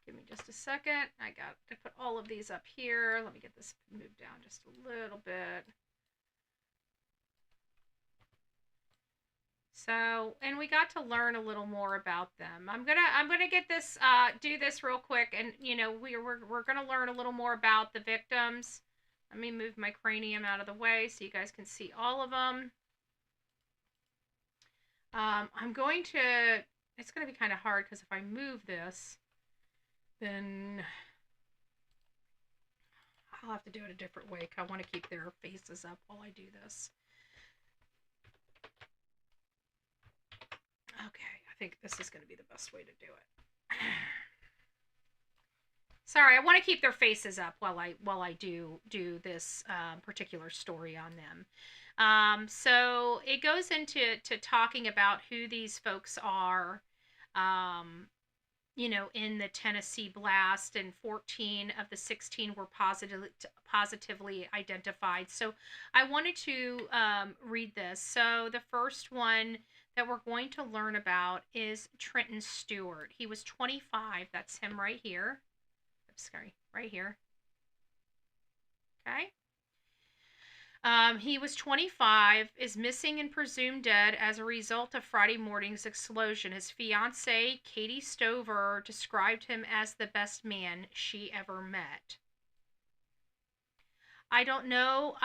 Give me just a second. I got to put all of these up here. Let me get this moved down just a little bit. So, and we got to learn a little more about them. I'm gonna get this, do this real quick, and we're gonna learn a little more about the victims. Let me move my cranium out of the way so you guys can see all of them. It's gonna be kind of hard because if I move this, then I'll have to do it a different way. I want to keep their faces up while I do this. Okay, I think this is going to be the best way to do it. Sorry, I want to keep their faces up while I do this particular story on them. So it goes into talking about who these folks are, in the Tennessee blast, and 14 of the 16 were positively identified. So I wanted to read this. So the first one that we're going to learn about is Trenton Stewart. He was 25. That's him right here. Oops, sorry, right here. Okay. He was 25, is missing and presumed dead as a result of Friday morning's explosion. His fiancée, Katie Stover, described him as the best man she ever met. I don't know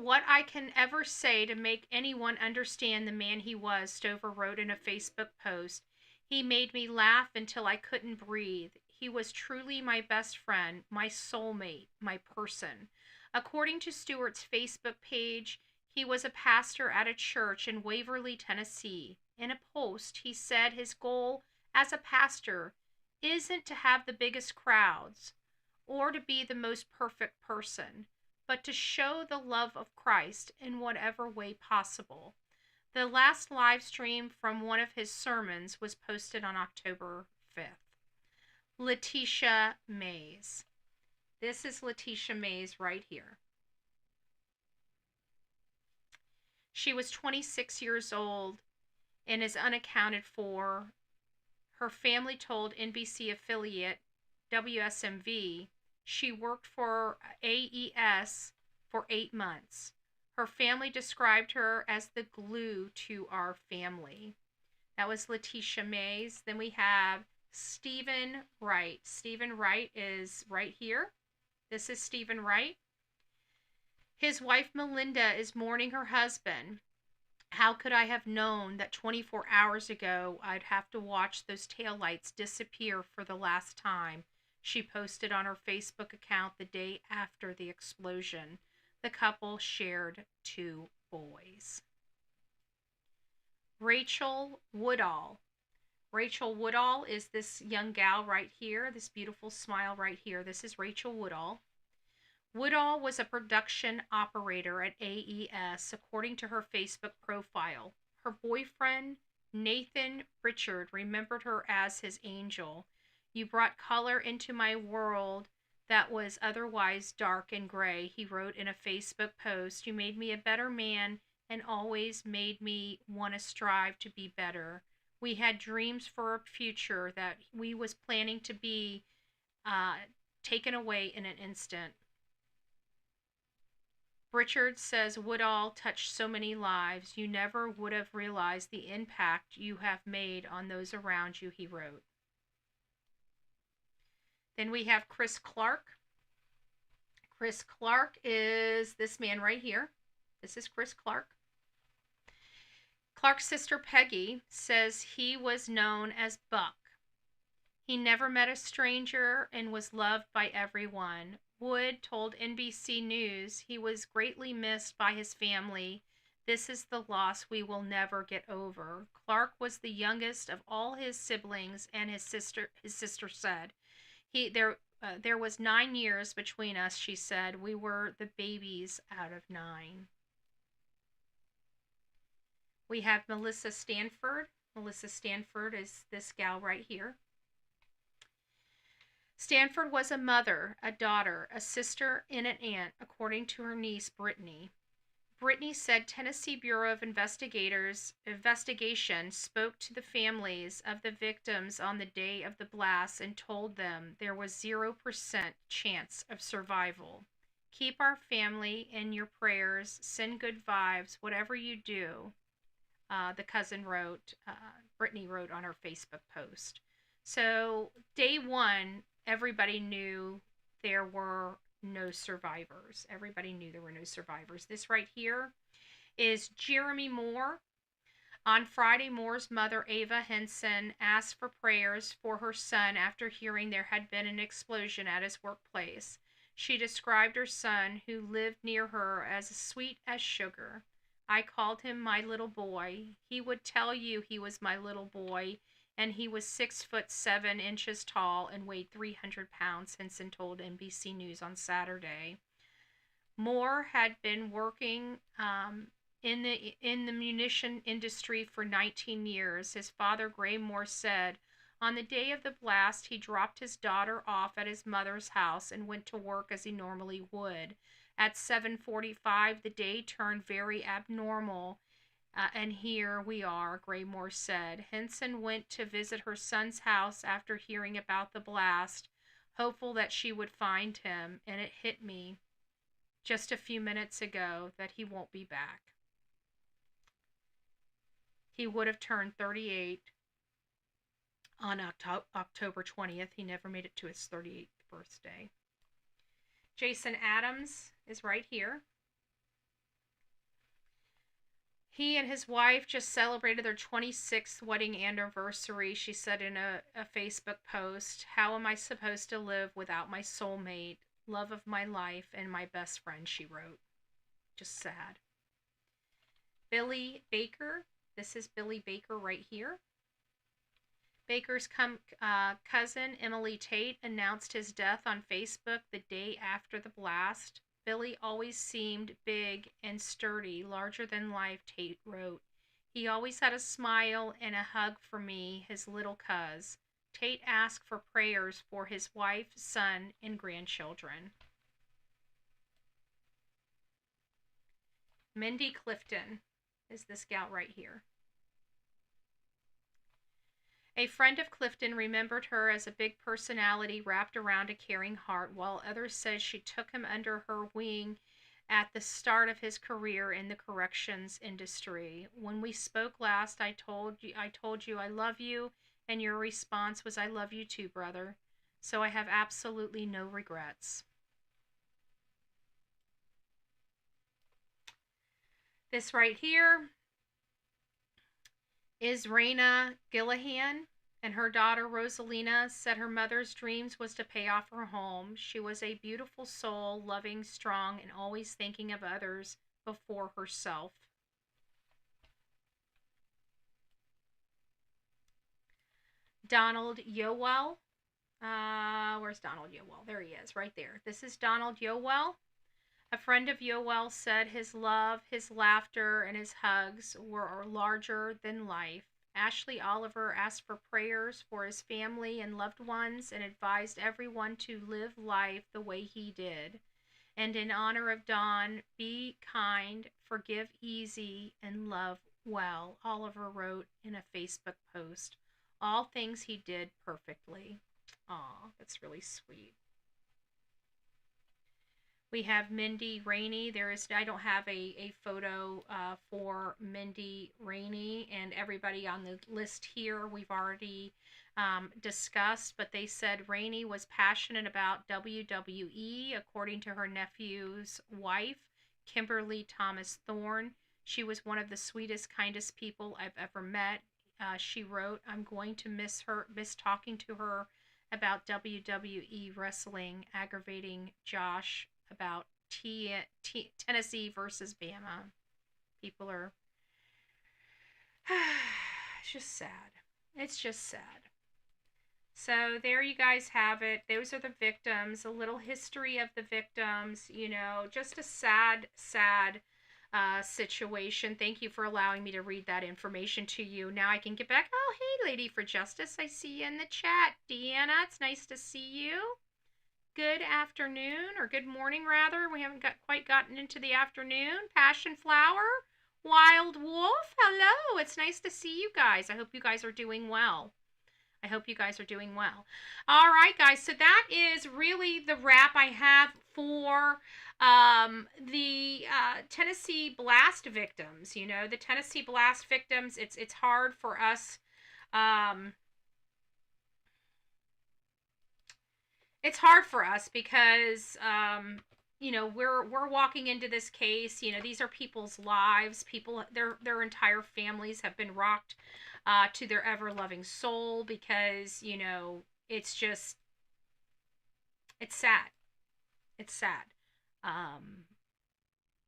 what I can ever say to make anyone understand the man he was, Stover wrote in a Facebook post. He made me laugh until I couldn't breathe. He was truly my best friend, my soulmate, my person. According to Stewart's Facebook page, he was a pastor at a church in Waverly, Tennessee. In a post, he said his goal as a pastor isn't to have the biggest crowds or to be the most perfect person, but to show the love of Christ in whatever way possible. The last live stream from one of his sermons was posted on October 5th. Letitia Mays. This is Letitia Mays right here. She was 26 years old and is unaccounted for. Her family told NBC affiliate WSMV she worked for AES for 8 months. Her family described her as the glue to our family. That was Letitia Mays. Then we have Stephen Wright. Stephen Wright is right here. This is Stephen Wright. His wife Melinda is mourning her husband. How could I have known that 24 hours ago I'd have to watch those taillights disappear for the last time? She posted on her Facebook account the day after the explosion. The couple shared 2 boys. Rachel Woodall. Rachel Woodall is this young gal right here, this beautiful smile right here. This is Rachel Woodall. Woodall was a production operator at AES, according to her Facebook profile. Her boyfriend, Nathan Richard, remembered her as his angel. You brought color into my world that was otherwise dark and gray, he wrote in a Facebook post. You made me a better man and always made me want to strive to be better. We had dreams for a future that we was planning to be taken away in an instant. Richard says, Woodall touched so many lives. You never would have realized the impact you have made on those around you, he wrote. Then we have Chris Clark. Chris Clark is this man right here. This is Chris Clark. Clark's sister Peggy says he was known as Buck. He never met a stranger and was loved by everyone. Wood told NBC News he was greatly missed by his family. This is the loss we will never get over. Clark was the youngest of all his siblings, and his sister said, there was 9 years between us, she said. We were the babies out of 9. We have Melissa Stanford. Melissa Stanford is this gal right here. Stanford was a mother, a daughter, a sister, and an aunt, according to her niece, Brittany. Brittany said Tennessee Bureau of Investigation spoke to the families of the victims on the day of the blast and told them there was 0% chance of survival. Keep our family in your prayers. Send good vibes, whatever you do. The cousin wrote, Brittany wrote on her Facebook post. So day 1, everybody knew there were no survivors. Everybody knew there were no survivors. This right here is Jeremy Moore. On Friday, Moore's mother, Ava Henson, asked for prayers for her son after hearing there had been an explosion at his workplace. She described her son, who lived near her, as sweet as sugar. I called him my little boy. He would tell you he was my little boy, and he was 6'7" tall and weighed 300 pounds, Henson told NBC News on Saturday. Moore had been working in the munition industry for 19 years. His father, Gray Moore, said, on the day of the blast, he dropped his daughter off at his mother's house and went to work as he normally would. At 7:45, the day turned very abnormal. And here we are, Gray Moore said. Henson went to visit her son's house after hearing about the blast, hopeful that she would find him, and it hit me. just a few minutes ago that he won't be back. He would have turned 38 on October 20th. He never made it to his 38th birthday. Jason Adams is right here. He and his wife just celebrated their 26th wedding anniversary. She said in a Facebook post, "How am I supposed to live without my soulmate, love of my life, and my best friend," she wrote. Just sad. Billy Baker. This is Billy Baker right here. Baker's cousin, Emily Tate, announced his death on Facebook the day after the blast. Billy always seemed big and sturdy, larger than life, Tate wrote. He always had a smile and a hug for me, his little cuz. Tate asked for prayers for his wife, son, and grandchildren. Mindy Clifton is this gal right here. A friend of Clifton remembered her as a big personality wrapped around a caring heart, while others said she took him under her wing at the start of his career in the corrections industry. When we spoke last, I told you I love you, and your response was, "I love you too, brother." So I have absolutely no regrets. This right here is Raina Gillihan, and her daughter Rosalina said her mother's dreams was to pay off her home. She was a beautiful soul, loving, strong, and always thinking of others before herself. Donald Yowell. Where's Donald Yowell? There he is, right there. This is Donald Yowell. A friend of Yowell said his love, his laughter, and his hugs were larger than life. Ashley Oliver asked for prayers for his family and loved ones and advised everyone to live life the way he did. And in honor of Don, be kind, forgive easy, and love well, Oliver wrote in a Facebook post. All things he did perfectly. Aw, that's really sweet. We have Mindy Rainey. I don't have a photo for Mindy Rainey, and everybody on the list here we've already discussed, but they said Rainey was passionate about WWE, according to her nephew's wife, Kimberly Thomas Thorne. She was one of the sweetest, kindest people I've ever met. She wrote, "I'm going to miss talking to her about WWE wrestling, aggravating Josh about Tennessee versus Bama." People are... it's just sad. It's just sad. So there you guys have it. Those are the victims. A little history of the victims. You know, just a sad, sad situation. Thank you for allowing me to read that information to you. Now I can get back. Oh, hey, Lady for Justice. I see you in the chat. Deanna, it's nice to see you. Good afternoon, or good morning rather. We haven't quite gotten into the afternoon. Passion Flower, Wild Wolf, hello. It's nice to see you guys. I hope you guys are doing well. I hope you guys are doing well. All right, guys, so that is really the wrap I have for the Tennessee blast victims. You know, the Tennessee blast victims, it's hard for us... it's hard for us because, you know, we're walking into this case. You know, these are people's lives. People, their entire families have been rocked to their ever-loving soul because, you know, it's just, it's sad. It's sad.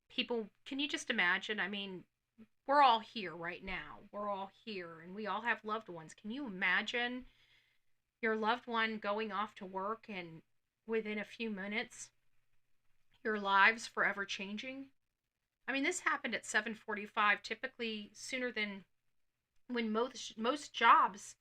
People, can you just imagine? I mean, we're all here right now. We're all here, and we all have loved ones. Can you imagine your loved one going off to work and within a few minutes, your lives forever changing? I mean, this happened at 7:45, typically sooner than when most jobs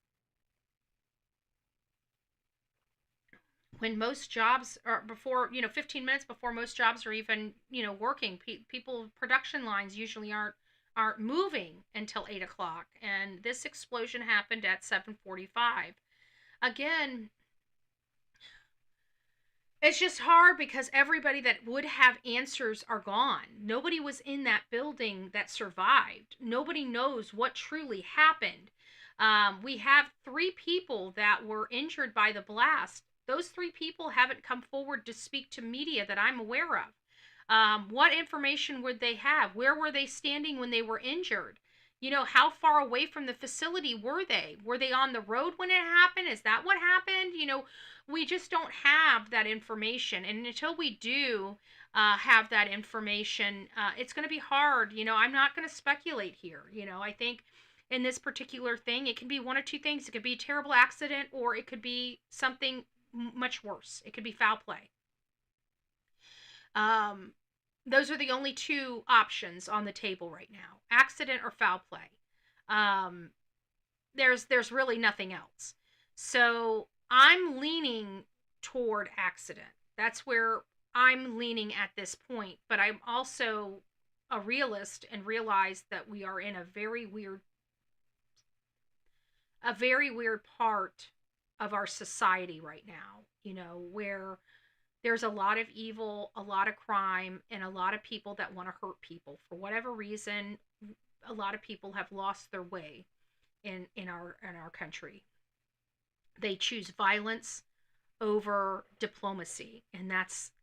are before, you know, 15 minutes before most jobs are even, you know, working. People, production lines usually aren't moving until 8 o'clock, and this explosion happened at 7:45. Again, It's just hard because everybody that would have answers are gone. Nobody was in that building that survived. Nobody knows what truly happened. We have 3 people that were injured by the blast. Those 3 people haven't come forward to speak to media that I'm aware of. What information would they have? Where were they standing when they were injured? You know, how far away from the facility were they? Were they on the road when it happened? Is that what happened? You know, we just don't have that information. And until we do have that information, it's going to be hard. You know, I'm not going to speculate here. You know, I think in this particular thing, it can be one of 2 things. It could be a terrible accident, or it could be something much worse. It could be foul play. Those are the only 2 options on the table right now: accident or foul play. There's really nothing else. So I'm leaning toward accident. That's where I'm leaning at this point. But I'm also a realist and realize that we are in a very weird part of our society right now, you know, where there's a lot of evil, a lot of crime, and a lot of people that want to hurt people. For whatever reason, a lot of people have lost their way in our country. They choose violence over diplomacy, and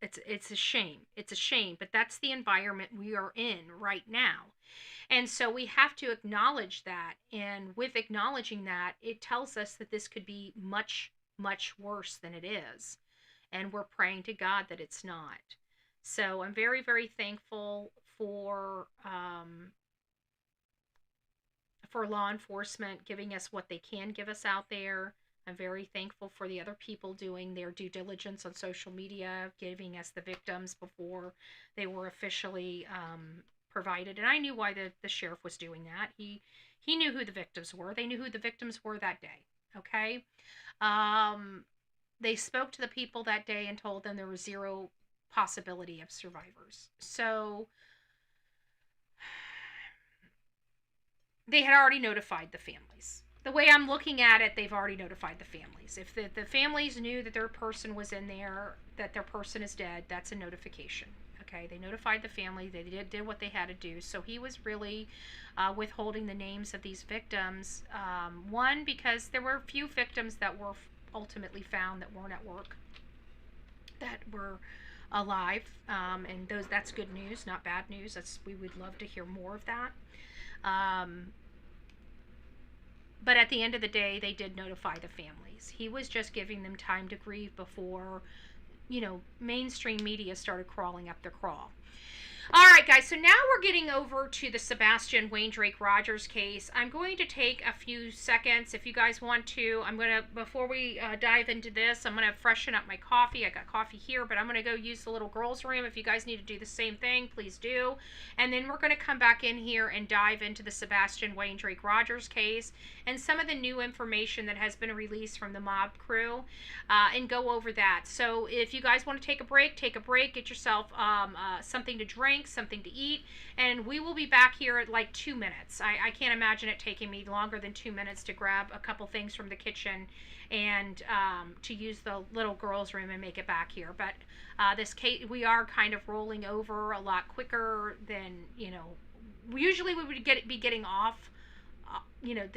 it's a shame. It's a shame, but that's the environment we are in right now. And so we have to acknowledge that, and with acknowledging that, it tells us that this could be much, much worse than it is. And we're praying to God that it's not. So I'm very, very thankful for law enforcement giving us what they can give us out there. I'm very thankful for the other people doing their due diligence on social media, giving us the victims before they were officially provided. And I knew why the sheriff was doing that. He knew who the victims were. They knew who the victims were that day. Okay? They spoke to the people that day and told them there was 0 possibility of survivors. So they had already notified the families. The way I'm looking at it, they've already notified the families. If the families knew that their person was in there, that their person is dead, that's a notification. Okay, they notified the family. They did what they had to do. So he was really withholding the names of these victims. One, because there were a few victims that were ultimately found that weren't at work, that were alive, and that's good news, not bad news. We would love to hear more of that. But at the end of the day, they did notify the families. He was just giving them time to grieve before, you know, mainstream media started crawling up their crawl. All right, guys, so now we're getting over to the Sebastian Wayne Drake Rogers case. I'm going to take a few seconds, if you guys want to. Before we dive into this, I'm going to freshen up my coffee. I got coffee here, but I'm going to go use the little girls' room. If you guys need to do the same thing, please do. And then we're going to come back in here and dive into the Sebastian Wayne Drake Rogers case and some of the new information that has been released from the mob crew, and go over that. So if you guys want to take a break, get yourself something to drink, something to eat, and we will be back here at like 2 minutes. I can't imagine it taking me longer than 2 minutes to grab a couple things from the kitchen and to use the little girls' room and make it back here. But this case, we are kind of rolling over a lot quicker than, you know, usually we would be getting off, you know,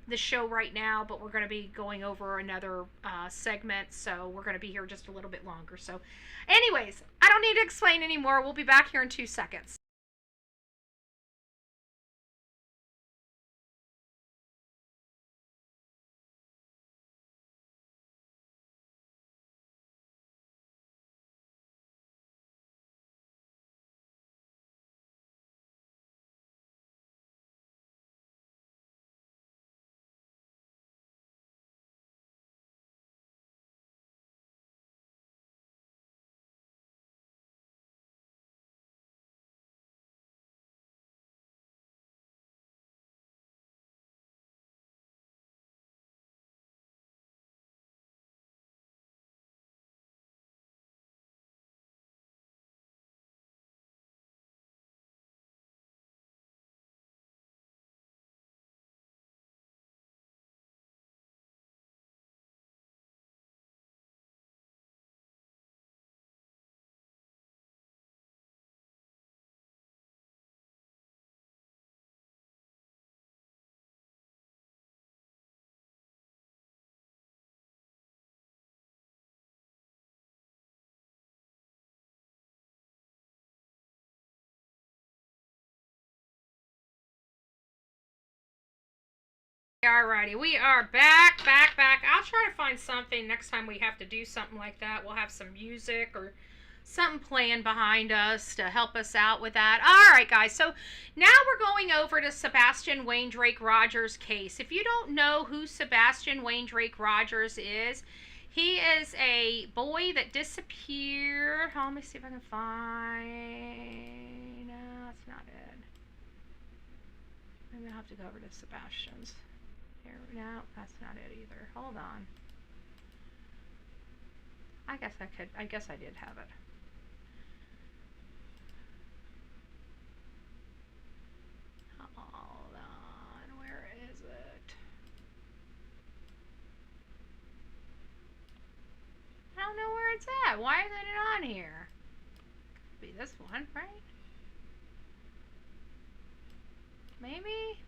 the show right now, but we're going to be going over another segment, so we're going to be here just a little bit longer. So anyways, I don't need to explain anymore. We'll be back here in 2 seconds. Alrighty, we are back. I'll try to find something next time we have to do something like that. We'll have some music or something playing behind us to help us out with that. Alright, guys, so now we're going over to Sebastian Wayne Drake Rogers' case. If you don't know who Sebastian Wayne Drake Rogers is, he is a boy that disappeared. Let me see if I can find... No, that's not it. Maybe I'll have to go over to Sebastian's. Here, no, that's not it either. Hold on. I guess I did have it. Hold on, where is it? I don't know where it's at. Why isn't it on here? Could be this one, right? Maybe?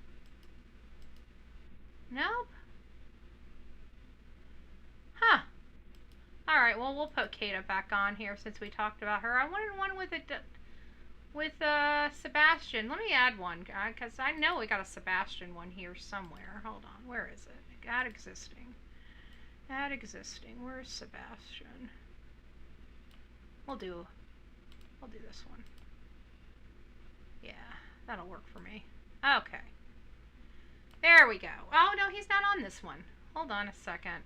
Nope. Huh. Alright, well, we'll put Kada back on here since we talked about her. I wanted one with Sebastian. Let me add one, because I know we got a Sebastian one here somewhere. Hold on. Where is it? Add existing. Add existing. Where's Sebastian? We'll do this one. Yeah, that'll work for me. Okay. There we go. Oh, no, he's not on this one. Hold on a second.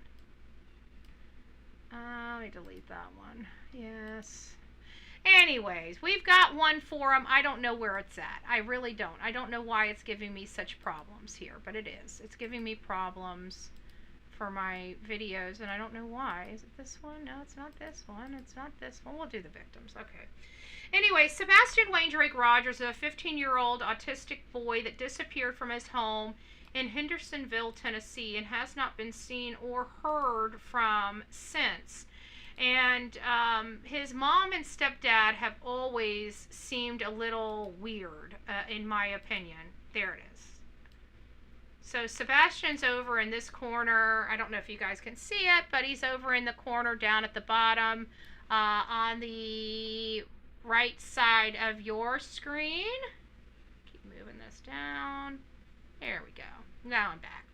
Let me delete that one. Yes. Anyways, we've got one for him. I don't know where it's at. I really don't. I don't know why it's giving me such problems here, but it is. It's giving me problems for my videos, and I don't know why. Is it this one? No, it's not this one. It's not this one. We'll do the victims. Okay. Anyway, Sebastian Wayne Drake Rogers is a 15-year-old autistic boy that disappeared from his home in Hendersonville, Tennessee, and has not been seen or heard from since. And his mom and stepdad have always seemed a little weird, in my opinion. There it is. So Sebastian's over in this corner. I don't know if you guys can see it, but he's over in the corner down at the bottom on the right side of your screen. Keep moving this down. There we go. Now I'm back.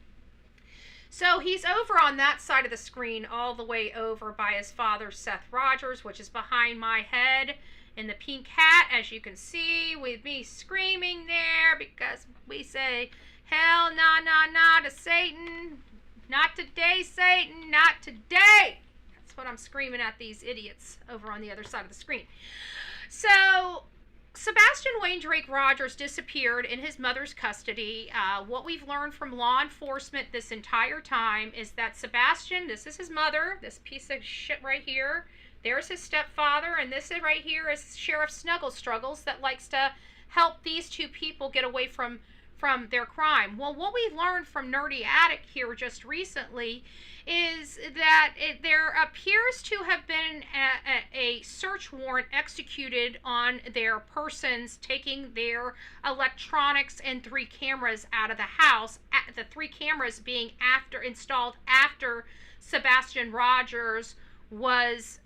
So he's over on that side of the screen, all the way over by his father, Seth Rogers, which is behind my head in the pink hat, as you can see, with me screaming there because we say, hell nah, nah, nah to Satan. Not today, Satan. Not today. That's what I'm screaming at these idiots over on the other side of the screen. So Sebastian Wayne Drake Rogers disappeared in his mother's custody. What we've learned from law enforcement this entire time is that Sebastian, this is his mother, this piece of shit right here. There's his stepfather, and this right here is Sheriff Snuggle Struggles that likes to help these two people get away from their crime. Well, what we've learned from Nerdy Attic here just recently is that there appears to have been a search warrant executed on their persons, taking their electronics and 3 cameras out of the house, the 3 cameras being installed after Sebastian Rogers was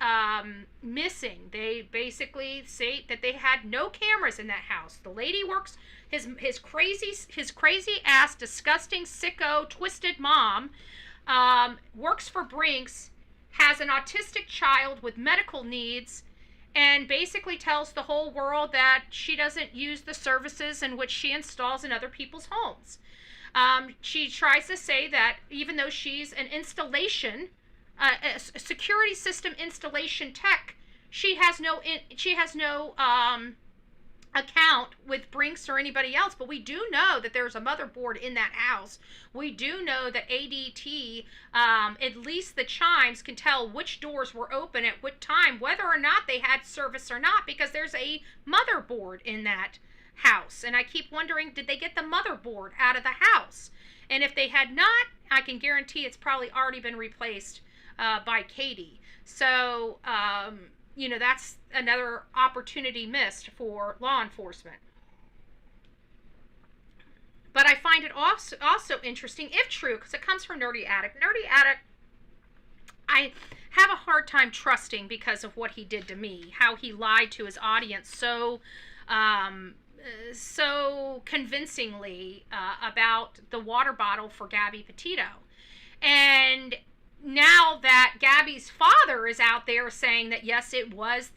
missing. They basically say that they had no cameras in that house. The lady works, his crazy ass, disgusting, sicko, twisted mom works for Brinks, has an autistic child with medical needs, and basically tells the whole world that she doesn't use the services in which she installs in other people's homes. She tries to say that even though she's an installation, a security system installation tech, she has no account with Brinks or anybody else, but we do know that there's a motherboard in that house. We do know that ADT, at least the chimes, can tell which doors were open at what time, whether or not they had service or not, because there's a motherboard in that house. And I keep wondering, did they get the motherboard out of the house? And if they had not, I can guarantee it's probably already been replaced by Katie. So, you know, that's another opportunity missed for law enforcement. But I find it also interesting, if true, because it comes from Nerdy Attic. Nerdy Attic, I have a hard time trusting because of what he did to me, how he lied to his audience so so convincingly about the water bottle for Gabby Petito. And now that Gabby's father is out there saying that yes, it was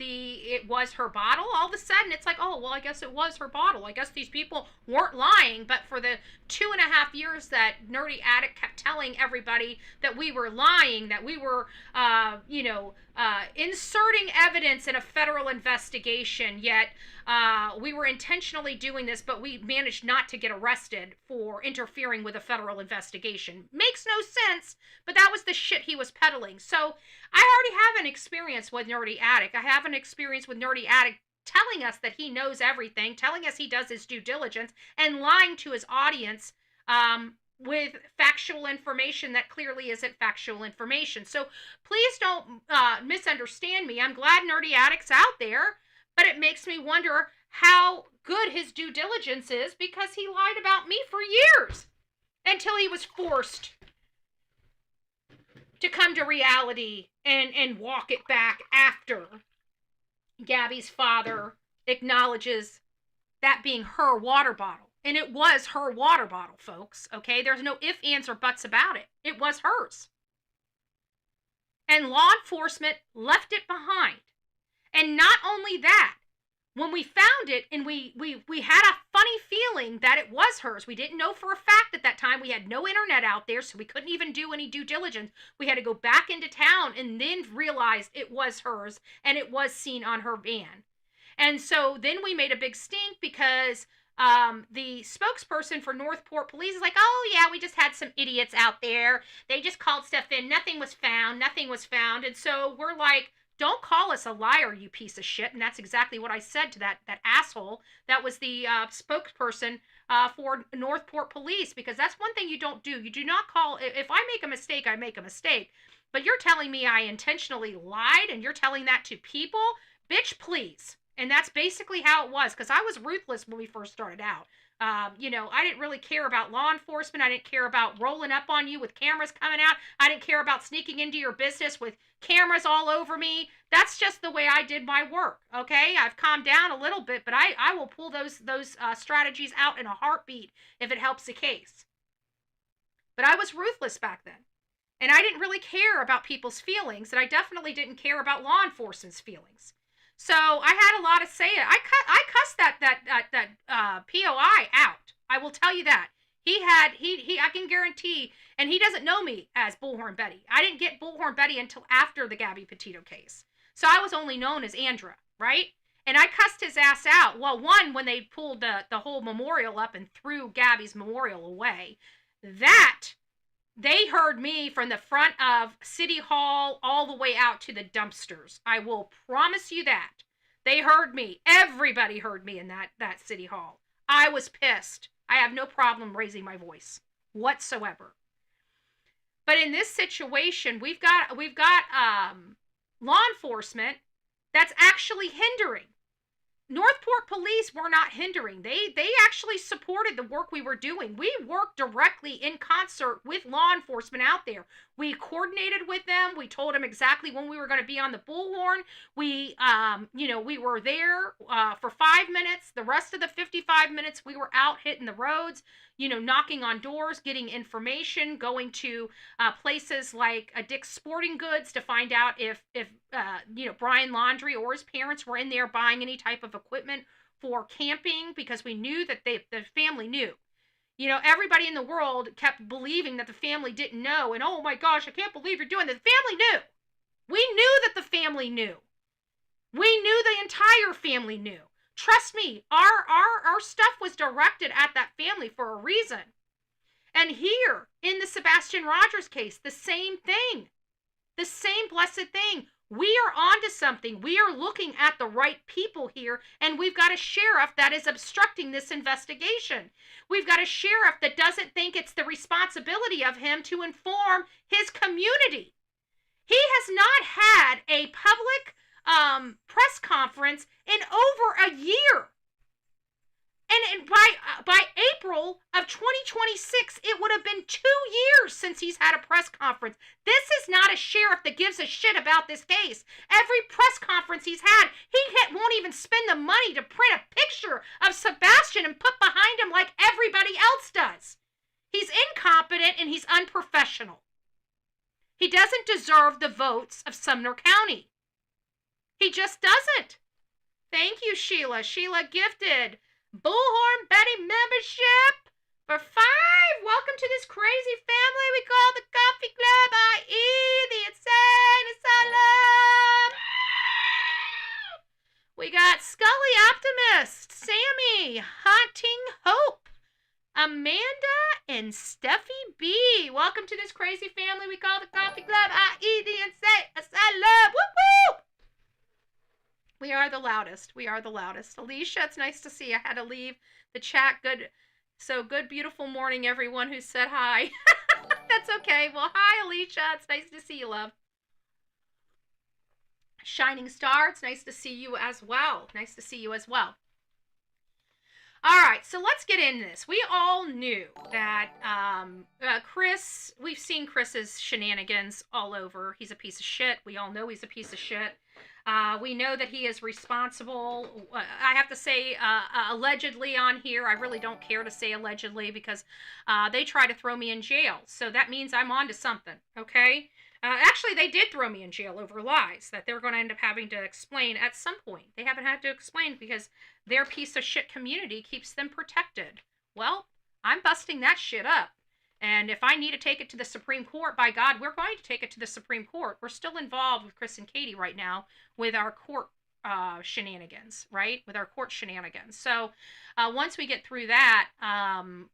her bottle, all of a sudden it's like, oh well, I guess it was her bottle. I guess these people weren't lying. But for the 2.5 years that Nerdy Attic kept telling everybody that we were lying, that we were inserting evidence in a federal investigation, yet we were intentionally doing this, but we managed not to get arrested for interfering with a federal investigation. Makes no sense, but that was the shit he was peddling. So I already have an experience with Nerdy Attic. I have an experience with Nerdy Attic telling us that he knows everything, telling us he does his due diligence, and lying to his audience with factual information that clearly isn't factual information. So please don't misunderstand me. I'm glad Nerdy Attic's out there, but it makes me wonder how good his due diligence is, because he lied about me for years until he was forced to come to reality and walk it back after Gabby's father acknowledges that being her water bottle. And it was her water bottle, folks, okay? There's no ifs, ands, or buts about it. It was hers. And law enforcement left it behind. And not only that, when we found it and we had a funny feeling that it was hers. We didn't know for a fact at that time. We had no internet out there, so we couldn't even do any due diligence. We had to go back into town and then realized it was hers and it was seen on her van. And so then we made a big stink because the spokesperson for Northport Police is like, oh yeah, we just had some idiots out there. They just called stuff in. Nothing was found. And so we're like, don't call us a liar, you piece of shit. And that's exactly what I said to that asshole. That was the spokesperson for Northport Police, because that's one thing you don't do. You do not call, if I make a mistake, I make a mistake. But you're telling me I intentionally lied and you're telling that to people? Bitch, please. And that's basically how it was, because I was ruthless when we first started out. I didn't really care about law enforcement. I didn't care about rolling up on you with cameras coming out. I didn't care about sneaking into your business with cameras all over me. That's just the way I did my work, okay? I've calmed down a little bit, but I will pull those strategies out in a heartbeat if it helps the case. But I was ruthless back then. And I didn't really care about people's feelings, and I definitely didn't care about law enforcement's feelings. So I had a lot to say. I cussed that POI out. I will tell you that. I can guarantee, and he doesn't know me as Bullhorn Betty. I didn't get Bullhorn Betty until after the Gabby Petito case. So I was only known as Andra, right? And I cussed his ass out. Well, one, when they pulled the whole memorial up and threw Gabby's memorial away, that they heard me from the front of City Hall all the way out to the dumpsters. I will promise you that. They heard me. Everybody heard me in that City Hall. I was pissed. I have no problem raising my voice whatsoever. But in this situation, we've got law enforcement that's actually hindering. Northport Police were not hindering. They actually supported the work we were doing. We worked directly in concert with law enforcement out there. We coordinated with them. We told them exactly when we were going to be on the Bullhorn. We were there for 5 minutes. The rest of the 55 minutes, we were out hitting the roads, knocking on doors, getting information, going to places like Dick's Sporting Goods to find out if Brian Laundrie or his parents were in there buying any type of equipment for camping, because we knew that the family knew. Everybody in the world kept believing that the family didn't know, and oh my gosh, I can't believe you're doing that. The family knew. We knew that the family knew. We knew the entire family knew. Trust me, our stuff was directed at that family for a reason. And here, in the Sebastian Rogers case, the same thing. The same blessed thing. We are onto something. We are looking at the right people here, and we've got a sheriff that is obstructing this investigation. We've got a sheriff that doesn't think it's the responsibility of him to inform his community. He has not had a public press conference in over a year. And by April of 2026, it would have been 2 years since he's had a press conference. This is not a sheriff that gives a shit about this case. Every press conference he's had, won't even spend the money to print a picture of Sebastian and put behind him like everybody else does. He's incompetent and he's unprofessional. He doesn't deserve the votes of Sumner County. He just doesn't. Thank you, Sheila. Sheila gifted Bullhorn Betty membership for 5. Welcome to this crazy family we call the Coffee Club, i.e. the Insane Asylum. We got Scully Optimist, Sammy, Haunting Hope, Amanda, and Steffi B. Welcome to this crazy family we call the Coffee Club, i.e. the Insane Asylum. Woo woo! We are the loudest. We are the loudest. Alicia, it's nice to see you. I had to leave the chat. Good, beautiful morning, everyone who said hi. That's okay. Well, hi, Alicia. It's nice to see you, love. Shining Star, it's nice to see you as well. Nice to see you as well. All right, so let's get into this. We all knew that Chris, we've seen Chris's shenanigans all over. He's a piece of shit. We all know he's a piece of shit. We know that he is responsible. I have to say allegedly on here. I really don't care to say allegedly because they try to throw me in jail. So that means I'm on to something, okay? Actually, they did throw me in jail over lies that they're going to end up having to explain at some point. They haven't had to explain because their piece of shit community keeps them protected. Well, I'm busting that shit up. And if I need to take it to the Supreme Court, by God, we're going to take it to the Supreme Court. We're still involved with Chris and Katie right now with our court shenanigans, right? With our court shenanigans. So once we get through that,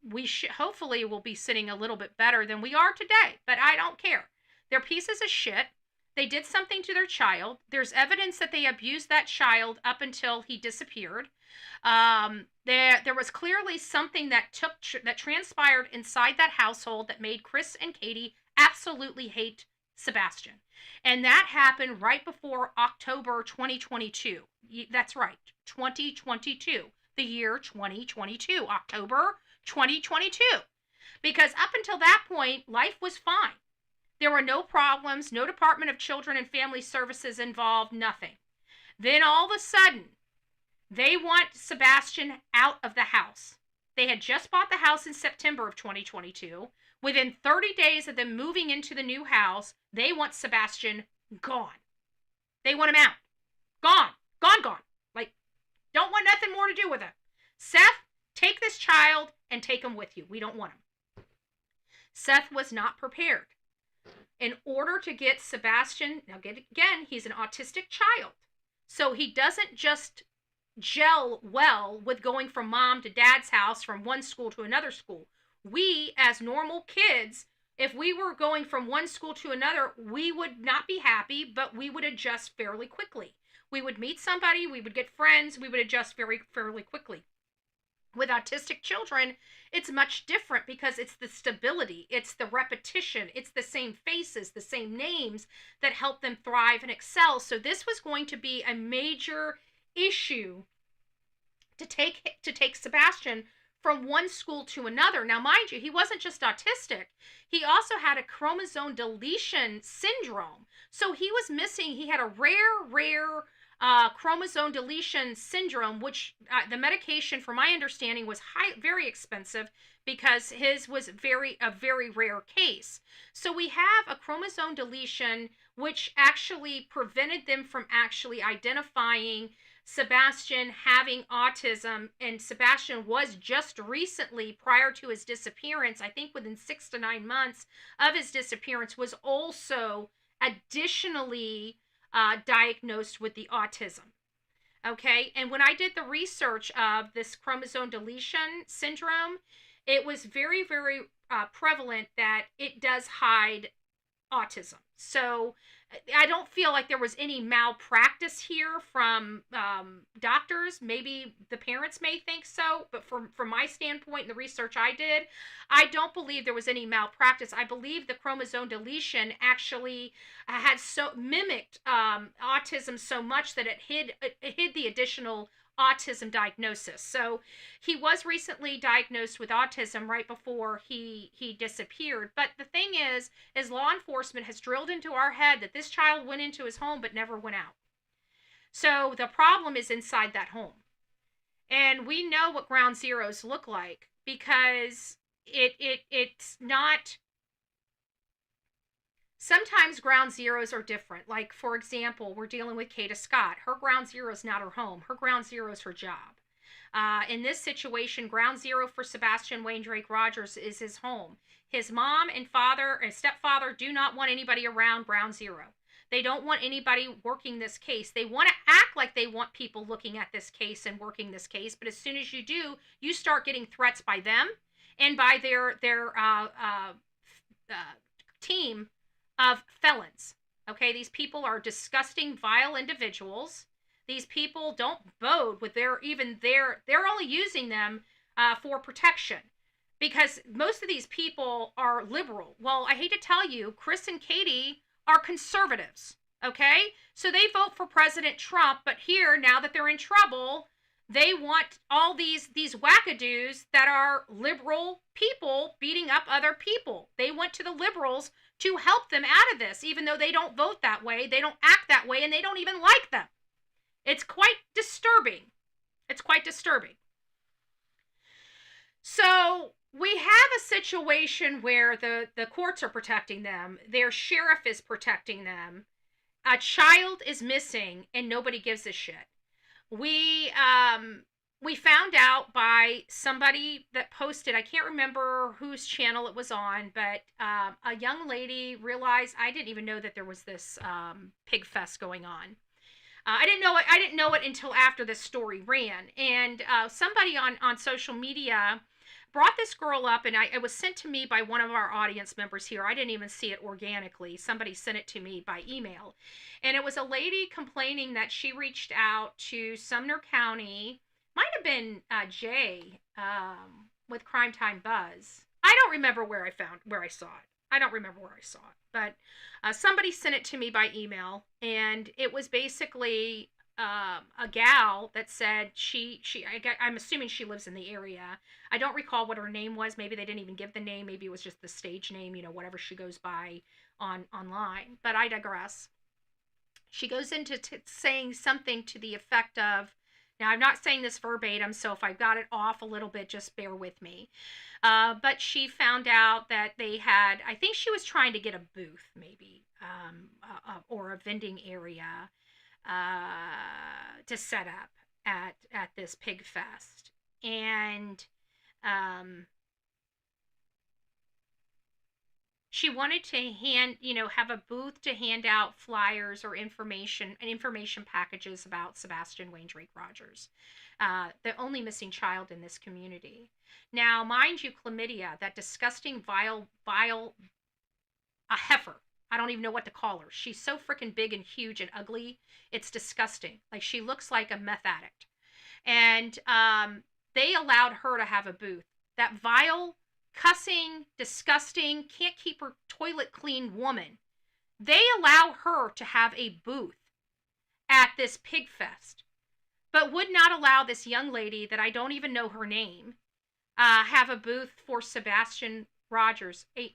we hopefully will be sitting a little bit better than we are today. But I don't care. They're pieces of shit. They did something to their child. There's evidence that they abused that child up until he disappeared. There was clearly something that transpired inside that household that made Chris and Katie absolutely hate Sebastian. And that happened right before October 2022. That's right, 2022. The year 2022, October 2022. Because up until that point, life was fine. There were no problems, no Department of Children and Family Services involved, nothing. Then all of a sudden, they want Sebastian out of the house. They had just bought the house in September of 2022. Within 30 days of them moving into the new house, they want Sebastian gone. They want him out. Gone. Gone. Like, don't want nothing more to do with him. Seth, take this child and take him with you. We don't want him. Seth was not prepared. In order to get Sebastian, now again, he's an autistic child. So he doesn't just gel well with going from mom to dad's house from one school to another school. We, as normal kids, if we were going from one school to another, we would not be happy, but we would adjust fairly quickly. We would meet somebody, we would get friends, we would adjust fairly quickly. With autistic children, it's much different because it's the stability, it's the repetition, it's the same faces, the same names that help them thrive and excel. So this was going to be a major issue to take Sebastian from one school to another. Now, mind you, he wasn't just autistic. He also had a chromosome deletion syndrome. So he was missing, he had a rare chromosome deletion syndrome, which the medication, from my understanding, was very expensive because his was a very rare case. So we have a chromosome deletion, which actually prevented them from actually identifying Sebastian having autism. And Sebastian was just recently, prior to his disappearance, I think within 6 to 9 months of his disappearance, was also additionally diagnosed with the autism. Okay, and when I did the research of this chromosome deletion syndrome, it was very prevalent that it does hide autism. So I don't feel like there was any malpractice here from doctors. Maybe the parents may think so, but from my standpoint and the research I did, I don't believe there was any malpractice. I believe the chromosome deletion actually had mimicked autism so much that it hid the additional autism diagnosis. So he was recently diagnosed with autism right before he disappeared. But the thing is law enforcement has drilled into our head that this child went into his home but never went out. So the problem is inside that home. And we know what ground zeros look like because it's not. Sometimes ground zeros are different. Like, for example, we're dealing with Kada Scott. Her ground zero is not her home. Her ground zero is her job. In this situation, ground zero for Sebastian Wayne Drake Rogers is his home. His mom and father and stepfather do not want anybody around ground zero. They don't want anybody working this case. They want to act like they want people looking at this case and working this case. But as soon as you do, you start getting threats by them and by their team of felons. Okay, these people are disgusting, vile individuals. These people don't bode with they're only using them for protection because most of these people are liberal. Well, I hate to tell you, Chris and Katie are conservatives. Okay, so they vote for President Trump, but here, now that they're in trouble, they want all these wackadoos that are liberal people beating up other people. They went to the liberals to help them out of this, even though they don't vote that way, they don't act that way, and they don't even like them. It's quite disturbing. It's quite disturbing. So we have a situation where the courts are protecting them. Their sheriff is protecting them. A child is missing, and nobody gives a shit. We found out by somebody that posted, I can't remember whose channel it was on, but a young lady realized, I didn't even know that there was this pig fest going on. I didn't know it until after this story ran. And somebody on social media brought this girl up, and it was sent to me by one of our audience members here. I didn't even see it organically. Somebody sent it to me by email. And it was a lady complaining that she reached out to Sumner County, might have been Jay with Crime Time Buzz. I don't remember where I saw it. I don't remember where I saw it. But somebody sent it to me by email, and it was basically a gal that said I'm assuming she lives in the area. I don't recall what her name was. Maybe they didn't even give the name. Maybe it was just the stage name, whatever she goes by online. But I digress. She goes into saying something to the effect of, now I'm not saying this verbatim, so if I got it off a little bit, just bear with me. But she found out that they had, I think she was trying to get a booth maybe, or a vending area to set up at this pig fest. And she wanted to have a booth to hand out flyers or information packages about Sebastian Wayne Drake Rogers, the only missing child in this community. Now, mind you, chlamydia, that disgusting, vile, a heifer. I don't even know what to call her. She's so freaking big and huge and ugly. It's disgusting. Like, she looks like a meth addict. And they allowed her to have a booth. That vile, cussing, disgusting, can't keep her toilet clean woman. They allow her to have a booth at this pig fest, but would not allow this young lady that I don't even know her name have a booth for Sebastian Rogers, a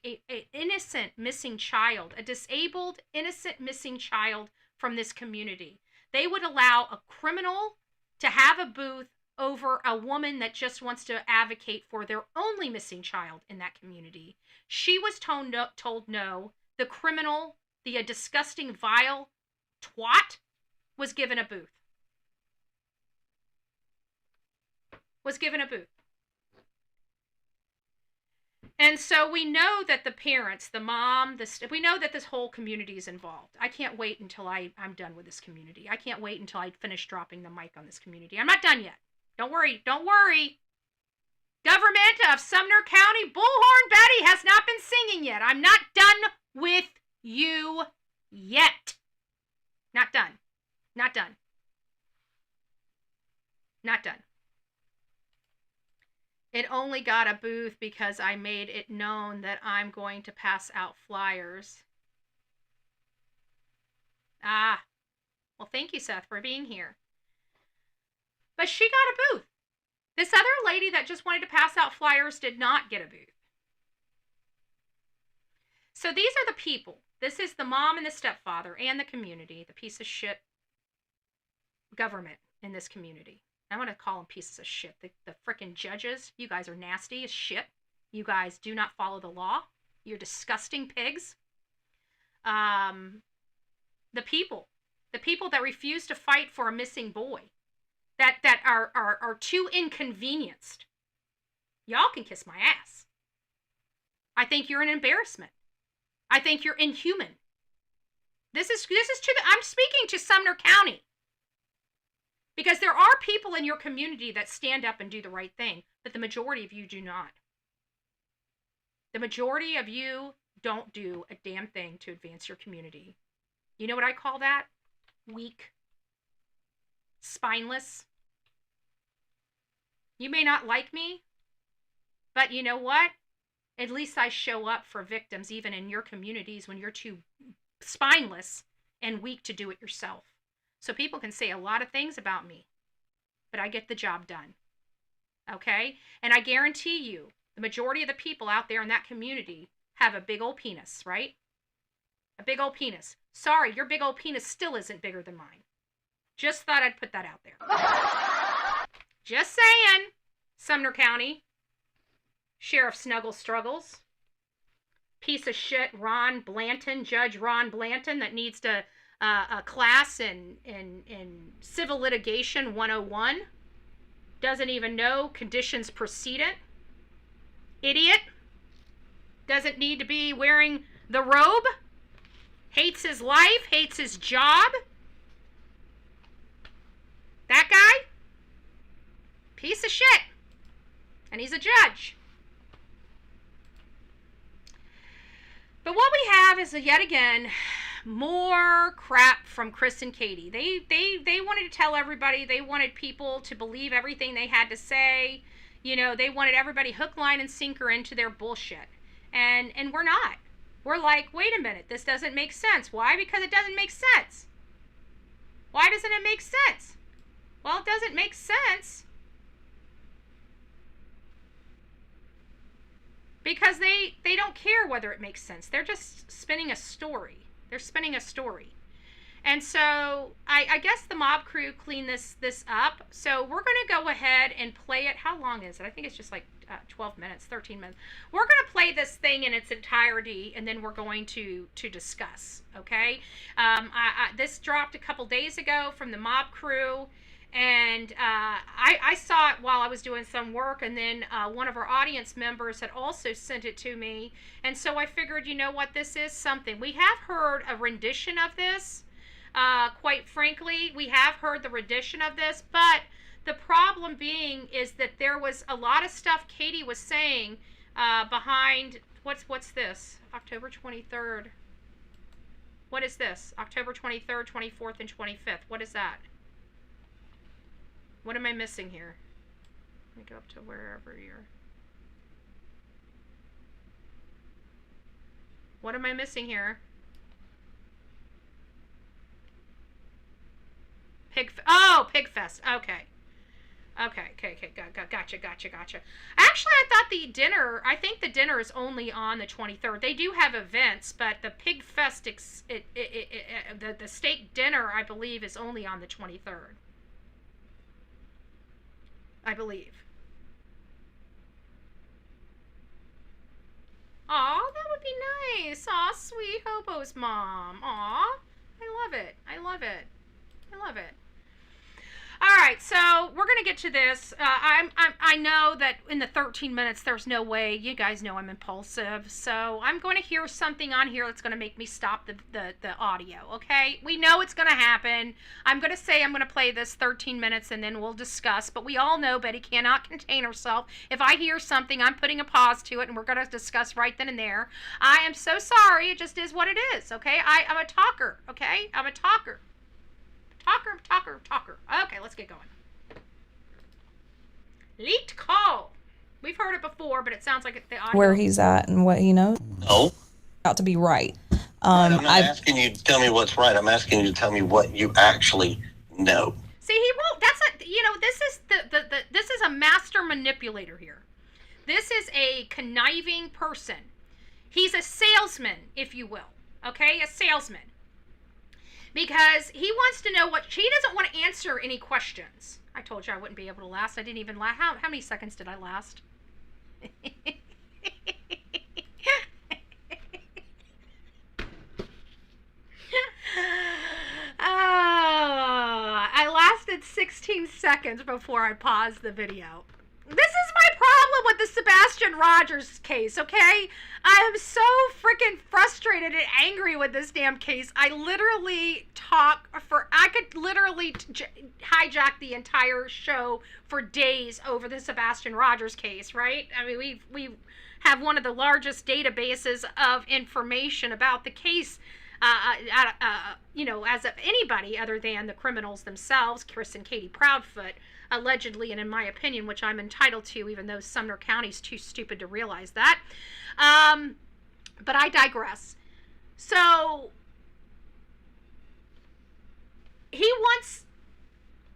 innocent missing child, a disabled, innocent missing child from this community. They would allow a criminal to have a booth over a woman that just wants to advocate for their only missing child in that community. She was told no. The criminal, the disgusting, vile twat, was given a booth. Was given a booth. And so we know that the parents, the mom, we know that this whole community is involved. I can't wait until I'm done with this community. I can't wait until I finish dropping the mic on this community. I'm not done yet. Don't worry. Don't worry. Government of Sumner County, Bullhorn Betty has not been singing yet. I'm not done with you yet. Not done. Not done. Not done. It only got a booth because I made it known that I'm going to pass out flyers. Well, thank you, Seth, for being here. But she got a booth. This other lady that just wanted to pass out flyers did not get a booth. So these are the people. This is the mom and the stepfather and the community, the piece of shit government in this community. I want to call them pieces of shit. The frickin' judges, you guys are nasty as shit. You guys do not follow the law. You're disgusting pigs. The people that refuse to fight for a missing boy, that are too inconvenienced. Y'all can kiss my ass. I think you're an embarrassment. I think you're inhuman. This is I'm speaking to Sumner County. Because there are people in your community that stand up and do the right thing, but the majority of you do not. The majority of you don't do a damn thing to advance your community. You know what I call that? Weak. Spineless. You may not like me, but you know what? At least I show up for victims even in your communities when you're too spineless and weak to do it yourself. So people can say a lot of things about me, but I get the job done. Okay? And I guarantee you, the majority of the people out there in that community have a big old penis, right? A big old penis. Sorry, your big old penis still isn't bigger than mine. Just thought I'd put that out there. Just saying, Sumner County. Sheriff Snuggle Struggles. Piece of shit Ron Blanton, Judge Ron Blanton, that needs to a class in Civil Litigation 101. Doesn't even know conditions precedent. Idiot. Doesn't need to be wearing the robe. Hates his life, hates his job. That guy? Piece of shit. And he's a judge. But what we have is yet again more crap from Chris and Katie. They wanted to tell everybody, they wanted people to believe everything they had to say. You know, they wanted everybody hook, line, and sinker into their bullshit. And we're not. We're like, wait a minute, this doesn't make sense. Why? Because it doesn't make sense. Why doesn't it make sense? Well, it doesn't make sense because they don't care whether it makes sense. They're just spinning a story. They're spinning a story. And so I guess the mob crew cleaned this up. So we're going to go ahead and play it. How long is it? I think it's just like 12 minutes, 13 minutes. We're going to play this thing in its entirety, and then we're going to discuss, okay? This dropped a couple days ago from the mob crew, and I saw it while I was doing some work, and then one of our audience members had also sent it to me, and so I figured, you know what, this is something. We have heard a rendition of this. Quite frankly, we have heard the rendition of this, but the problem being is that there was a lot of stuff Katie was saying behind, what's this? October 23rd. What is this? October 23rd, 24th, and 25th. What is that? What am I missing here? Let me go up to wherever you're. What am I missing here? Pigfest. Okay. Gotcha. Actually, I think the dinner is only on the 23rd. They do have events, but the Pigfest, the steak dinner, I believe, is only on the 23rd. I believe. Aw, that would be nice. Aw, sweet Hobo's mom. Aw, I love it. All right, so we're gonna get to this. I know that in the 13 minutes, there's no way. You guys know I'm impulsive, so I'm going to hear something on here that's going to make me stop the audio. Okay, we know it's going to happen. I'm going to say I'm going to play this 13 minutes, and then we'll discuss. But we all know Betty cannot contain herself. If I hear something, I'm putting a pause to it, and we're going to discuss right then and there. I am so sorry. It just is what it is. Okay, I'm a talker. Okay, I'm a talker. Talker. Okay, let's get going. Leaked call. We've heard it before, but it sounds like the audio. Where he's at and what he knows. No. Out to be right. I'm not asking you to tell me what's right. I'm asking you to tell me what you actually know. See, he won't. That's a, you know, this is this is a master manipulator here. This is a conniving person. He's a salesman, if you will. Okay, a salesman. Because he wants to know what, he doesn't want to answer any questions. I told you I wouldn't be able to last. I didn't even last. How many seconds did I last? I lasted 16 seconds before I paused the video. This is my problem with the Sebastian Rogers case, okay? I am so freaking frustrated and angry with this damn case. I literally I could literally hijack the entire show for days over the Sebastian Rogers case, right? I mean, we have one of the largest databases of information about the case, you know, as of anybody other than the criminals themselves, Chris and Katie Proudfoot, allegedly, and in my opinion, which I'm entitled to, even though Sumner County's too stupid to realize that. But I digress. So he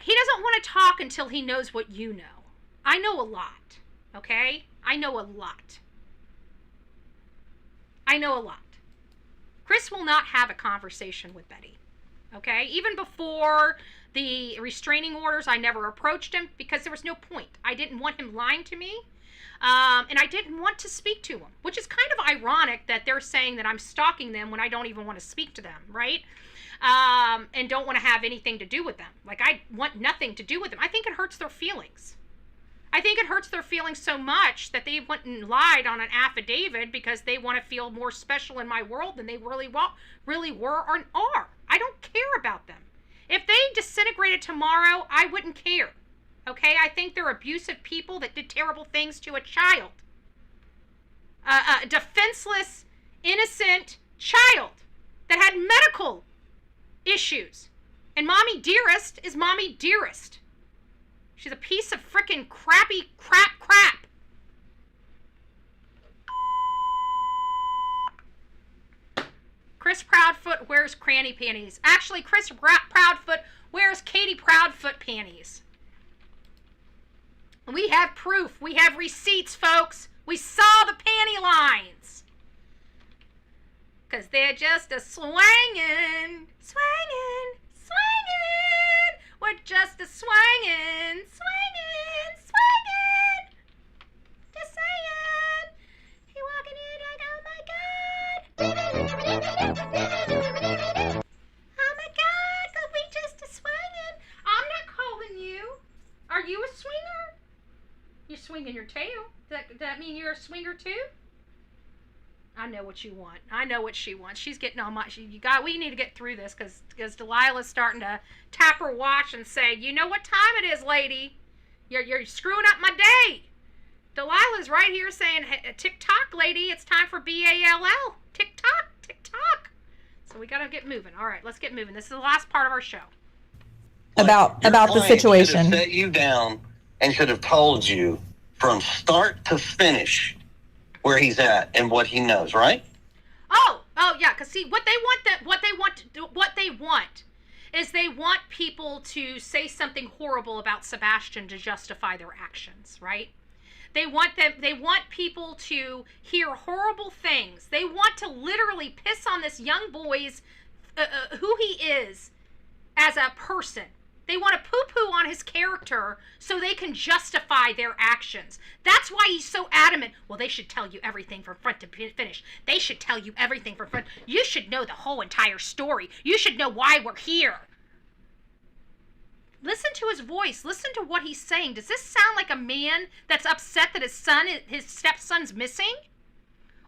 doesn't want to talk until he knows what you know. I know a lot, okay? I know a lot. I know a lot. Chris will not have a conversation with Betty, okay? Even before the restraining orders, I never approached him because there was no point. I didn't want him lying to me, and I didn't want to speak to him, which is kind of ironic that they're saying that I'm stalking them when I don't even want to speak to them, right? And don't want to have anything to do with them. Like, I want nothing to do with them. I think it hurts their feelings. I think it hurts their feelings so much that they went and lied on an affidavit because they want to feel more special in my world than they really were or are. I don't care about them. If they disintegrated tomorrow, I wouldn't care. Okay? I think they're abusive people that did terrible things to a child. A defenseless, innocent child that had medical issues. And Mommy Dearest is Mommy Dearest. She's a piece of frickin' crappy crap. Chris Proudfoot wears cranny panties. Actually, Chris Proudfoot wears Katie Proudfoot panties. We have proof. We have receipts, folks. We saw the panty lines. Because they're just a swangin'. We're just a swangin'. Just saying. He walking in like, oh my God. Oh my God, cause we just a swangin'. I'm not calling you. Are you a swinger? You're swinging your tail. Does that mean you're a swinger too? I know what you want. I know what she wants. She's getting on my... we need to get through this because Delilah's starting to tap her watch and say, you know what time it is, lady? You're screwing up my day. Delilah's right here saying, hey, tick-tock, lady. It's time for BALL. Tick-tock, tick-tock. So we got to get moving. All right, let's get moving. This is the last part of our show. About the situation. Could have set you down and could have told you from start to finish where he's at and what he knows, right? Oh yeah, because see, what they want is they want people to say something horrible about Sebastian to justify their actions, right? They want people to hear horrible things. They want to literally piss on this young boy's who he is as a person. They want to poo-poo on his character so they can justify their actions. That's why he's so adamant. Well, they should tell you everything from front to finish. They should tell you everything from front. You should know the whole entire story. You should know why we're here. Listen to his voice. Listen to what he's saying. Does this sound like a man that's upset that his stepson's missing?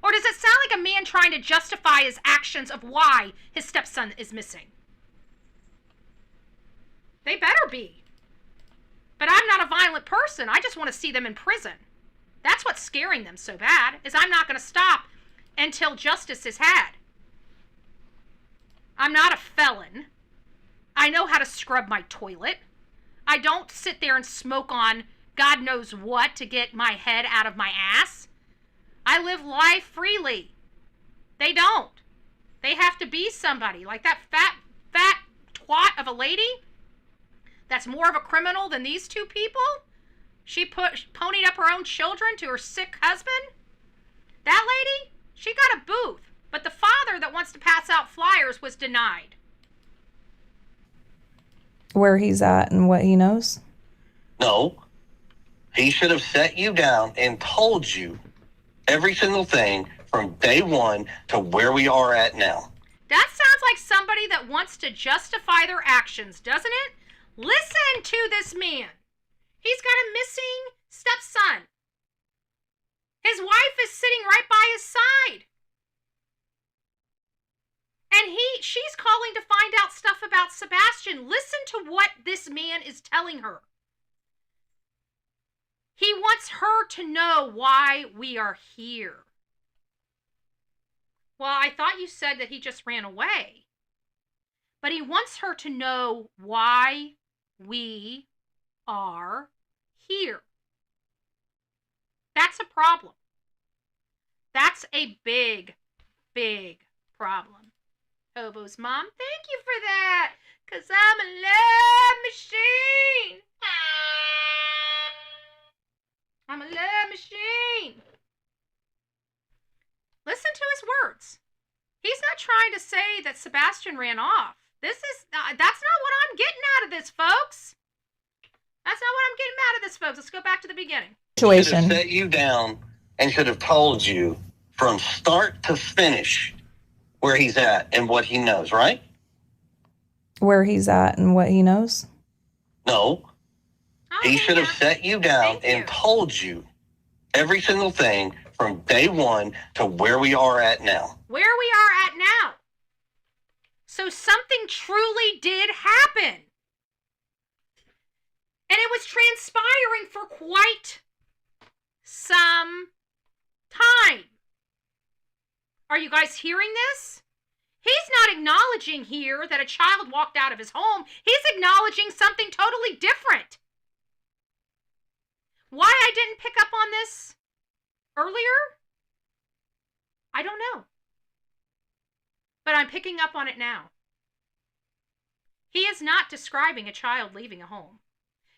Or does it sound like a man trying to justify his actions of why his stepson is missing? They better be. But I'm not a violent person. I just want to see them in prison. That's what's scaring them so bad, is I'm not going to stop until justice is had. I'm not a felon. I know how to scrub my toilet. I don't sit there and smoke on God knows what to get my head out of my ass. I live life freely. They don't. They have to be somebody. Like that fat twat of a lady that's more of a criminal than these two people? She ponied up her own children to her sick husband? That lady? She got a booth. But the father that wants to pass out flyers was denied. Where he's at and what he knows? No. He should have set you down and told you every single thing from day one to where we are at now. That sounds like somebody that wants to justify their actions, doesn't it? Listen to this man. He's got a missing stepson. His wife is sitting right by his side. And she's calling to find out stuff about Sebastian. Listen to what this man is telling her. He wants her to know why we are here. Well, I thought you said that he just ran away. But he wants her to know why we are here. That's a problem. That's a big, big problem. Hobo's mom, thank you for that, 'cause I'm a love machine. I'm a love machine. Listen to his words. He's not trying to say that Sebastian ran off. That's not what I'm getting out of this, folks. That's not what I'm getting out of this, folks. Let's go back to the beginning. Should have set you down and should have told you from start to finish where he's at and what he knows, right? Where he's at and what he knows? No. He should have set you down and told you every single thing from day one to where we are at now. Where we are at now. So something truly did happen. And it was transpiring for quite some time. Are you guys hearing this? He's not acknowledging here that a child walked out of his home. He's acknowledging something totally different. Why I didn't pick up on this earlier? I don't know. But I'm picking up on it now. He is not describing a child leaving a home.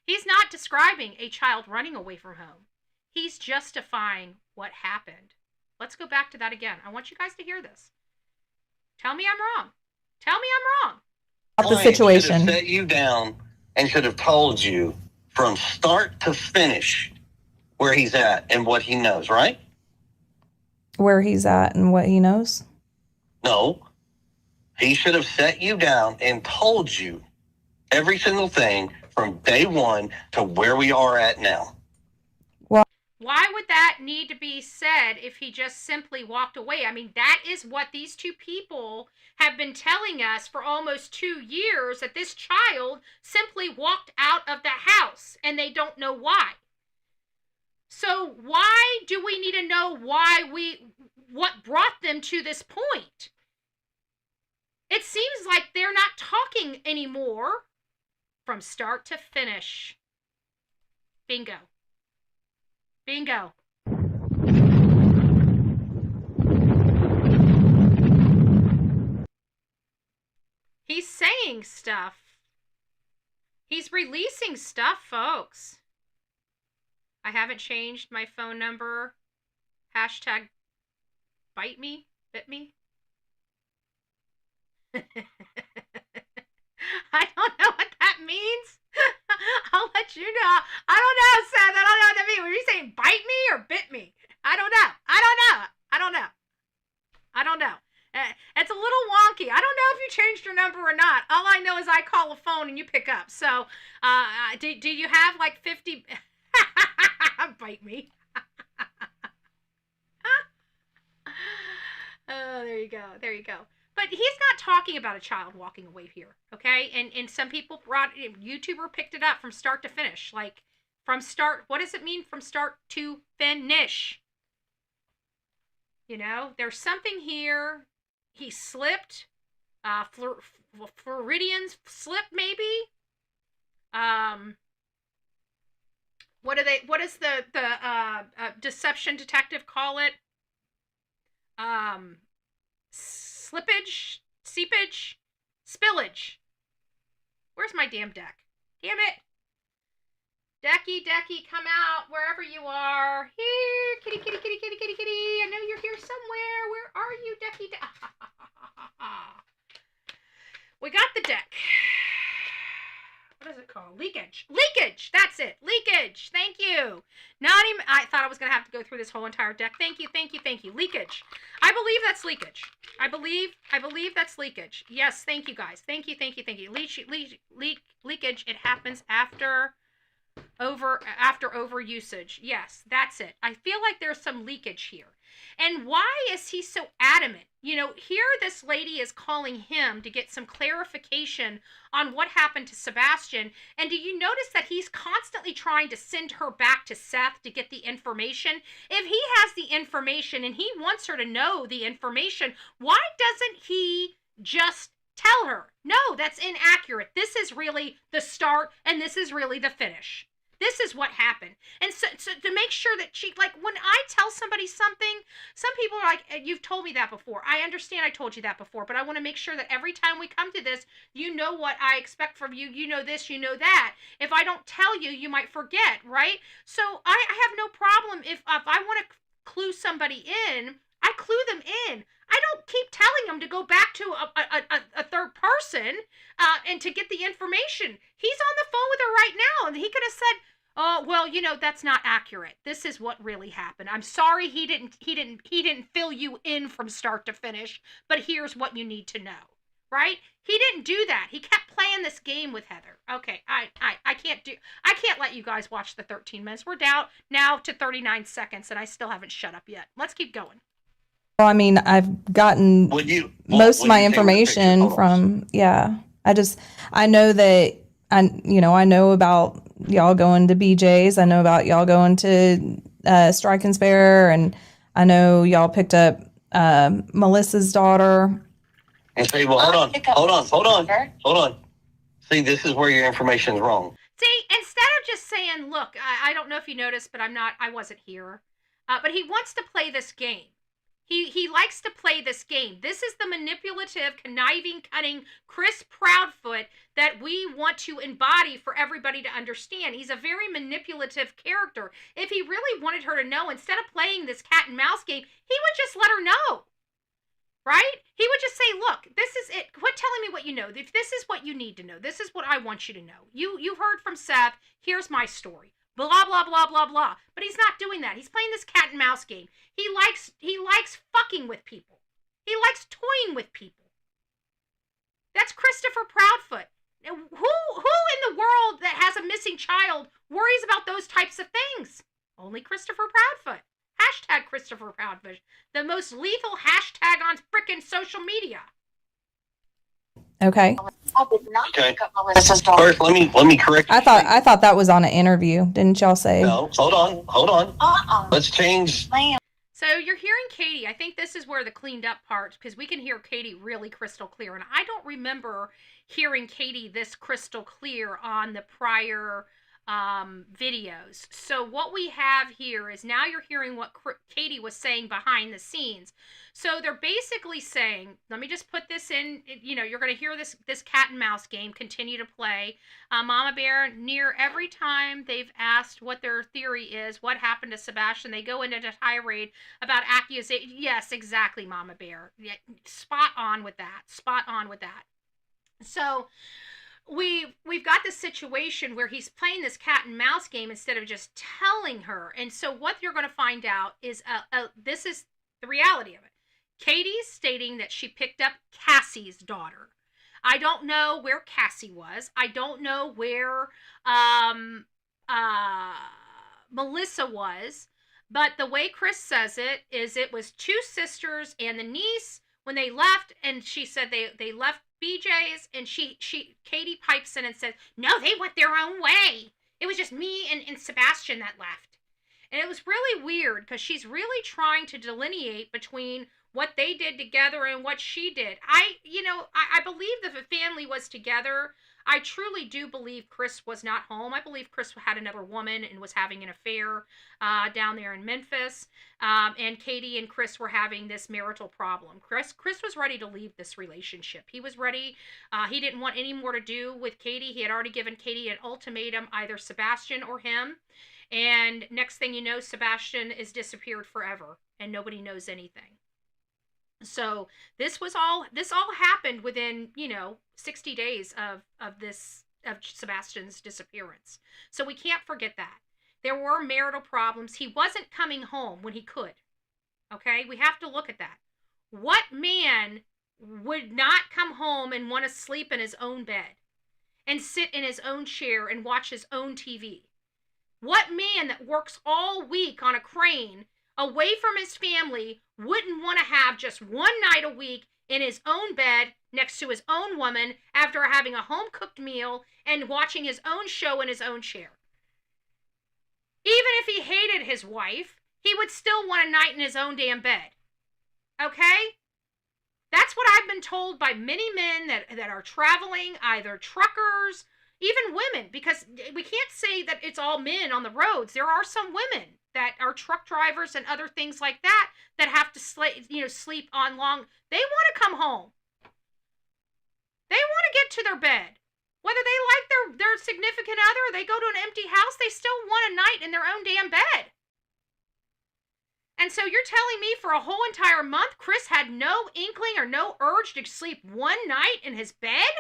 He's not describing a child running away from home. He's justifying what happened. Let's go back to that again. I want you guys to hear this. Tell me I'm wrong. Tell me I'm wrong. About the situation. Should have set you down and should have told you from start to finish where he's at and what he knows, right? Where he's at and what he knows? No. He should have set you down and told you every single thing from day one to where we are at now. Why would that need to be said if he just simply walked away? I mean, that is what these two people have been telling us for almost 2 years, that this child simply walked out of the house and they don't know why. So why do we need to know what brought them to this point? It seems like they're not talking anymore from start to finish. Bingo. Bingo. He's saying stuff. He's releasing stuff, folks. I haven't changed my phone number. Hashtag bite me, bit me. I don't know what that means. I'll let you know. I don't know, Seth. I don't know what that means. Were you saying bite me or bit me? I don't know. It's a little wonky. I don't know if you changed your number or not. All I know is I call a phone and you pick up. So, do you have like 50? Bite me. Oh, there you go. There you go. But he's not talking about a child walking away here, okay? And some people YouTuber picked it up from start to finish. Like, from start, what does it mean from start to finish? You know, there's something here. He slipped. Floridians slipped, maybe. What does the deception detective call it? Slippage, seepage, spillage. Where's my damn deck? Damn it. Decky, come out wherever you are. Here, kitty, kitty, kitty, kitty, kitty, kitty. I know you're here somewhere. Where are you, Decky? We got the deck. What is it called? Leakage. Leakage. That's it. Leakage. Thank you. Not even. I thought I was gonna have to go through this whole entire deck. Thank you. Leakage. I believe that's leakage. I believe that's leakage. Yes. Thank you, guys. Thank you. Leakage. It happens after over usage. Yes, that's it. I feel like there's some leakage here. And why is he so adamant? You know, here this lady is calling him to get some clarification on what happened to Sebastian. And do you notice that he's constantly trying to send her back to Seth to get the information? If he has the information and he wants her to know the information, why doesn't he just tell her, no, that's inaccurate. This is really the start and this is really the finish. This is what happened. And so to make sure that she, like, when I tell somebody something, some people are like, you've told me that before. I understand I told you that before, but I want to make sure that every time we come to this, you know what I expect from you. You know this, you know that. If I don't tell you, you might forget, right? So I have no problem if I want to clue somebody in, I clue them in. I don't keep telling them to go back to a third person and to get the information. He's on the phone with her right now, and he could have said, "Oh, well, you know, that's not accurate. This is what really happened. I'm sorry he didn't fill you in from start to finish, but here's what you need to know." Right? He didn't do that. He kept playing this game with Heather. Okay, I can't let you guys watch the 13 minutes. We're down now to 39 seconds, and I still haven't shut up yet. Let's keep going. Well, I mean, I've gotten most of my information from, I know that, I know about y'all going to BJ's. I know about y'all going to Strike and Spare, and I know y'all picked up Melissa's daughter. And say, well, hold on. See, this is where your information's wrong. See, instead of just saying, look, I don't know if you noticed, but I wasn't here. But he wants to play this game. He likes to play this game. This is the manipulative, conniving, cunning Chris Proudfoot that we want to embody for everybody to understand. He's a very manipulative character. If he really wanted her to know, instead of playing this cat and mouse game, he would just let her know. Right? He would just say, look, this is it. Quit telling me what you know. If this is what you need to know. This is what I want you to know. You heard from Seth. Here's my story. Blah, blah, blah, blah, blah. But he's not doing that. He's playing this cat and mouse game. He likes fucking with people. He likes toying with people. That's Christopher Proudfoot. Now, who in the world that has a missing child worries about those types of things? Only Christopher Proudfoot. Hashtag Christopher Proudfoot. The most lethal hashtag on frickin' social media. Okay. I did not pick up Melissa's daughter. First, let me correct you. I thought that was on an interview. Didn't y'all say? No, hold on. Let's change. So you're hearing Katie. I think this is where the cleaned up part, because we can hear Katie really crystal clear. And I don't remember hearing Katie this crystal clear on the prior videos. So what we have here is now you're hearing what Katie was saying behind the scenes. So they're basically saying, let me just put this in, you're going to hear this cat and mouse game continue to play. Mama Bear, near every time they've asked what their theory is, what happened to Sebastian, they go into a tirade about accusation. Yes, exactly, Mama Bear. Yeah, spot on with that. So we've got this situation where he's playing this cat and mouse game instead of just telling her. And so what you're going to find out is this is the reality of it. Katie's stating that she picked up Cassie's daughter. I don't know where Cassie was. I don't know where Melissa was. But the way Chris says it is it was two sisters and the niece when they left, and she said they left BJ's, and Katie pipes in and says, no, they went their own way. It was just me and Sebastian that left. And it was really weird because she's really trying to delineate between what they did together and what she did. I believe the family was together. I truly do believe Chris was not home. I believe Chris had another woman and was having an affair down there in Memphis. And Katie and Chris were having this marital problem. Chris was ready to leave this relationship. He was ready. He didn't want any more to do with Katie. He had already given Katie an ultimatum, either Sebastian or him. And next thing you know, Sebastian is disappeared forever and nobody knows anything. So this all happened within, 60 days of Sebastian's disappearance. So we can't forget that. There were marital problems. He wasn't coming home when he could. Okay? We have to look at that. What man would not come home and want to sleep in his own bed and sit in his own chair and watch his own TV? What man that works all week on a crane away from his family wouldn't want to have just one night a week in his own bed next to his own woman after having a home-cooked meal and watching his own show in his own chair? Even if he hated his wife, he would still want a night in his own damn bed. Okay? That's what I've been told by many men that are traveling, either truckers, even women, because we can't say that it's all men on the roads. There are some women that are truck drivers and other things like that have to sleep on long. They want to come home. They want to get to their bed. Whether they like their significant other or they go to an empty house, they still want a night in their own damn bed. And so you're telling me for a whole entire month, Chris had no inkling or no urge to sleep one night in his bed?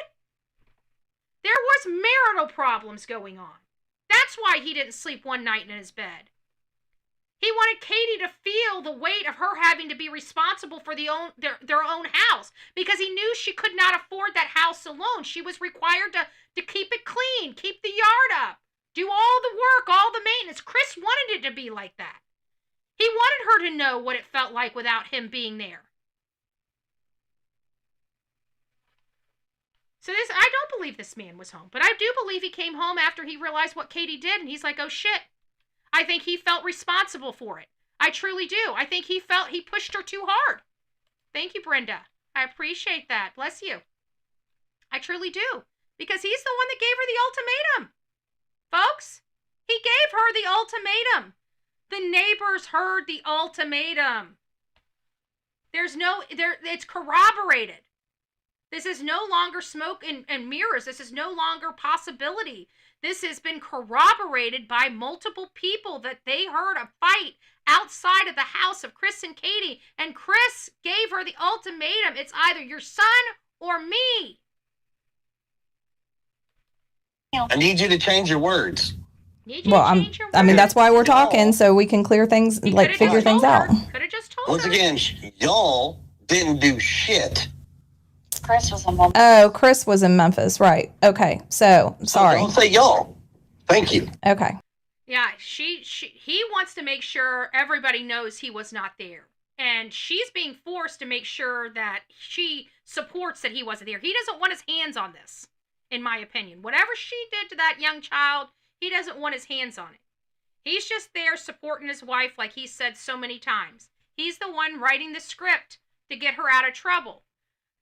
There was marital problems going on. That's why he didn't sleep one night in his bed. He wanted Katie to feel the weight of her having to be responsible for their own house because he knew she could not afford that house alone. She was required to keep it clean, keep the yard up, do all the work, all the maintenance. Chris wanted it to be like that. He wanted her to know what it felt like without him being there. So I don't believe this man was home, but I do believe he came home after he realized what Katie did, and he's like, oh shit. I think he felt responsible for it. I truly do. I think he felt he pushed her too hard. Thank you, Brenda. I appreciate that. Bless you. I truly do. Because he's the one that gave her the ultimatum. Folks, he gave her the ultimatum. The neighbors heard the ultimatum. It's corroborated. This is no longer smoke and mirrors. This is no longer possibility. This has been corroborated by multiple people that they heard a fight outside of the house of Chris and Katie. And Chris gave her the ultimatum. It's either your son or me. I need you to change your words. That's why we're talking, so we can clear things, figure things out. Could have just told Once again, y'all didn't do shit. Chris was in Memphis. Oh, Chris was in Memphis, right? Okay, so sorry. Don't say y'all. Thank you. Okay. Yeah, he wants to make sure everybody knows he was not there, and she's being forced to make sure that she supports that he wasn't there. He doesn't want his hands on this, in my opinion. Whatever she did to that young child, he doesn't want his hands on it. He's just there supporting his wife, like he said so many times. He's the one writing the script to get her out of trouble.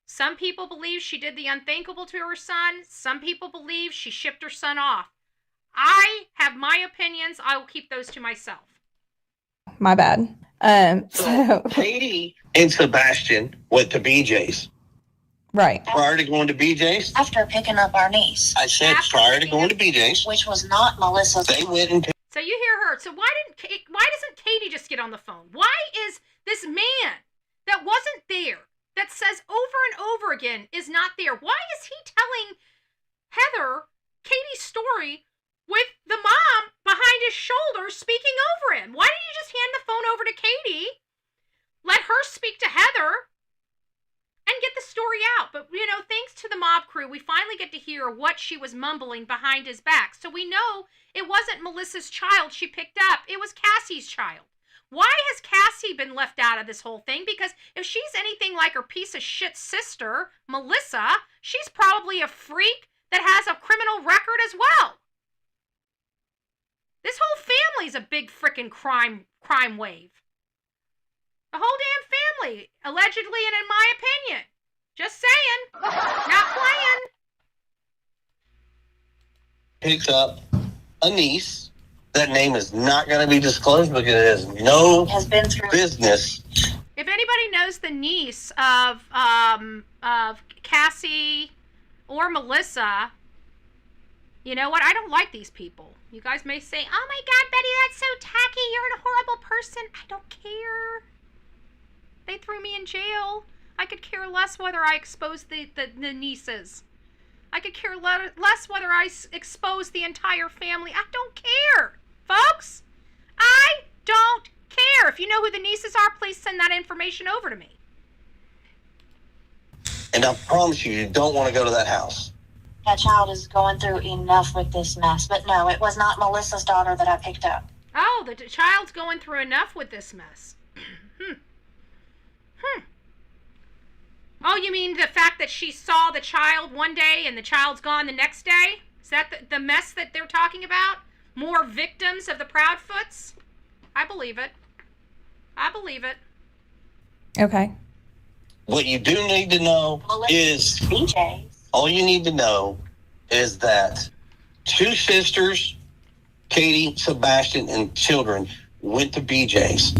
Some people believe she did the unthinkable to her son. Some people believe she shipped her son off. I have my opinions. I will keep those to myself. My bad. So Katie and Sebastian went to BJ's. Right. Prior to going to BJ's? After picking up our niece. I said prior to going to BJ's. Which was not Melissa's. They went and picked. So you hear her. So why doesn't Katie just get on the phone? Why is this man that wasn't there, that says over and over again is not there, why is he telling Heather Katie's story with the mom behind his shoulder speaking over him? Why didn't you just hand the phone over to Katie, let her speak to Heather, and get the story out? But, thanks to the mob crew, we finally get to hear what she was mumbling behind his back. So we know it wasn't Melissa's child she picked up. It was Cassie's child. Why has Cassie been left out of this whole thing? Because if she's anything like her piece of shit sister, Melissa, she's probably a freak that has a criminal record as well. This whole family's a big frickin' crime wave. The whole damn family, allegedly and in my opinion. Just saying. Not playing. picked up a niece. That name is not going to be disclosed because it has no business. If anybody knows the niece of Cassie or Melissa, you know what? I don't like these people. You guys may say, "Oh my God, Betty, that's so tacky. You're a horrible person." I don't care. They threw me in jail. I could care less whether I expose the nieces. I could care less whether I expose the entire family. I don't care, folks. I don't care. If you know who the nieces are, please send that information over to me. And I promise you, you don't want to go to that house. That child is going through enough with this mess. But no, it was not Melissa's daughter that I picked up. Oh, the child's going through enough with this mess. Oh, you mean the fact that she saw the child one day and the child's gone the next day? Is that the mess that they're talking about? More victims of the Proudfoots? I believe it. I believe it. Okay. What you do need to know is, all you need to know is that two sisters, Katie, Sebastian, and children went to BJ's.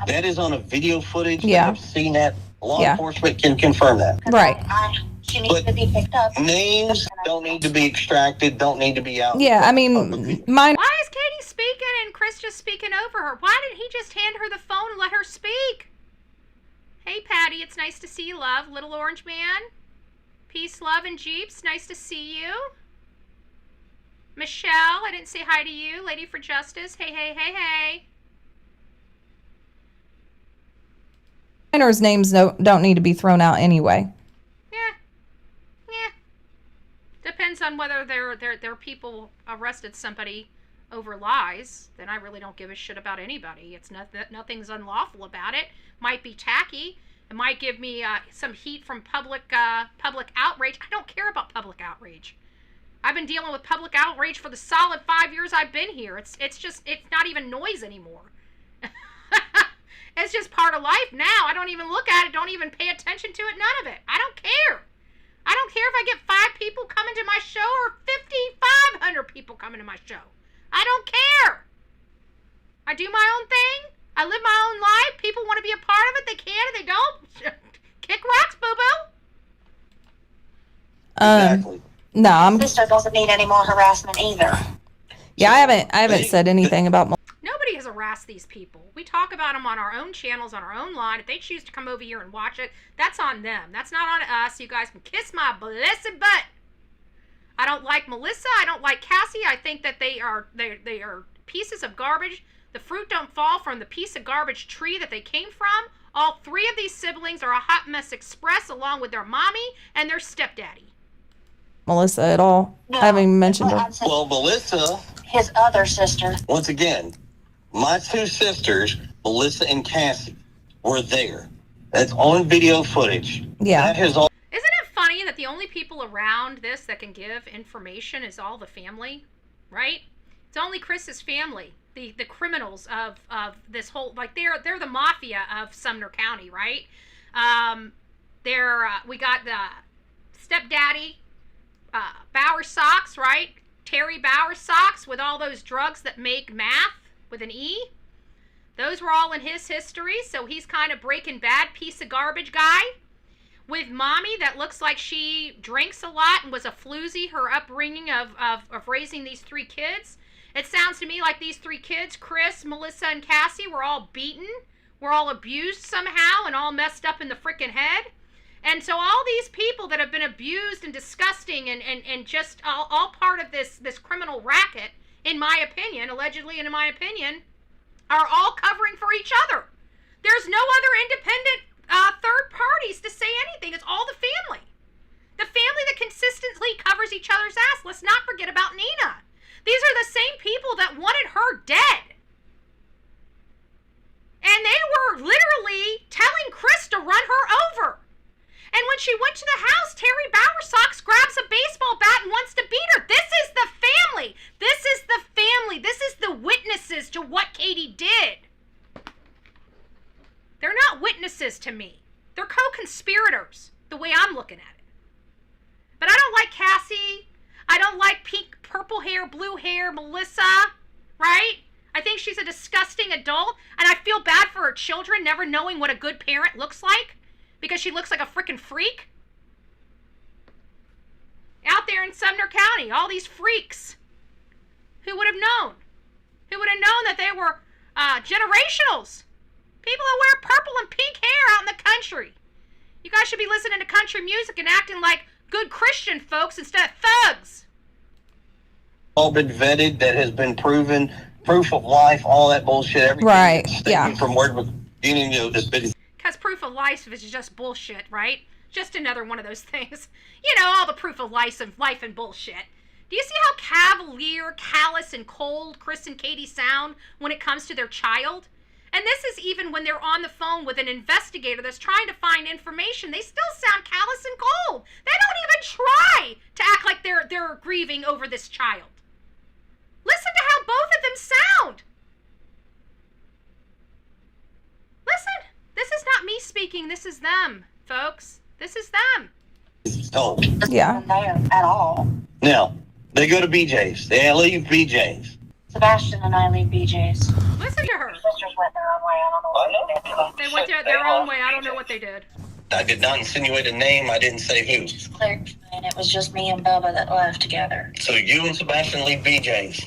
That is on a video footage. Yeah. I've seen that. Law enforcement can confirm that. Right. She needs to be picked up. Names don't need to be extracted, don't need to be out. Yeah, I mean, mine. Why is Katie speaking and Chris just speaking over her? Why didn't he just hand her the phone and let her speak? Hey, Patty, it's nice to see you, love. Little Orange Man. Peace, love, and Jeeps. Nice to see you. Michelle, I didn't say hi to you. Lady for Justice. Hey, hey, hey, hey. Minors' names don't need to be thrown out anyway. Yeah. Depends on whether their people arrested somebody over lies. Then I really don't give a shit about anybody. It's nothing's unlawful about it. Might be tacky. It might give me some heat from public outrage. I don't care about public outrage. I've been dealing with public outrage for the solid 5 years I've been here. It's not even noise anymore. It's just part of life now. I don't even look at it, don't even pay attention to it, none of it. I don't care. I don't care if I get 5 people coming to my show or 5,500 people coming to my show. I don't care. I do my own thing. I live my own life. People want to be a part of it. They can if they don't. Kick rocks, boo-boo. Exactly. No, I'm. Sister doesn't need any more harassment either. Yeah, I haven't said anything about. Nobody has harassed these people. We talk about them on our own channels, on our own line. If they choose to come over here and watch it, that's on them. That's not on us. You guys can kiss my blessed butt. I don't like Melissa. I don't like Cassie. I think that they are pieces of garbage. The fruit don't fall from the piece of garbage tree that they came from. All 3 of these siblings are a hot mess express, along with their mommy and their stepdaddy. Melissa at all. No, I haven't even mentioned her. Well, Melissa, his other sister. Once again, my 2 sisters, Melissa and Cassie, were there. That's on video footage. Yeah. That has all. Isn't it funny that the only people around this that can give information is all the family, right? It's only Chris's family, the criminals of this whole, like they're the mafia of Sumner County, right? We got the stepdaddy, Bauer Socks, right? Terry Bauer Socks with all those drugs that make math with an E. Those were all in his history, so he's kind of Breaking Bad piece of garbage guy. With mommy that looks like she drinks a lot and was a floozy, her upbringing of raising these 3 kids. It sounds to me like these 3 kids, Chris, Melissa, and Cassie, were all beaten, were all abused somehow, and all messed up in the freaking head. And so all these people that have been abused and disgusting and just all part of this criminal racket, in my opinion, allegedly and in my opinion, are all covering for each other. There's no other independent third parties to say anything. It's all the family. The family that consistently covers each other's ass. Let's not forget about Nina. These are the same people that wanted her dead. And they were literally telling Chris to run her over. And when she went to the house, Terry Bowersox grabs a baseball bat and wants to beat her. This is the family. This is the family. This is the witnesses to what Katie did. They're not witnesses to me. They're co-conspirators, the way I'm looking at it. But I don't like Cassie. I don't like purple hair, blue hair, Melissa, right? I think she's a disgusting adult, and I feel bad for her children never knowing what a good parent looks like because she looks like a freaking freak. Out there in Sumner County, all these freaks. Who would have known? Who would have known that they were generationals? People that wear purple and pink hair out in the country. You guys should be listening to country music and acting like good Christian folks instead of thugs. All been vetted, that has been proven, proof of life, all that bullshit. Everything Right, taken yeah. from word to beginning, has been. Because proof of life is just bullshit, right? Just another one of those things. You know, all the proof of life and bullshit. Do you see how cavalier, callous, and cold Chris and Katie sound when it comes to their child? And this is even when they're on the phone with an investigator that's trying to find information. They still sound callous and cold. They don't even try to act like they're grieving over this child. Listen to how both of them sound. Listen, this is not me speaking. This is them, folks. This is them. Oh. Yeah. There at all. Now, they go to BJ's. They leave BJ's. Sebastian and I leave BJ's. Listen to her. Sisters went their own way. I don't know what they did. They went their own way. I don't know what they did. I did not insinuate a name. I didn't say who. It's clear, and it was just me and Bubba that left together. So you and Sebastian leave BJ's.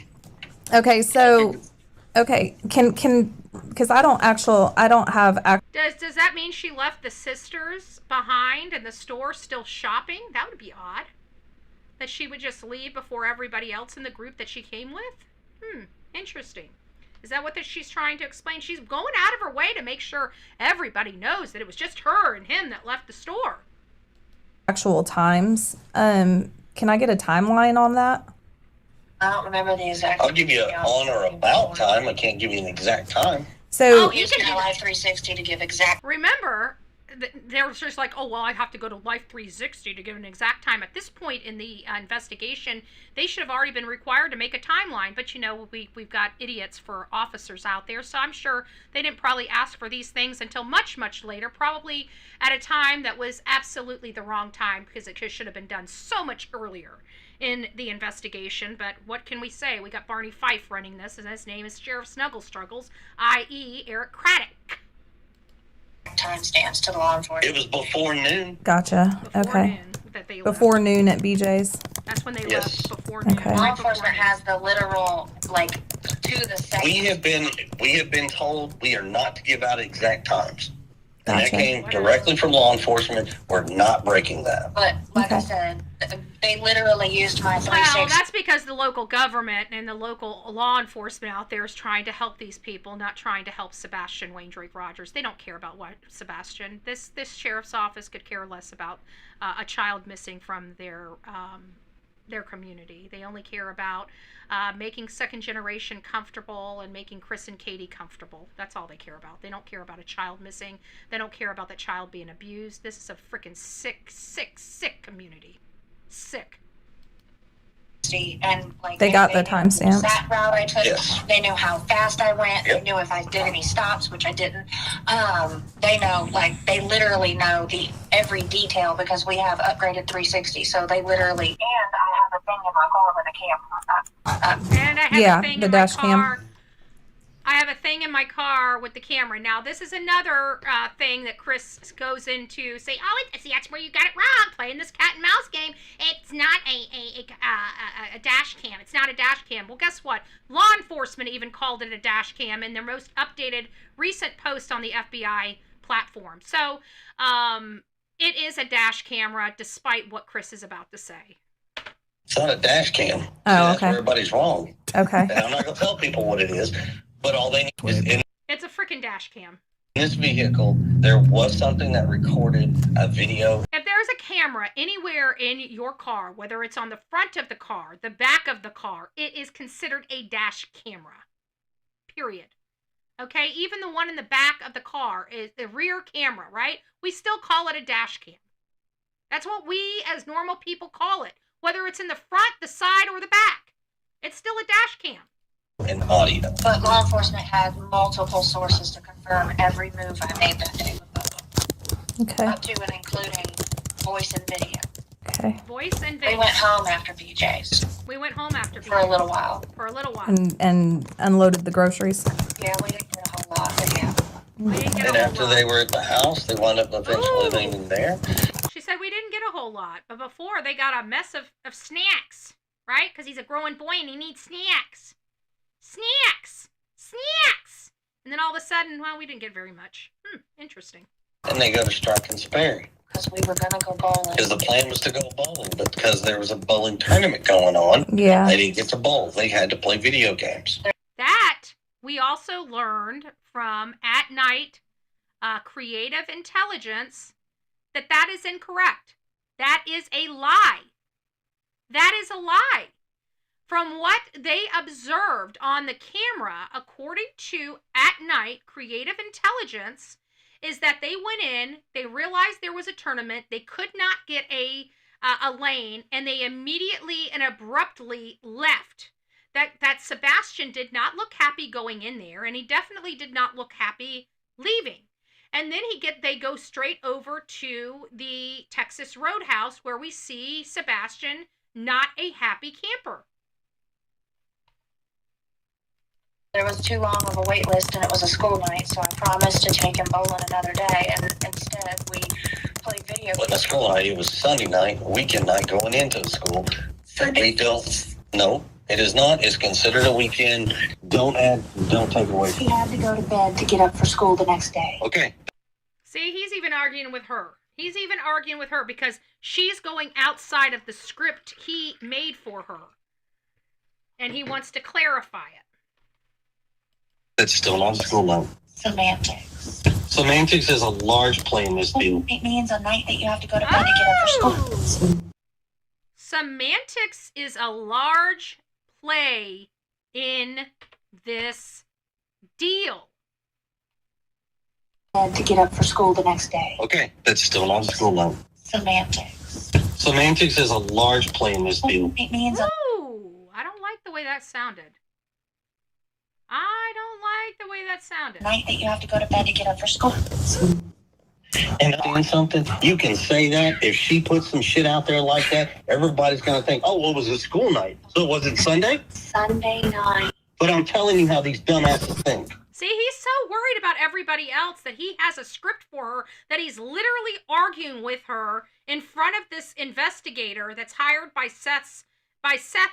Okay, so, okay, because I don't have. Does that mean she left the sisters behind in the store still shopping? That would be odd. That she would just leave before everybody else in the group that she came with? Interesting. Is that what she's trying to explain? She's going out of her way to make sure everybody knows that it was just her and him that left the store. Actual times. Can I get a timeline on that? I don't remember the exact. I'll give you an on or about time. I can't give you an exact time. So you can do Live 360 to give exact. Remember, they were just like, oh, well, I have to go to Life 360 to give an exact time. At this point in the investigation, they should have already been required to make a timeline. But, you know, we've got idiots for officers out there. So I'm sure they didn't probably ask for these things until much, much later. Probably at a time that was absolutely the wrong time because it should have been done so much earlier in the investigation. But what can we say? We got Barney Fife running this, and his name is Sheriff Snuggle Struggles, i.e. Eric Craddock. Timestamps to the law enforcement. It was before noon. Gotcha. Okay. Before noon at BJ's. That's when they left. Before noon. Okay. Law enforcement has the literal, like, to the second. We have been told we are not to give out exact times. And Gotcha. that came directly from law enforcement. We're not breaking that. But like I said, they literally used my 360. Well, that's because the local government and the local law enforcement out there is trying to help these people, not trying to help Sebastian Wayne Drake Rogers. They don't care about what Sebastian. This sheriff's office could care less about a child missing from their community. They only care about making second generation comfortable and making Chris and Katie comfortable. That's all they care about. They don't care about a child missing. They don't care about the child being abused. This is a freaking sick community. Sick. And like They got the timestamps. That route I took, Yes. they knew how fast I went. Yep. They knew if I did any stops, which I didn't. They know, like, they literally know every detail because we have upgraded 360. So they literally. And I have a thing in my car with a camera. And I have Yeah, a thing the in my dash car. cam. I have a thing in my car with the camera. Now, this is another thing that Chris goes into, say, oh, see, that's where you got it wrong, playing this cat and mouse game. It's not a dash cam. It's not a dash cam. Well, guess what? Law enforcement even called it a dash cam in their most updated recent post on the FBI platform. So, it is a dash camera, despite what Chris is about to say. It's not a dash cam. Oh, That's okay. where everybody's wrong. Okay. And I'm not going to tell people what it is, but all they need is in It's a freaking dash cam. this vehicle, there was something that recorded a video. If there's a camera anywhere in your car, whether it's on the front of the car, the back of the car, it is considered a dash camera. Period. Okay? Even the one in the back of the car is the rear camera, right? We still call it a dash cam. That's what we as normal people call it. Whether it's in the front, the side, or the back. It's still a dash cam. And audio. But law enforcement had multiple sources to confirm every move I made that day with Bubba. Okay. Up to and including voice and video. Okay. Voice and video. We went home after BJ's. We went home after For a little while. For a little while. And unloaded the groceries. Yeah, we didn't get a whole lot, but yeah. We didn't get And a whole after lot. they were at the house, they wound up eventually living there. She said we didn't get a whole lot, but before they got a mess of snacks, right? Because he's a growing boy and he needs snacks. Snacks! Snacks! And then all of a sudden, well, we didn't get very much. Interesting. And they go to Strike and Sperry. Because we were going to go bowling. Because the plan was to go bowling, but because there was a bowling tournament going on, Yeah. they didn't get to bowl. They had to play video games. That we also learned from At Night Creative Intelligence that is incorrect. That is a lie. That is a lie. From what they observed on the camera, according to At Night Creative Intelligence, is that they went in, they realized there was a tournament, they could not get a lane, and they immediately and abruptly left. That Sebastian did not look happy going in there, and he definitely did not look happy leaving. And then they go straight over to the Texas Roadhouse, where we see Sebastian not a happy camper. There was too long of a wait list, and it was a school night, so I promised to take him bowling another day, and instead we played video Well, the school night, it was Sunday night, weekend night going into the school. We don't, no, it is not. It's considered a weekend. Don't take away from He had to go to bed to get up for school the next day. Okay. See, he's even arguing with her. He's even arguing with her because she's going outside of the script he made for her. And he wants to clarify it. It's still not school night. Semantics. Semantics is a large play in this deal. It means a night that you have to go to bed to get up for school. Semantics is a large play in this deal. To get up for school the next day. Okay, that's still not school night. Semantics. Semantics is a large play in this deal. It means Ooh, I don't like the way that sounded. I don't like the way that sounded. Night that you have to go to bed to get up for school. And doing something, you can say that. If she puts some shit out there like that, everybody's going to think, oh, well, it was a school night. So was it Sunday? Sunday night. But I'm telling you how these dumbasses think. See, he's so worried about everybody else that he has a script for her that he's literally arguing with her in front of this investigator that's hired by Seth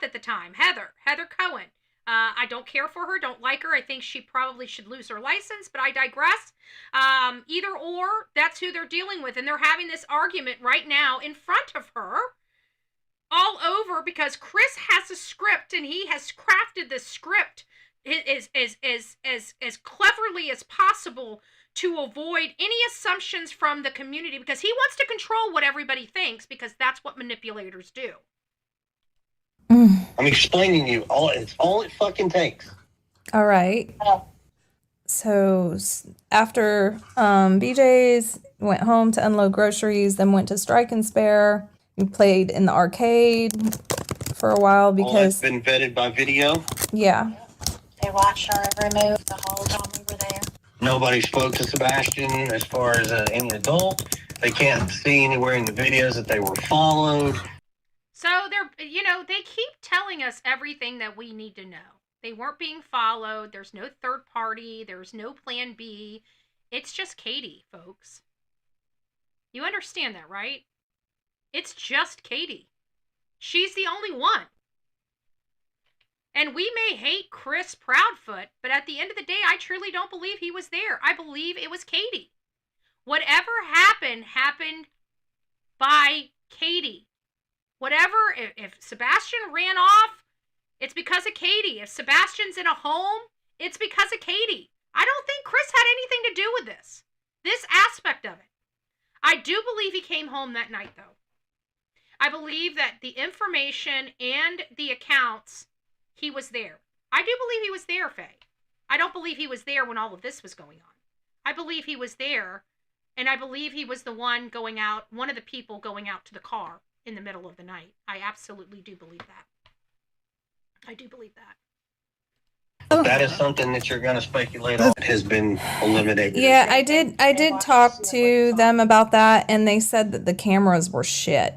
at the time, Heather Cohen. I don't care for her, don't like her. I think she probably should lose her license, but I digress. Either or, that's who they're dealing with. And they're having this argument right now in front of her all over because Chris has a script and he has crafted this script as cleverly as possible to avoid any assumptions from the community because he wants to control what everybody thinks because that's what manipulators do. I'm explaining to you. It's all it fucking takes. All right. So after BJ's went home to unload groceries, then went to Strike and Spare. We played in the arcade for a while because All that's been vetted by video. Yeah. They watched our every move the whole time we were there. Nobody spoke to Sebastian as far as any adult. They can't see anywhere in the videos that they were followed. So they keep telling us everything that we need to know. They weren't being followed. There's no third party. There's no plan B. It's just Katie, folks. You understand that, right? It's just Katie. She's the only one. And we may hate Chris Proudfoot, but at the end of the day, I truly don't believe he was there. I believe it was Katie. Whatever happened by Katie. Whatever, if Sebastian ran off, it's because of Katie. If Sebastian's in a home, it's because of Katie. I don't think Chris had anything to do with this aspect of it. I do believe he came home that night, though. I believe that the information and the accounts, he was there. I do believe he was there, Faye. I don't believe he was there when all of this was going on. I believe he was there, and I believe he was the one going out, one of the people going out to the car in the middle of the night. I absolutely do believe that. I do believe that. That is something that you're going to speculate on. It has been eliminated. Yeah, I did talk to them about that, and they said that the cameras were shit.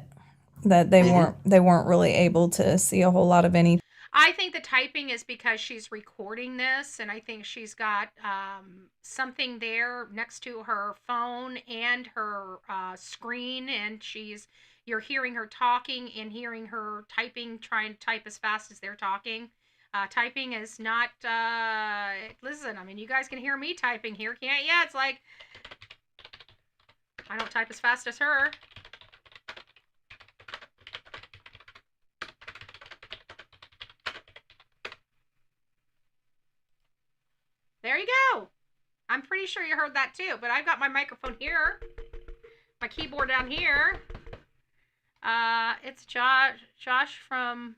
that they weren't really able to see a whole lot of anything. I think the typing is because she's recording this, and I think she's got something there next to her phone and her screen, and you're hearing her talking and hearing her typing, trying to type as fast as they're talking. Typing is not, listen, I mean, you guys can hear me typing here, can't you? It's like, I don't type as fast as her. There you go. I'm pretty sure you heard that too, but I've got my microphone here, my keyboard down here. It's Josh from,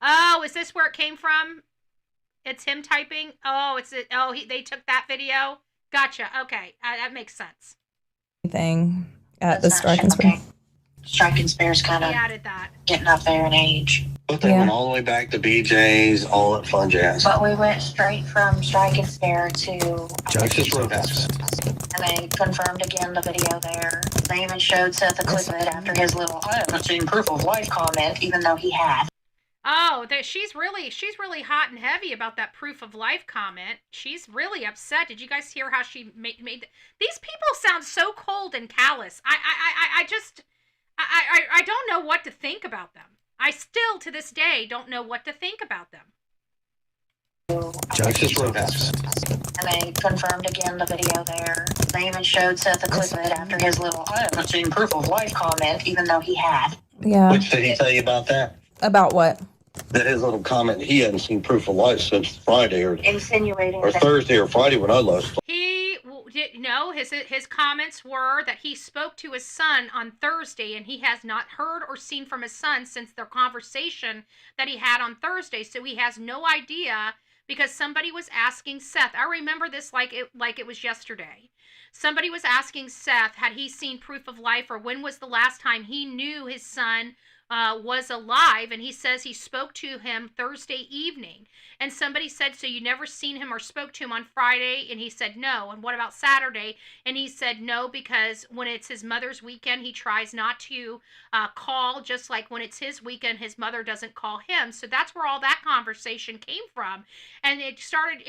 oh, is this where it came from? It's him typing? Oh, they took that video? Gotcha, okay, that makes sense. Thing at the Strike and Spare. Strike and Spare's kind of getting up there in age. But they went all the way back to BJ's, all at Fun Jazz. But we went straight from Strike and Spare to Texas Roadhouse. And they confirmed again the video there. They even showed Seth a clip of it after his little, I haven't seen proof of life comment, even though he had. Oh, she's really hot and heavy about that proof of life comment. She's really upset. Did you guys hear how she made these people sound so cold and callous. I don't know what to think about them. I still, to this day, don't know what to think about them. Texas Roadhouse. And they confirmed again the video there. They even showed Seth a clip of it after his little, I haven't seen proof of life comment, even though he had. Yeah. Which did he tell you about that? About what? That his little comment, he hadn't seen proof of life since Friday or insinuating or Thursday or Friday when I left. His comments were that he spoke to his son on Thursday, and he has not heard or seen from his son since their conversation that he had on Thursday. So he has no idea, because somebody was asking Seth. I remember this like it was yesterday. Somebody was asking Seth, had he seen proof of life, or when was the last time he knew his son was alive, and he says he spoke to him Thursday evening. And somebody said, so you never seen him or spoke to him on Friday? And he said no. And what about Saturday? And he said no, because when it's his mother's weekend, he tries not to call, just like when it's his weekend, his mother doesn't call him. So that's where all that conversation came from. And it started,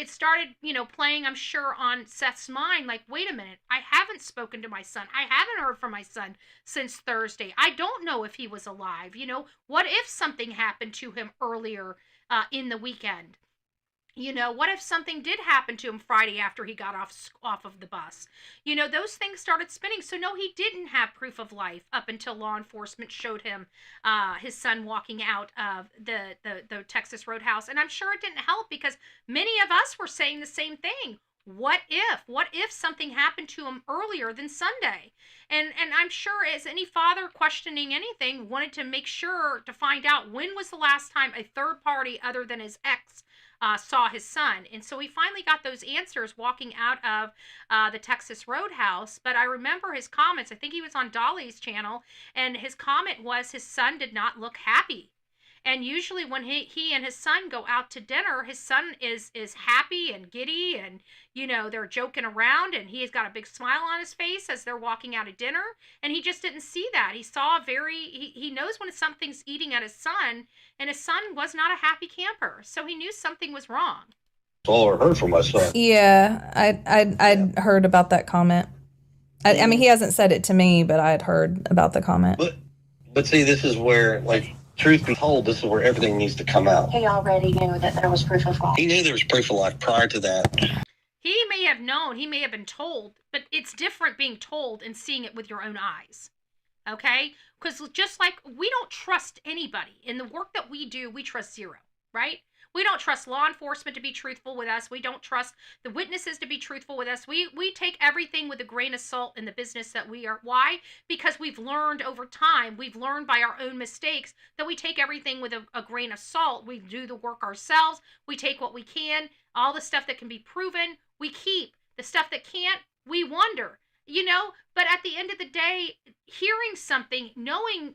playing, I'm sure, on Seth's mind, like, wait a minute, I haven't spoken to my son. I haven't heard from my son since Thursday. I don't know if he was alive. What if something happened to him earlier in the weekend? What if something did happen to him Friday after he got off of the bus? Those things started spinning. So no, he didn't have proof of life up until law enforcement showed him his son walking out of the Texas Roadhouse. And I'm sure it didn't help, because many of us were saying the same thing. What if something happened to him earlier than Sunday? And I'm sure, as any father questioning anything, wanted to make sure to find out when was the last time a third party other than his ex saw his son. And so he finally got those answers walking out of the Texas Roadhouse. But I remember his comments. I think he was on Dolly's channel, and his comment was his son did not look happy. And usually when he and his son go out to dinner, his son is happy and giddy, and, they're joking around, and he has got a big smile on his face as they're walking out of dinner. And he just didn't see that. He saw he knows when something's eating at his son, and his son was not a happy camper. So he knew something was wrong. That's all I heard from my son. Yeah, I'd heard about that comment. I mean, he hasn't said it to me, but I'd heard about the comment. But see, this is where, truth be told, this is where everything needs to come out. He already knew that there was proof of life. He knew there was proof of life prior to that. He may have known, he may have been told, but it's different being told and seeing it with your own eyes. Okay? Because just like we don't trust anybody in the work that we do, we trust zero, right? We don't trust law enforcement to be truthful with us. We don't trust the witnesses to be truthful with us. We take everything with a grain of salt in the business that we are. Why? Because we've learned over time, we've learned by our own mistakes that we take everything with a grain of salt. We do the work ourselves. We take what we can. All the stuff that can be proven, we keep. The stuff that can't, we wonder. But at the end of the day, hearing something,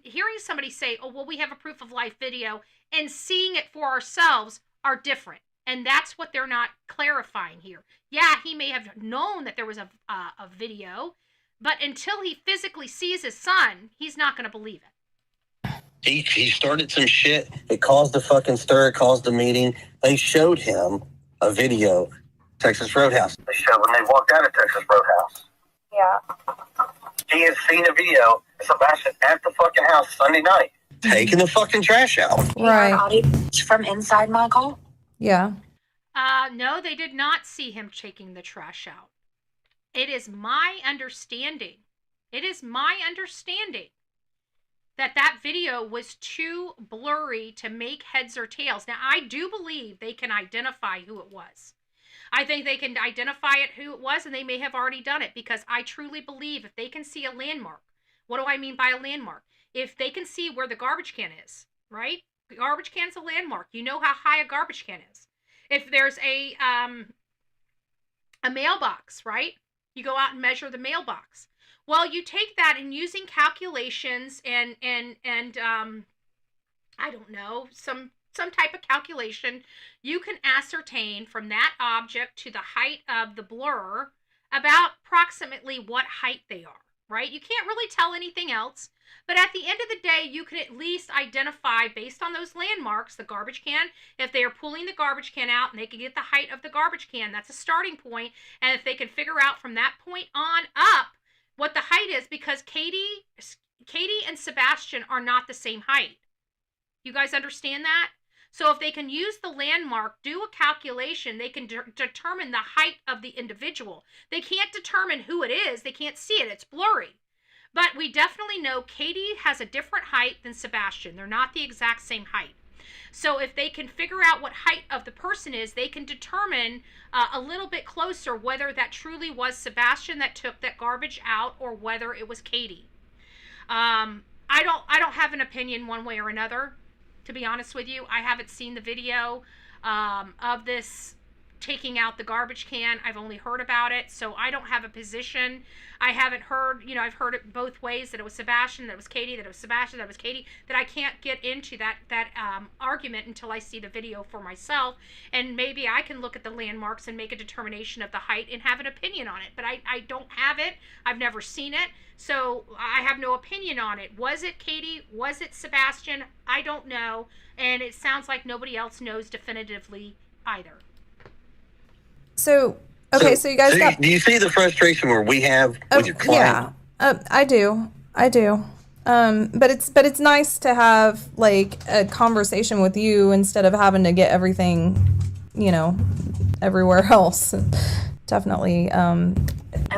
hearing somebody say, oh, well, we have a proof of life video, and seeing it for ourselves are different. And that's what they're not clarifying here. Yeah, he may have known that there was a video, but until he physically sees his son, he's not going to believe it. He started some shit. It caused a fucking stir. It caused a meeting. They showed him a video, Texas Roadhouse. They showed when they walked out of Texas Roadhouse. Yeah. He had seen a video of Sebastian at the fucking house Sunday night, taking the fucking trash out. Right. From inside my car? Yeah. No, they did not see him taking the trash out. It is my understanding that video was too blurry to make heads or tails. Now, I do believe they can identify who it was. I think they can identify who it was, and they may have already done it, because I truly believe if they can see a landmark. What do I mean by a landmark? If they can see where the garbage can is, right? The garbage can's a landmark. You know how high a garbage can is. If there's a mailbox, right? You go out and measure the mailbox. Well, you take that and using calculations and I don't know, some type of calculation, you can ascertain from that object to the height of the blur about approximately what height they are, right? You can't really tell anything else, but at the end of the day, you can at least identify based on those landmarks, the garbage can. If they are pulling the garbage can out and they can get the height of the garbage can, that's a starting point. And if they can figure out from that point on up what the height is, because Katie and Sebastian are not the same height. You guys understand that? So if they can use the landmark, do a calculation, they can determine the height of the individual. They can't determine who it is. They can't see it. It's blurry. But we definitely know Katie has a different height than Sebastian. They're not the exact same height. So if they can figure out what height of the person is, they can determine a little bit closer whether that truly was Sebastian that took that garbage out or whether it was Katie. I don't have an opinion one way or another, to be honest with you. I haven't seen the video of this taking out the garbage can. I've only heard about it, so I don't have a position. I haven't heard, I've heard it both ways, that it was Sebastian, that it was Katie, that it was Sebastian, that it was Katie, that I can't get into that argument until I see the video for myself, and maybe I can look at the landmarks and make a determination of the height and have an opinion on it, but I don't have it. I've never seen it, so I have no opinion on it. Was it Katie? Was it Sebastian? I don't know, and it sounds like nobody else knows definitively either. So you guys got... Do you see the frustration where we have with your client? Yeah, I do. But it's nice to have like a conversation with you instead of having to get everything, everywhere else. Definitely. And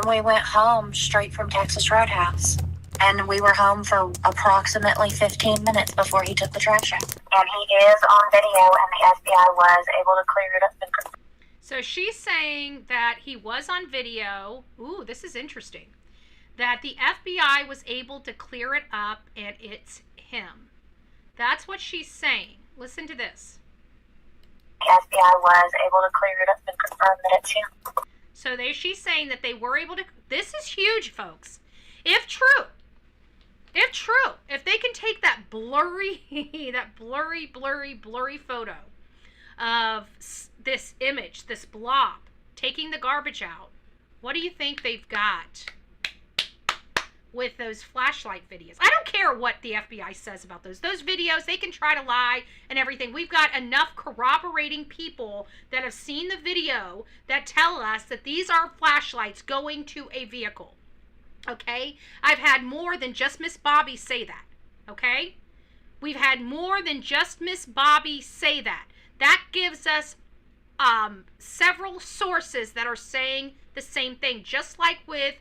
we went home straight from Texas Roadhouse. And we were home for approximately 15 minutes before he took the trash out. And he is on video, and the FBI was able to clear it up and confirm. So she's saying that he was on video. Ooh, this is interesting. That the FBI was able to clear it up and it's him. That's what she's saying. Listen to this. The FBI was able to clear it up and confirm that it's him. So she's saying that they were able to... This is huge, folks. If true, if they can take that blurry photo of this image, this blob, taking the garbage out, what do you think they've got with those flashlight videos? I don't care what the FBI says about those videos. They can try to lie and everything. We've got enough corroborating people that have seen the video that tell us that these are flashlights going to a vehicle. Okay? I've had more than just Miss Bobby say that. Okay? We've had more than just Miss Bobby say that. That gives us several sources that are saying the same thing. Just like with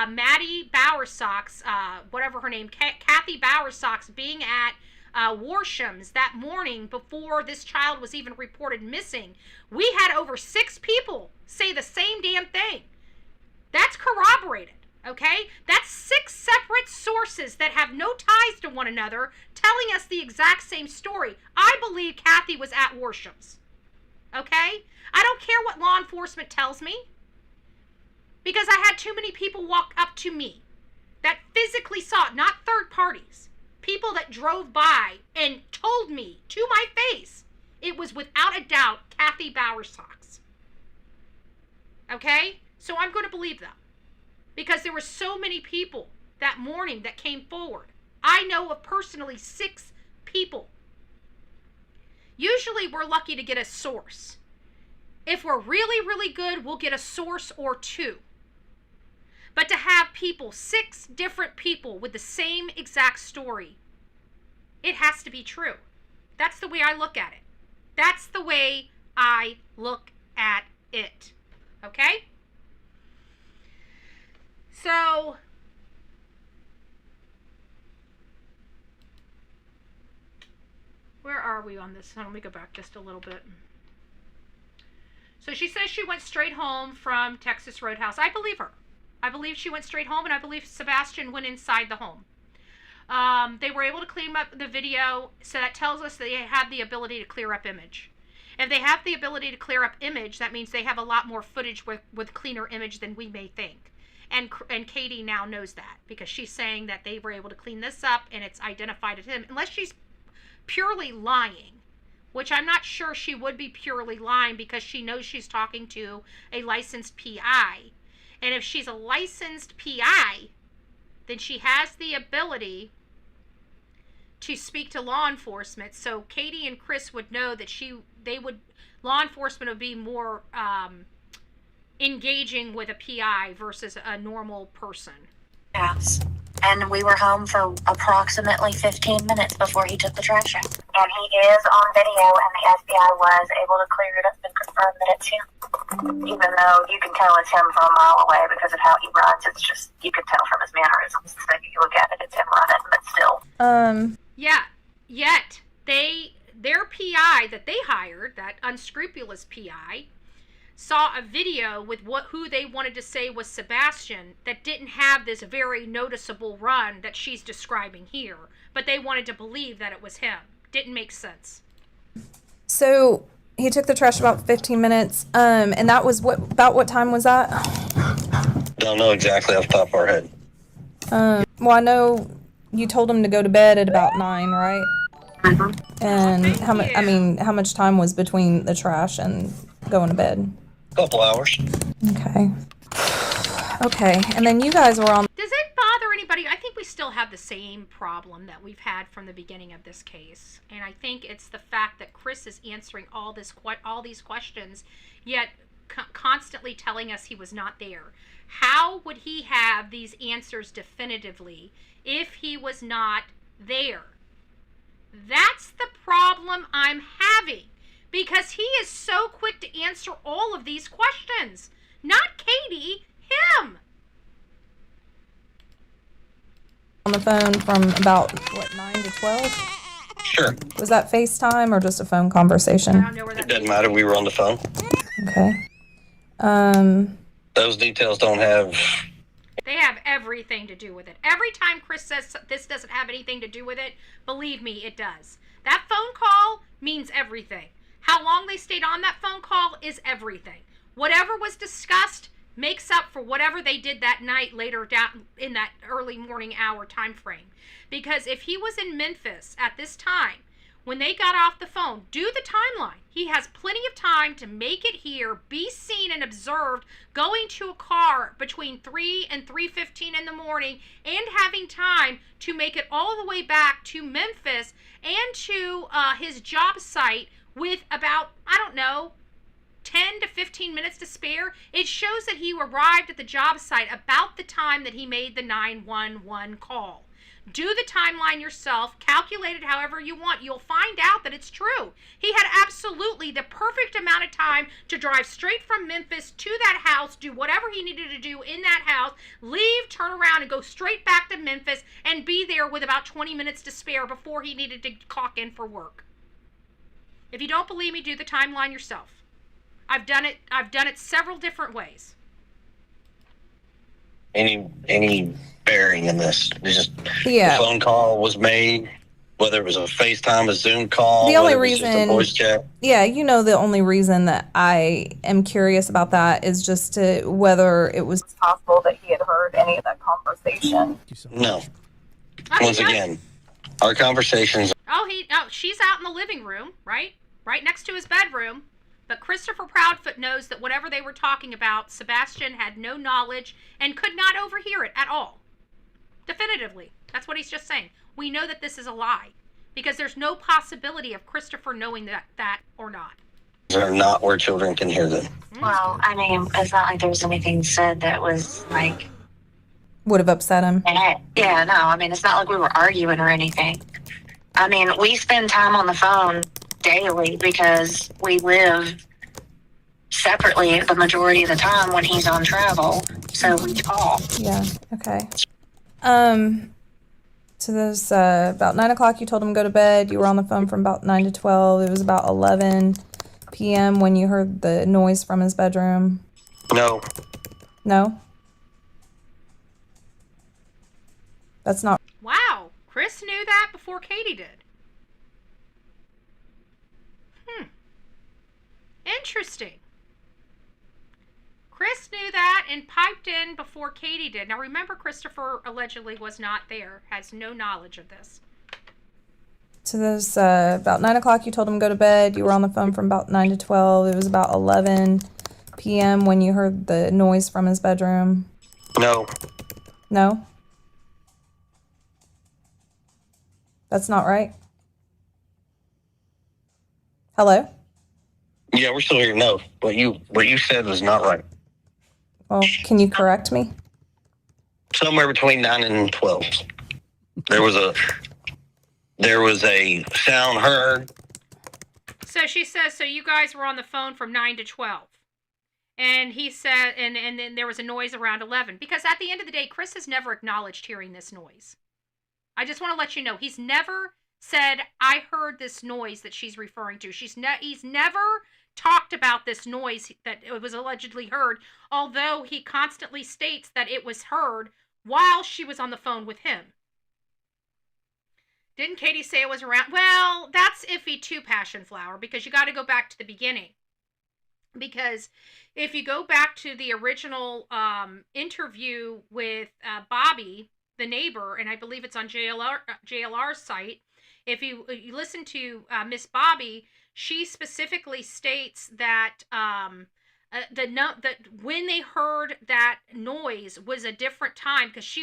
Maddie Bowersox, whatever her name, Kathy Bowersox, being at Warsham's that morning before this child was even reported missing. We had over 6 people say the same damn thing. That's corroborated. Okay? That's 6 separate sources that have no ties to one another telling us the exact same story. I believe Kathy was at Warsham's. Okay? I don't care what law enforcement tells me, because I had too many people walk up to me that physically saw it, not third parties. People that drove by and told me to my face it was without a doubt Kathy Bowersox. Okay? So I'm going to believe them, because there were so many people that morning that came forward. I know of personally 6 people. Usually we're lucky to get a source. If we're really, really good, we'll get a source or two. But to have people, 6 different people with the same exact story, it has to be true. That's the way I look at it. That's the way I look at it. Okay? So, where are we on this? Let me go back just a little bit. So she says she went straight home from Texas Roadhouse. I believe her. I believe she went straight home, and I believe Sebastian went inside the home. They were able to clean up the video, so that tells us they have the ability to clear up image. If they have the ability to clear up image, that means they have a lot more footage with cleaner image than we may think. And Katie now knows that, because she's saying that they were able to clean this up and it's identified as him, unless she's purely lying, which I'm not sure she would be purely lying, because she knows she's talking to a licensed PI. And if she's a licensed PI, then she has the ability to speak to law enforcement. So Katie and Chris would know that law enforcement would be more engaging with a PI versus a normal person. Yes. And we were home for approximately 15 minutes before he took the trash out. And he is on video, and the FBI was able to clear it up and confirm that it's him. Even though you can tell it's him from a mile away because of how he runs, it's just, you can tell from his mannerisms. The second you look at it, it's him running, but still. Yeah, yet their PI that they hired, that unscrupulous PI, saw a video with who they wanted to say was Sebastian that didn't have this very noticeable run that she's describing here, but they wanted to believe that it was him. Didn't make sense. So he took the trash about 15 minutes, and that was about what time was that? Don't know exactly off the top of our head. Well, I know you told him to go to bed at about 9, right? And how much time was between the trash and going to bed? Couple hours. Okay, and then you guys were on. Does it bother anybody? I think we still have the same problem that we've had from the beginning of this case, and I think it's the fact that Chris is answering all these questions, yet constantly telling us he was not there. How would he have these answers definitively if he was not there? That's the problem I'm having. Because he is so quick to answer all of these questions. Not Katie, him. On the phone from about, 9 to 12? Sure. Was that FaceTime or just a phone conversation? It doesn't matter. We were on the phone. Okay. Those details don't have... They have everything to do with it. Every time Chris says this doesn't have anything to do with it, believe me, it does. That phone call means everything. How long they stayed on that phone call is everything. Whatever was discussed makes up for whatever they did that night later down in that early morning hour time frame. Because if he was in Memphis at this time, when they got off the phone, do the timeline. He has plenty of time to make it here, be seen and observed, going to a car between 3 and 3:15 in the morning, and having time to make it all the way back to Memphis and to his job site with about, 10 to 15 minutes to spare. It shows that he arrived at the job site about the time that he made the 911 call. Do the timeline yourself, calculate it however you want. You'll find out that it's true. He had absolutely the perfect amount of time to drive straight from Memphis to that house, do whatever he needed to do in that house, leave, turn around, and go straight back to Memphis and be there with about 20 minutes to spare before he needed to clock in for work. If you don't believe me, do the timeline yourself. I've done it several different ways. Any bearing in this? Just Yeah. The phone call was made, whether it was a FaceTime, a Zoom call, The only whether it was just a reason- voice chat. Yeah, the only reason that I am curious about that is just whether it was possible that he had heard any of that conversation. No. Once again, our conversations. She's out in the living room, right next to his bedroom. But Christopher Proudfoot knows that whatever they were talking about, Sebastian had no knowledge and could not overhear it at all. Definitively. That's what he's just saying. We know that this is a lie. because there's no possibility of Christopher knowing that or not. They're not where children can hear them. Well, I mean, it's not like there was anything said that was like... Would have upset him. Yeah, no, I mean, it's not like we were arguing or anything. I mean, we spend time on the phone daily because we live separately the majority of the time when he's on travel, so we call. Yeah, okay. So there's about 9 o'clock you told him to go to bed. You were on the phone from about 9 to 12. It was about 11 p.m. when you heard the noise from his bedroom. No. No? That's not... Wow, Chris knew that before Katie did. Interesting. Chris knew that and piped in before Katie did. Now remember, Christopher allegedly was not there, has no knowledge of this. So there's about 9 o'clock you told him to go to bed. You were on the phone from about 9 to 12. It was about 11 p.m. when you heard the noise from his bedroom. No. No? That's not right. Hello? Yeah, we're still here. No, what you said was not right. Well, can you correct me? Somewhere between 9 and 12. There was a sound heard. So she says, so you guys were on the phone from 9 to 12. And he said, and then there was a noise around 11. Because at the end of the day, Chris has never acknowledged hearing this noise. I just want to let you know, he's never said, I heard this noise that she's referring to. He's never talked about this noise that it was allegedly heard, although he constantly states that it was heard while she was on the phone with him. Didn't Katie say it was around? Well, that's iffy too, Passion Flower, because you got to go back to the beginning. Because if you go back to the original interview with Bobby, the neighbor, and I believe it's on JLR's site, if you listen to Miss Bobby, she specifically states that that when they heard that noise was a different time, because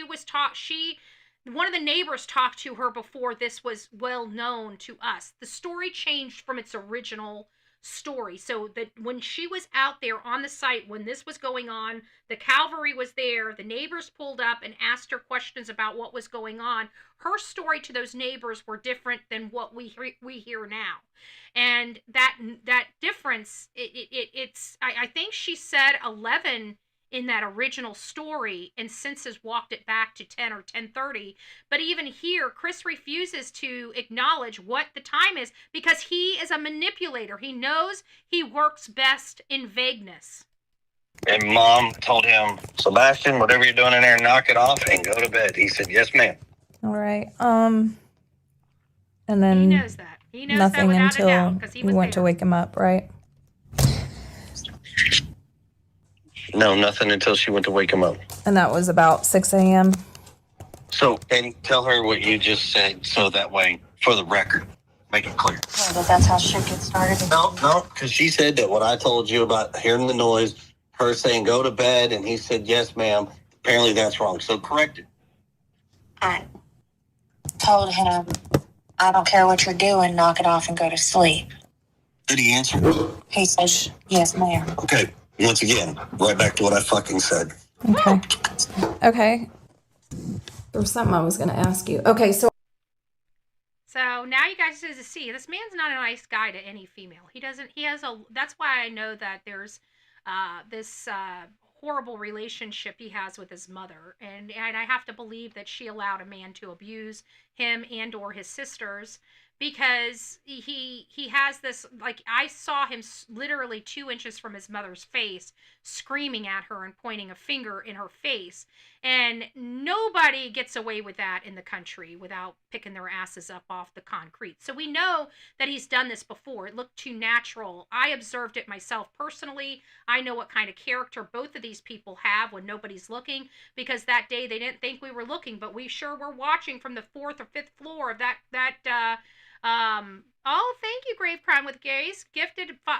one of the neighbors talked to her before this was well known to us. The story changed from its original story. So that when she was out there on the site, when this was going on, the cavalry was there, the neighbors pulled up and asked her questions about what was going on. Her story to those neighbors were different than what we hear now. And that difference, I think she said 11 in that original story, and since has walked it back to 10 or 10:30. But even here, Chris refuses to acknowledge what the time is because he is a manipulator. He knows he works best in vagueness. And Mom told him, Sebastian, whatever you're doing in there, knock it off and go to bed. He said, yes, ma'am. All right. And then he knows that. He knows nothing that until a doubt, 'cause he you was went there. to wake him up, right? No, nothing until she went to wake him up. And that was about 6 a.m. So, and tell her what you just said, so that way, for the record, make it clear. Yeah, but that's how shit gets started. No, because she said that what I told you about hearing the noise, her saying go to bed, and he said yes, ma'am. Apparently that's wrong. So correct it. I told him, I don't care what you're doing, knock it off and go to sleep. Did he answer? He said, yes, ma'am. Okay. Once again, right back to what I fucking said. Okay. Okay. There was something I was going to ask you. Okay, so So now you guys get to see this man's not a nice guy to any female. That's why I know that there's this horrible relationship he has with his mother. And I have to believe that she allowed a man to abuse him and or his sisters, because he has this, like, I saw him literally 2 inches from his mother's face screaming at her and pointing a finger in her face. And nobody gets away with that in the country without picking their asses up off the concrete. So we know that he's done this before. It looked too natural. I observed it myself personally. I know what kind of character both of these people have when nobody's looking, because that day they didn't think we were looking, but we sure were watching from the 4th or 5th floor of that thank you, Grave Crime with Grace. Gifted 5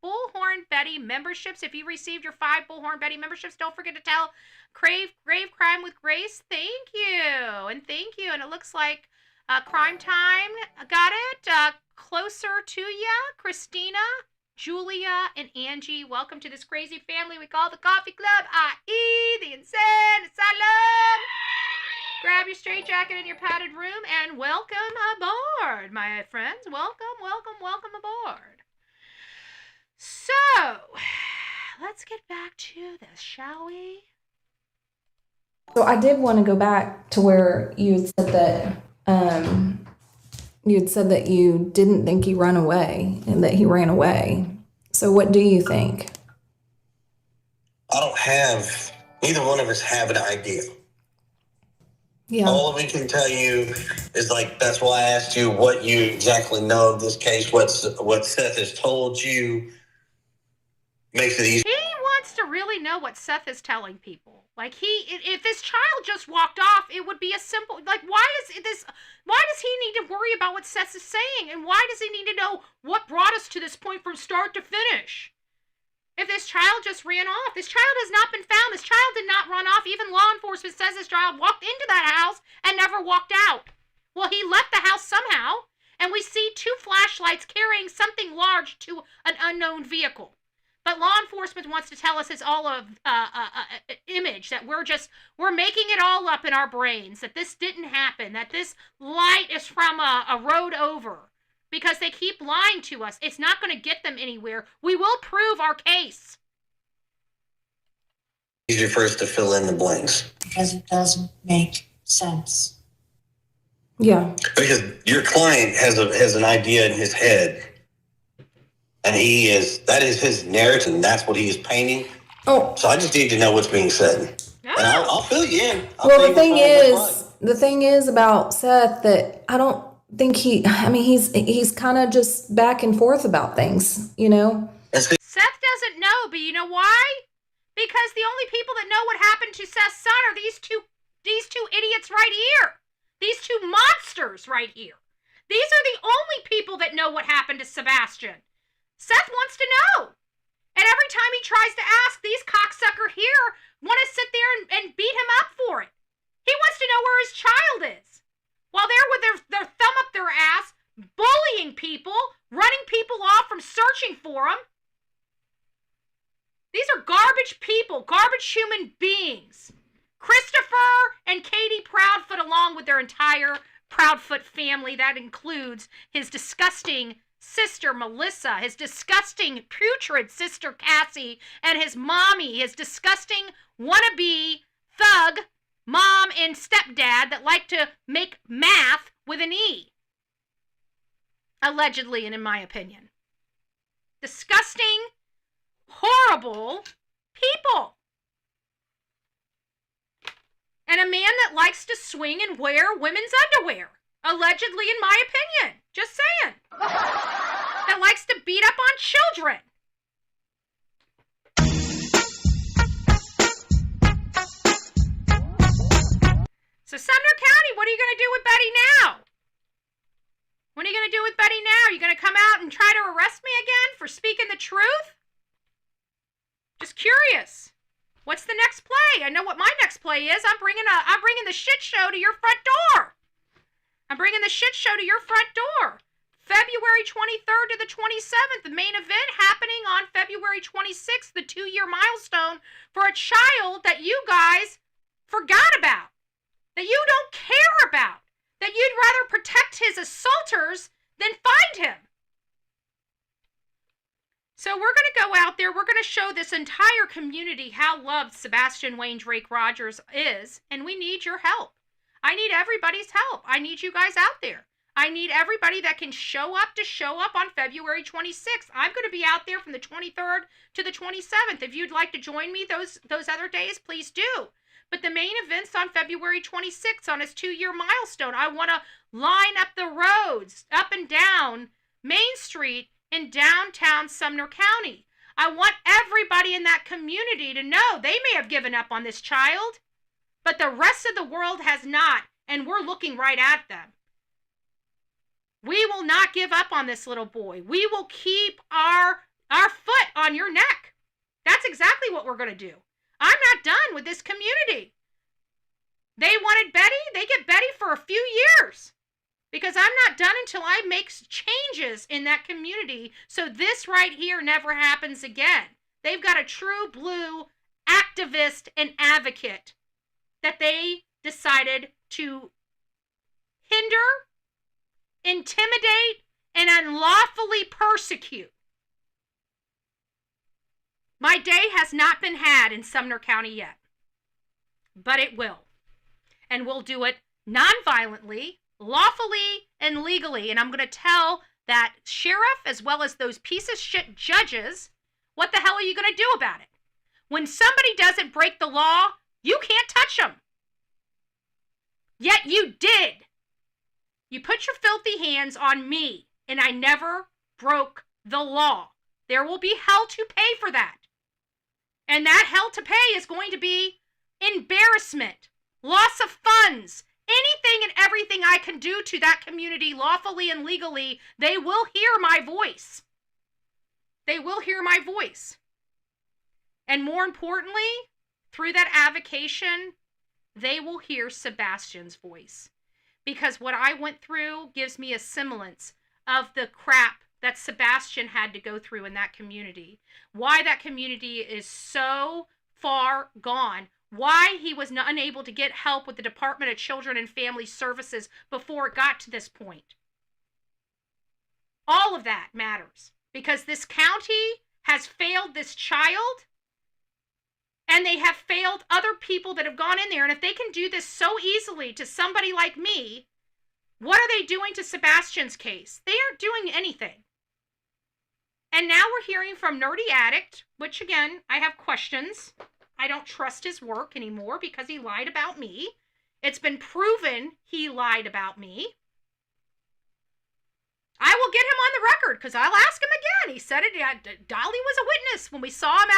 Bullhorn Betty memberships. If you received your 5 Bullhorn Betty memberships, don't forget to tell Grave Crime with Grace thank you. And thank you. And it looks like Crime Time got it. Closer to ya, Christina, Julia, and Angie. Welcome to this crazy family we call the Coffee Club, i.e. the Insane Asylum. Grab your straitjacket in your padded room and welcome aboard, my friends. Welcome, welcome, welcome aboard. So, let's get back to this, shall we? So I did want to go back to where you had said that you didn't think he ran away and that he ran away. So what do you think? Neither one of us have an idea. Yeah. All we can tell you is, like, that's why I asked you what you exactly know of this case, what Seth has told you makes it easy. He wants to really know what Seth is telling people. Like, if this child just walked off, it would be a simple, like, why does he need to worry about what Seth is saying? And why does he need to know what brought us to this point from start to finish? If this child just ran off, this child has not been found. This child did not run off. Even law enforcement says this child walked into that house and never walked out. Well, he left the house somehow, and we see 2 flashlights carrying something large to an unknown vehicle. But law enforcement wants to tell us it's all a image, that we're making it all up in our brains, that this didn't happen, that this light is from a road over. Because they keep lying to us. It's not going to get them anywhere. We will prove our case. Easier for us to fill in the blanks. Because it doesn't make sense. Yeah. Because your client has an idea in his head. And that is his narrative, and that's what he is painting. Oh. So I just need to know what's being said. No. And I'll fill you in. The thing is about Seth that I don't think he's kind of just back and forth about things, you know? Seth doesn't know, but you know why? Because the only people that know what happened to Seth's son are these two idiots right here. These 2 monsters right here. These are the only people that know what happened to Sebastian. Seth wants to know. And every time he tries to ask, these cocksucker here want to sit there and beat him up for it. He wants to know where his child is. While they're with their thumb up their ass, bullying people, running people off from searching for them. These are garbage people, garbage human beings. Christopher and Katie Proudfoot, along with their entire Proudfoot family, that includes his disgusting sister Melissa, his disgusting putrid sister Cassie, and his mommy, his disgusting wannabe thug mom and stepdad that like to make math with an E. Allegedly, and in my opinion. Disgusting, horrible people. And a man that likes to swing and wear women's underwear. Allegedly, in my opinion. Just saying. That likes to beat up on children. So Sumner County, what are you going to do with Betty now? What are you going to do with Betty now? Are you going to come out and try to arrest me again for speaking the truth? Just curious. What's the next play? I know what my next play is. I'm bringing the shit show to your front door. I'm bringing the shit show to your front door. February 23rd to the 27th, the main event happening on February 26th, the 2-year milestone for a child that you guys forgot about, that you don't care about, that you'd rather protect his assaulters than find him. So we're going to go out there, we're going to show this entire community how loved Sebastian Wayne Drake Rogers is, and we need your help. I need everybody's help. I need you guys out there. I need everybody that can show up on February 26th. I'm going to be out there from the 23rd to the 27th. If you'd like to join me those other days, please do. But the main event's on February 26th on his 2-year milestone. I want to line up the roads up and down Main Street in downtown Sumner County. I want everybody in that community to know they may have given up on this child, but the rest of the world has not, and we're looking right at them. We will not give up on this little boy. We will keep our foot on your neck. That's exactly what we're going to do. I'm not done with this community. They wanted Betty. They get Betty for a few years. because I'm not done until I make changes in that community so this right here never happens again. They've got a true blue activist and advocate that they decided to hinder, intimidate, and unlawfully persecute. My day has not been had in Sumner County yet, but it will. And we'll do it non-violently, lawfully, and legally. And I'm going to tell that sheriff as well as those piece of shit judges, what the hell are you going to do about it? When somebody doesn't break the law, you can't touch them. Yet you did. You put your filthy hands on me, and I never broke the law. There will be hell to pay for that. And that hell to pay is going to be embarrassment, loss of funds, anything and everything I can do to that community lawfully and legally. They will hear my voice. They will hear my voice. And more importantly, through that avocation, they will hear Sebastian's voice. Because what I went through gives me a semblance of the crap that Sebastian had to go through in that community. Why that community is so far gone. Why he was unable to get help with the Department of Children and Family Services before it got to this point. All of that matters. Because this county has failed this child, and they have failed other people that have gone in there. And if they can do this so easily to somebody like me, what are they doing to Sebastian's case? They aren't doing anything. And now we're hearing from Nerdy Addict, which again, I have questions. I don't trust his work anymore because he lied about me. It's been proven he lied about me. I will get him on the record because I'll ask him again. He said it. Dolly was a witness when we saw him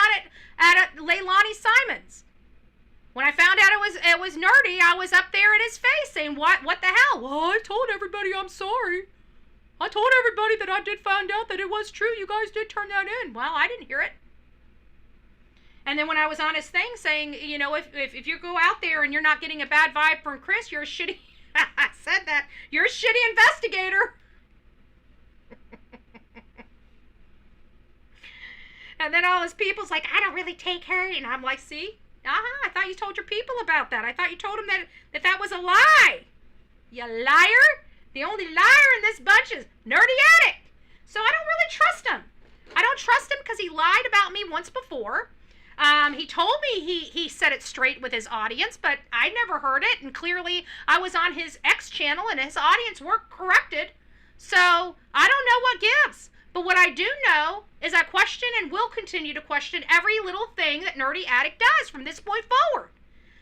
at Leilani Simon's. When I found out it was Nerdy, I was up there in his face saying, what the hell? Well, I told everybody I'm sorry. I told everybody that I did find out that it was true. You guys did turn that in. Well, I didn't hear it. And then when I was on his thing saying, you know, if you go out there and you're not getting a bad vibe from Chris, you're a shitty, I said that, you're a shitty investigator. And then all his people's like, I don't really take her. And I'm like, see? I thought you told your people about that. I thought you told them that was a lie. You liar. The only liar in this bunch is Nerdy Addict. So I don't really trust him. I don't trust him because he lied about me once before. He told me he said it straight with his audience, but I never heard it. And clearly I was on his X channel and his audience weren't corrected. So I don't know what gives. But what I do know is I question and will continue to question every little thing that Nerdy Addict does from this point forward.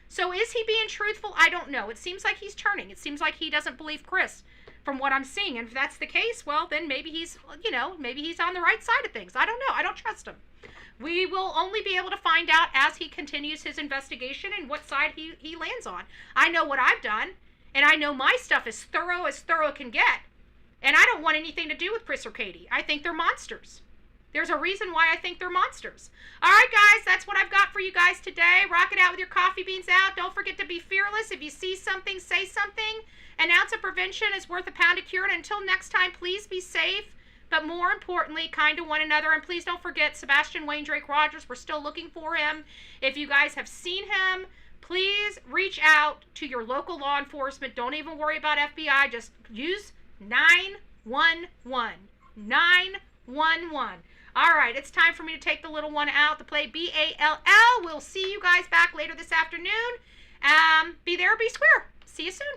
So is he being truthful? I don't know. It seems like he's turning. It seems like he doesn't believe Chris from what I'm seeing. And if that's the case, well, then maybe he's, maybe he's on the right side of things. I don't know. I don't trust him. We will only be able to find out as he continues his investigation and what side he lands on. I know what I've done, and I know my stuff is thorough as thorough can get. And I don't want anything to do with Chris or Katie. I think they're monsters. There's a reason why I think they're monsters. All right, guys, that's what I've got for you guys today. Rock it out with your coffee beans out. Don't forget to be fearless. If you see something, say something. An ounce of prevention is worth a pound of cure. And until next time, please be safe. But more importantly, kind to one another. And please don't forget Sebastian Rogers. We're still looking for him. If you guys have seen him, please reach out to your local law enforcement. Don't even worry about FBI. Just use 911. 911. All right, it's time for me to take the little one out to play BALL. We'll see you guys back later this afternoon. Be there or be square. See you soon.